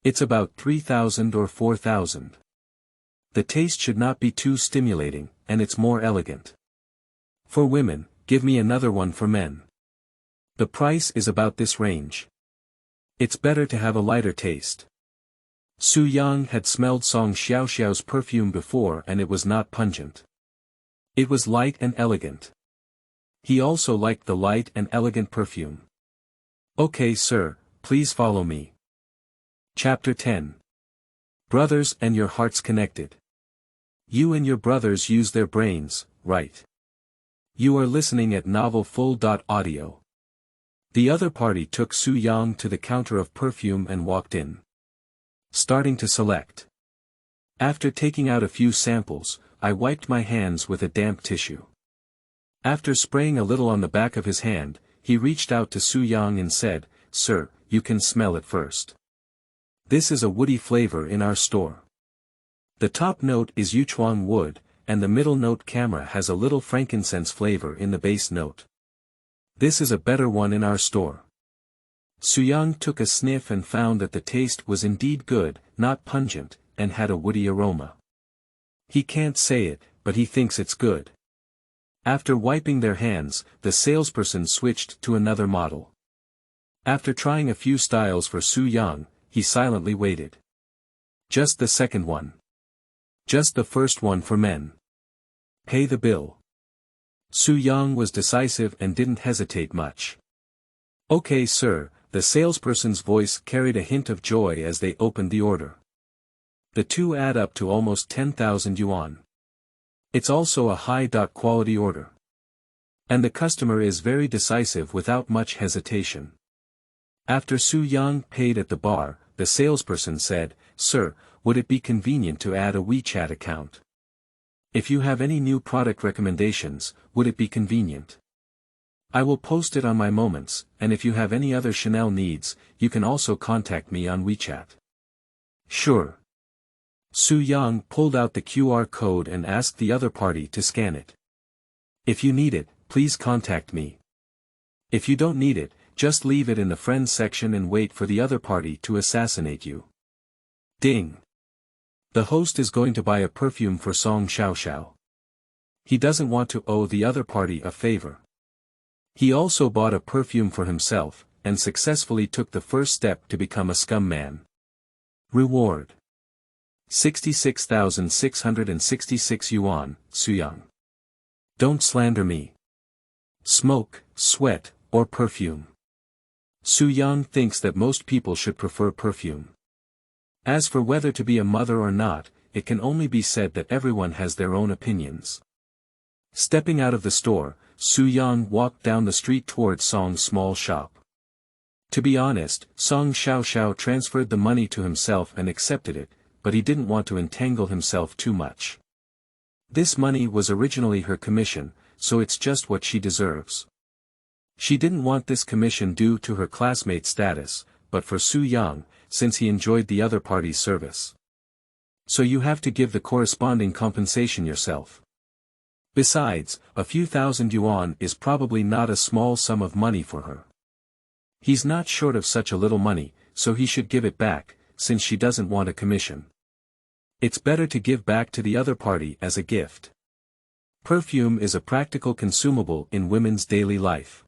It's about 3,000 or 4,000. The taste should not be too stimulating, and it's more elegant. For women, give me another one for men. The price is about this range. It's better to have a lighter taste." Su Yang had smelled Song Xiaoxiao's perfume before and it was not pungent. It was light and elegant. He also liked the light and elegant perfume. "Okay sir, please follow me." Chapter 10. Brothers and your hearts connected. You and your brothers use their brains, right? You are listening at novelfull.audio. The other party took Su Yang to the counter of perfume and walked in. Starting to select. After taking out a few samples, I wiped my hands with a damp tissue. After spraying a little on the back of his hand, he reached out to Su Yang and said, "Sir, you can smell it first. This is a woody flavor in our store. The top note is Yuchuan wood, and the middle note camera has a little frankincense flavor in the base note. This is a better one in our store. Suyang took a sniff and found that the taste was indeed good, not pungent, and had a woody aroma. He can't say it, but he thinks it's good. After wiping their hands, the salesperson switched to another model. After trying a few styles for Suyang, he silently waited. Just the second one. Just the first one for men. Pay the bill. Suyang was decisive and didn't hesitate much. Okay, sir, the salesperson's voice carried a hint of joy as they opened the order. The two add up to almost 10,000 yuan. It's also a high-quality order. And the customer is very decisive without much hesitation. After Suyang paid at the bar, the salesperson said, "Sir, would it be convenient to add a WeChat account? If you have any new product recommendations, would it be convenient? I will post it on my moments, and if you have any other Chanel needs, you can also contact me on WeChat." Sure. Suyang pulled out the QR code and asked the other party to scan it. If you need it, please contact me. If you don't need it, just leave it in the friends section and wait for the other party to assassinate you. Ding. The host is going to buy a perfume for Song Xiaoxiao. He doesn't want to owe the other party a favor. He also bought a perfume for himself, and successfully took the first step to become a scum man. Reward. 66,666 yuan, Suyang. Don't slander me. Smoke, sweat, or perfume. Suyang thinks that most people should prefer perfume. As for whether to be a mother or not, it can only be said that everyone has their own opinions. Stepping out of the store, Suyang walked down the street towards Song's small shop. To be honest, Song Xiaoxiao transferred the money to himself and accepted it, but he didn't want to entangle himself too much. This money was originally her commission, so it's just what she deserves. She didn't want this commission due to her classmate status, but for Suyang, since he enjoyed the other party's service. So you have to give the corresponding compensation yourself. Besides, a few thousand yuan is probably not a small sum of money for her. He's not short of such a little money, so he should give it back, since she doesn't want a commission. It's better to give back to the other party as a gift. Perfume is a practical consumable in women's daily life.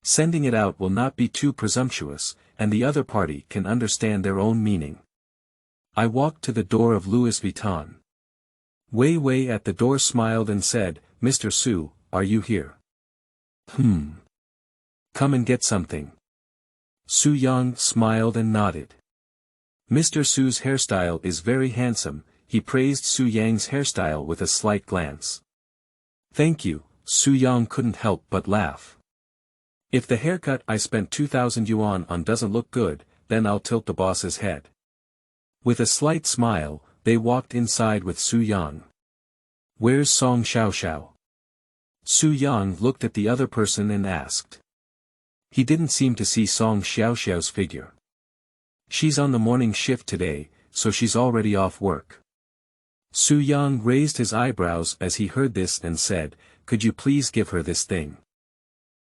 Sending it out will not be too presumptuous, and the other party can understand their own meaning. I walked to the door of Louis Vuitton. Wei Wei at the door smiled and said, "Mr. Su, are you here?" Come and get something. Suyang smiled and nodded. Mr. Su's hairstyle is very handsome, he praised Suyang's hairstyle with a slight glance. Thank you, Suyang couldn't help but laugh. If the haircut I spent 2,000 yuan on doesn't look good, then I'll tilt the boss's head. With a slight smile, they walked inside with Suyang. Where's Song Xiaoxiao? Suyang looked at the other person and asked. He didn't seem to see Song Xiaoxiao's figure. She's on the morning shift today, so she's already off work. Suyang raised his eyebrows as he heard this and said, "Could you please give her this thing?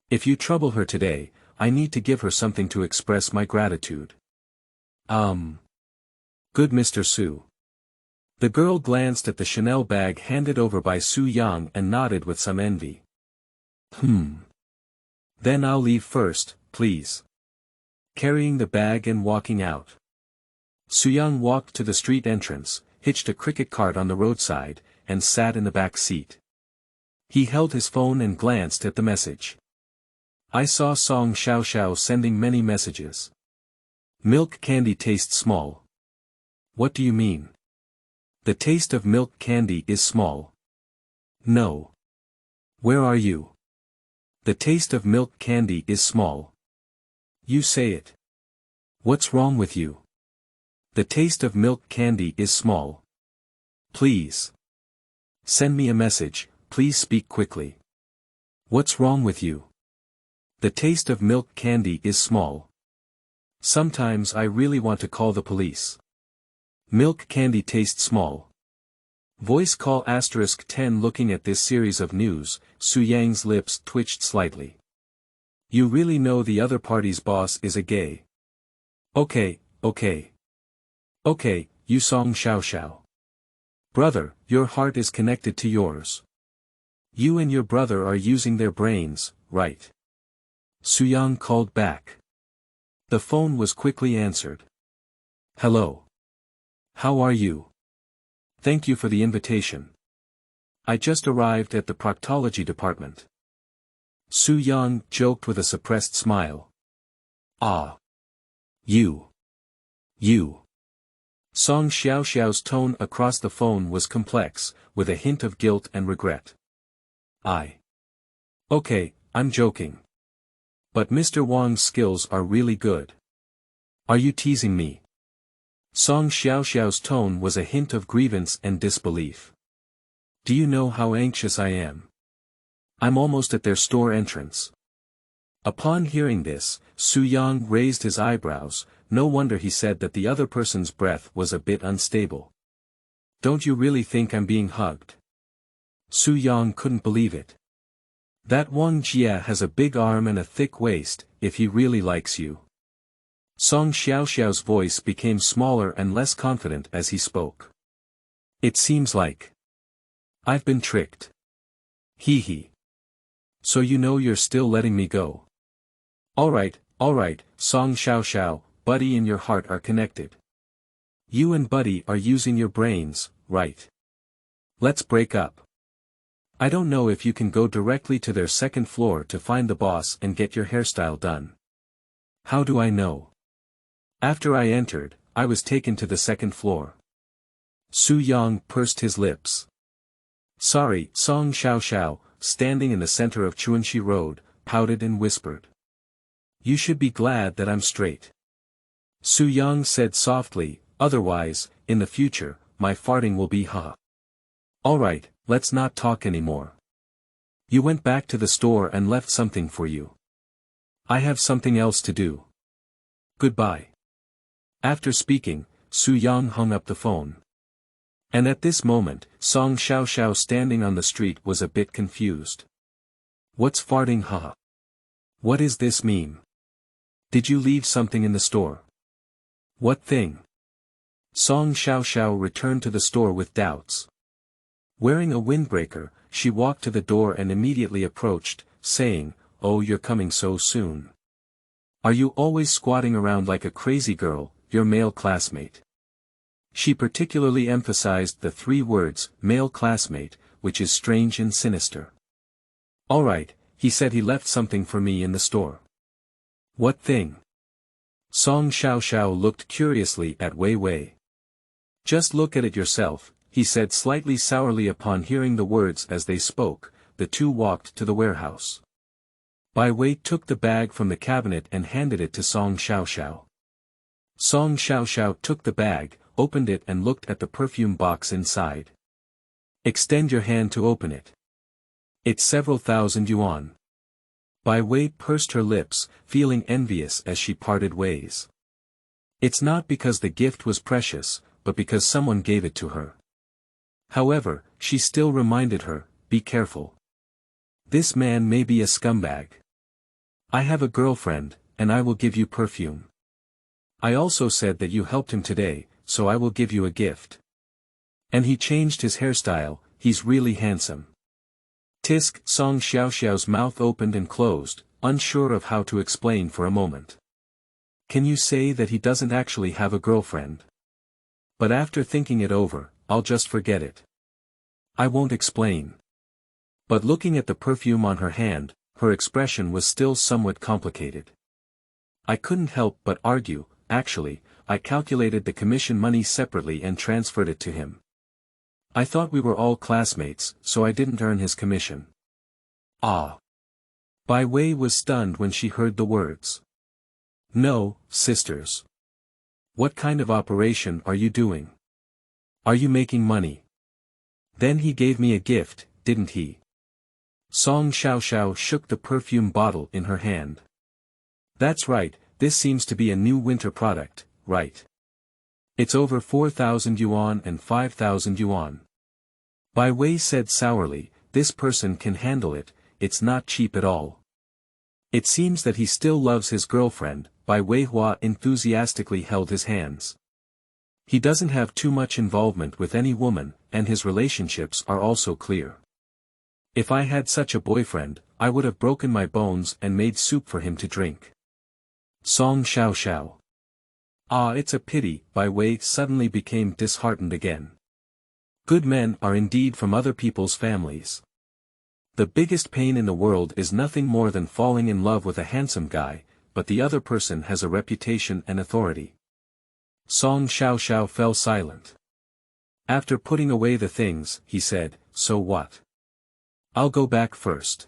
If you trouble her today, I need to give her something to express my gratitude." Good Mr. Su. The girl glanced at the Chanel bag handed over by Suyang and nodded with some envy. Then I'll leave first, please. Carrying the bag and walking out. Suyang walked to the street entrance, hitched a cricket cart on the roadside, and sat in the back seat. He held his phone and glanced at the message. I saw Song Xiaoxiao sending many messages. Milk candy tastes small. What do you mean? The taste of milk candy is small. No. Where are you? The taste of milk candy is small. You say it. What's wrong with you? The taste of milk candy is small. Please. Send me a message, please speak quickly. What's wrong with you? The taste of milk candy is small. Sometimes I really want to call the police. Milk candy tastes small. Voice call *10. Looking at this series of news, Su Yang's lips twitched slightly. You really know the other party's boss is a gay. Okay, okay. Okay, you Song Xiao. Brother, your heart is connected to yours. You and your brother are using their brains, right? Su Yang called back. The phone was quickly answered. Hello. How are you? Thank you for the invitation. I just arrived at the proctology department. Su Yang joked with a suppressed smile. Ah. You. Song Xiao's tone across the phone was complex, with a hint of guilt and regret. Okay, I'm joking. But Mr. Wang's skills are really good. Are you teasing me? Song Xiao's tone was a hint of grievance and disbelief. Do you know how anxious I am? I'm almost at their store entrance. Upon hearing this, Su Yang raised his eyebrows. No wonder he said that the other person's breath was a bit unstable. Don't you really think I'm being hugged? Su Yang couldn't believe it. That Wang Jia has a big arm and a thick waist, if he really likes you. Song Xiao's voice became smaller and less confident as he spoke. It seems like I've been tricked. Hee. So you know you're still letting me go. Alright, Song Xiao, Buddy and your heart are connected. You and Buddy are using your brains, right? Let's break up. I don't know if you can go directly to their second floor to find the boss and get your hairstyle done. How do I know? After I entered, I was taken to the second floor. Su Yang pursed his lips. Sorry, Song Xiao, standing in the center of Chuanxi Road, pouted and whispered. You should be glad that I'm straight. Su Yang said softly, otherwise, in the future, my farting will be ha. Alright, let's not talk anymore. You went back to the store and left something for you. I have something else to do. Goodbye. After speaking, Su Yang hung up the phone. And at this moment, Song Xiao standing on the street was a bit confused. What's farting ha? What is this meme? Did you leave something in the store? What thing? Song Xiao returned to the store with doubts. Wearing a windbreaker, she walked to the door and immediately approached, saying, Oh, you're coming so soon. Are you always squatting around like a crazy girl, your male classmate? She particularly emphasized the 3 words, male classmate, which is strange and sinister. Alright, he said he left something for me in the store. What thing? Song Xiao looked curiously at Wei Wei. Just look at it yourself, he said slightly sourly upon hearing the words as they spoke. The two walked to the warehouse. Bai Wei took the bag from the cabinet and handed it to Song Xiao. Song Xiao took the bag, opened it and looked at the perfume box inside. Extend your hand to open it. It's several thousand yuan. Bai Wei pursed her lips, feeling envious as she parted ways. It's not because the gift was precious, but because someone gave it to her. However, she still reminded her, be careful. This man may be a scumbag. I have a girlfriend, and I will give you perfume. I also said that you helped him today, so I will give you a gift. And he changed his hairstyle, he's really handsome. Tisk, Song Xiao's mouth opened and closed, unsure of how to explain for a moment. Can you say that he doesn't actually have a girlfriend? But after thinking it over, I'll just forget it. I won't explain. But looking at the perfume on her hand, her expression was still somewhat complicated. I couldn't help but argue, actually, I calculated the commission money separately and transferred it to him. I thought we were all classmates, so I didn't earn his commission. Ah. Bai Wei was stunned when she heard the words. No, sisters. What kind of operation are you doing? Are you making money? Then he gave me a gift, didn't he? Song Xiao shook the perfume bottle in her hand. That's right, this seems to be a new winter product, right? It's over 4,000 yuan and 5,000 yuan. Bai Wei said sourly, this person can handle it, it's not cheap at all. It seems that he still loves his girlfriend. Bai Weihua enthusiastically held his hands. He doesn't have too much involvement with any woman, and his relationships are also clear. If I had such a boyfriend, I would have broken my bones and made soup for him to drink. Song Xiao Xiao. Ah, it's a pity. Bai Wei suddenly became disheartened again. Good men are indeed from other people's families. The biggest pain in the world is nothing more than falling in love with a handsome guy, but the other person has a reputation and authority. Song Xiao Xiao fell silent. After putting away the things, he said, so what? I'll go back first.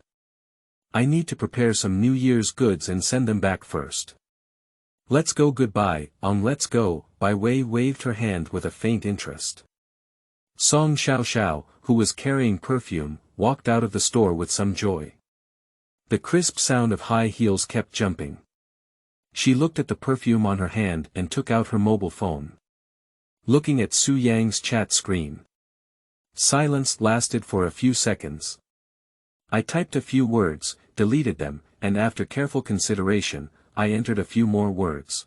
I need to prepare some New Year's goods and send them back first. Let's go. Goodbye, let's go. Bai Wei waved her hand with a faint interest. Song Xiao Xiao, who was carrying perfume, walked out of the store with some joy. The crisp sound of high heels kept jumping. She looked at the perfume on her hand and took out her mobile phone. Looking at Su Yang's chat screen. Silence lasted for a few seconds. I typed a few words, deleted them, and after careful consideration, I entered a few more words.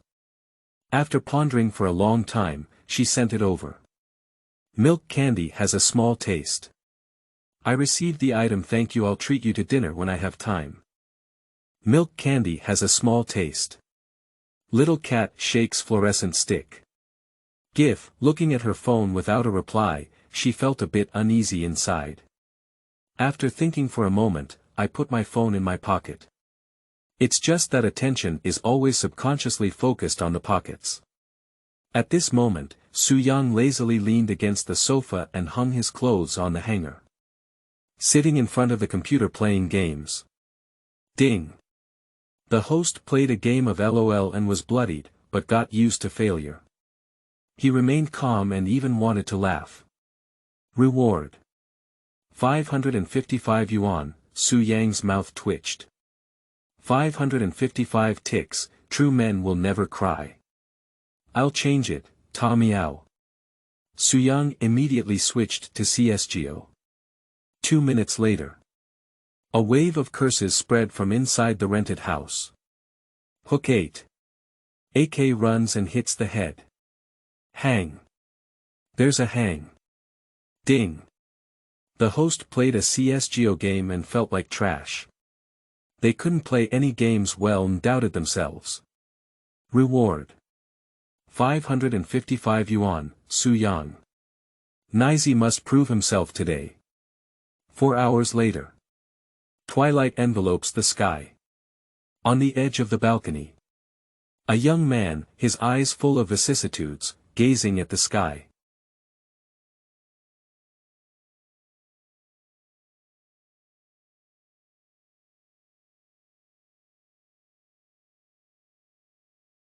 After pondering for a long time, she sent it over. Milk candy has a small taste. I received the item. Thank you. I'll treat you to dinner when I have time. Milk candy has a small taste. Little cat shakes fluorescent stick. GIF. Looking at her phone without a reply, she felt a bit uneasy inside. After thinking for a moment, I put my phone in my pocket. It's just that attention is always subconsciously focused on the pockets. At this moment, Su Yang lazily leaned against the sofa and hung his clothes on the hanger. Sitting in front of the computer playing games. Ding. The host played a game of LOL and was bloodied, but got used to failure. He remained calm and even wanted to laugh. Reward. 555 yuan, Su Yang's mouth twitched. 555 ticks, true men will never cry. I'll change it, Ta Miao. Su Yang immediately switched to CSGO. 2 minutes later. A wave of curses spread from inside the rented house. Hook 8. AK runs and hits the head. Hang. There's a hang. Ding. The host played a CSGO game and felt like trash. They couldn't play any games well and doubted themselves. Reward. 555 yuan, Su Yang. Nizi must prove himself today. 4 hours later. Twilight envelopes the sky. On the edge of the balcony. A young man, his eyes full of vicissitudes, gazing at the sky.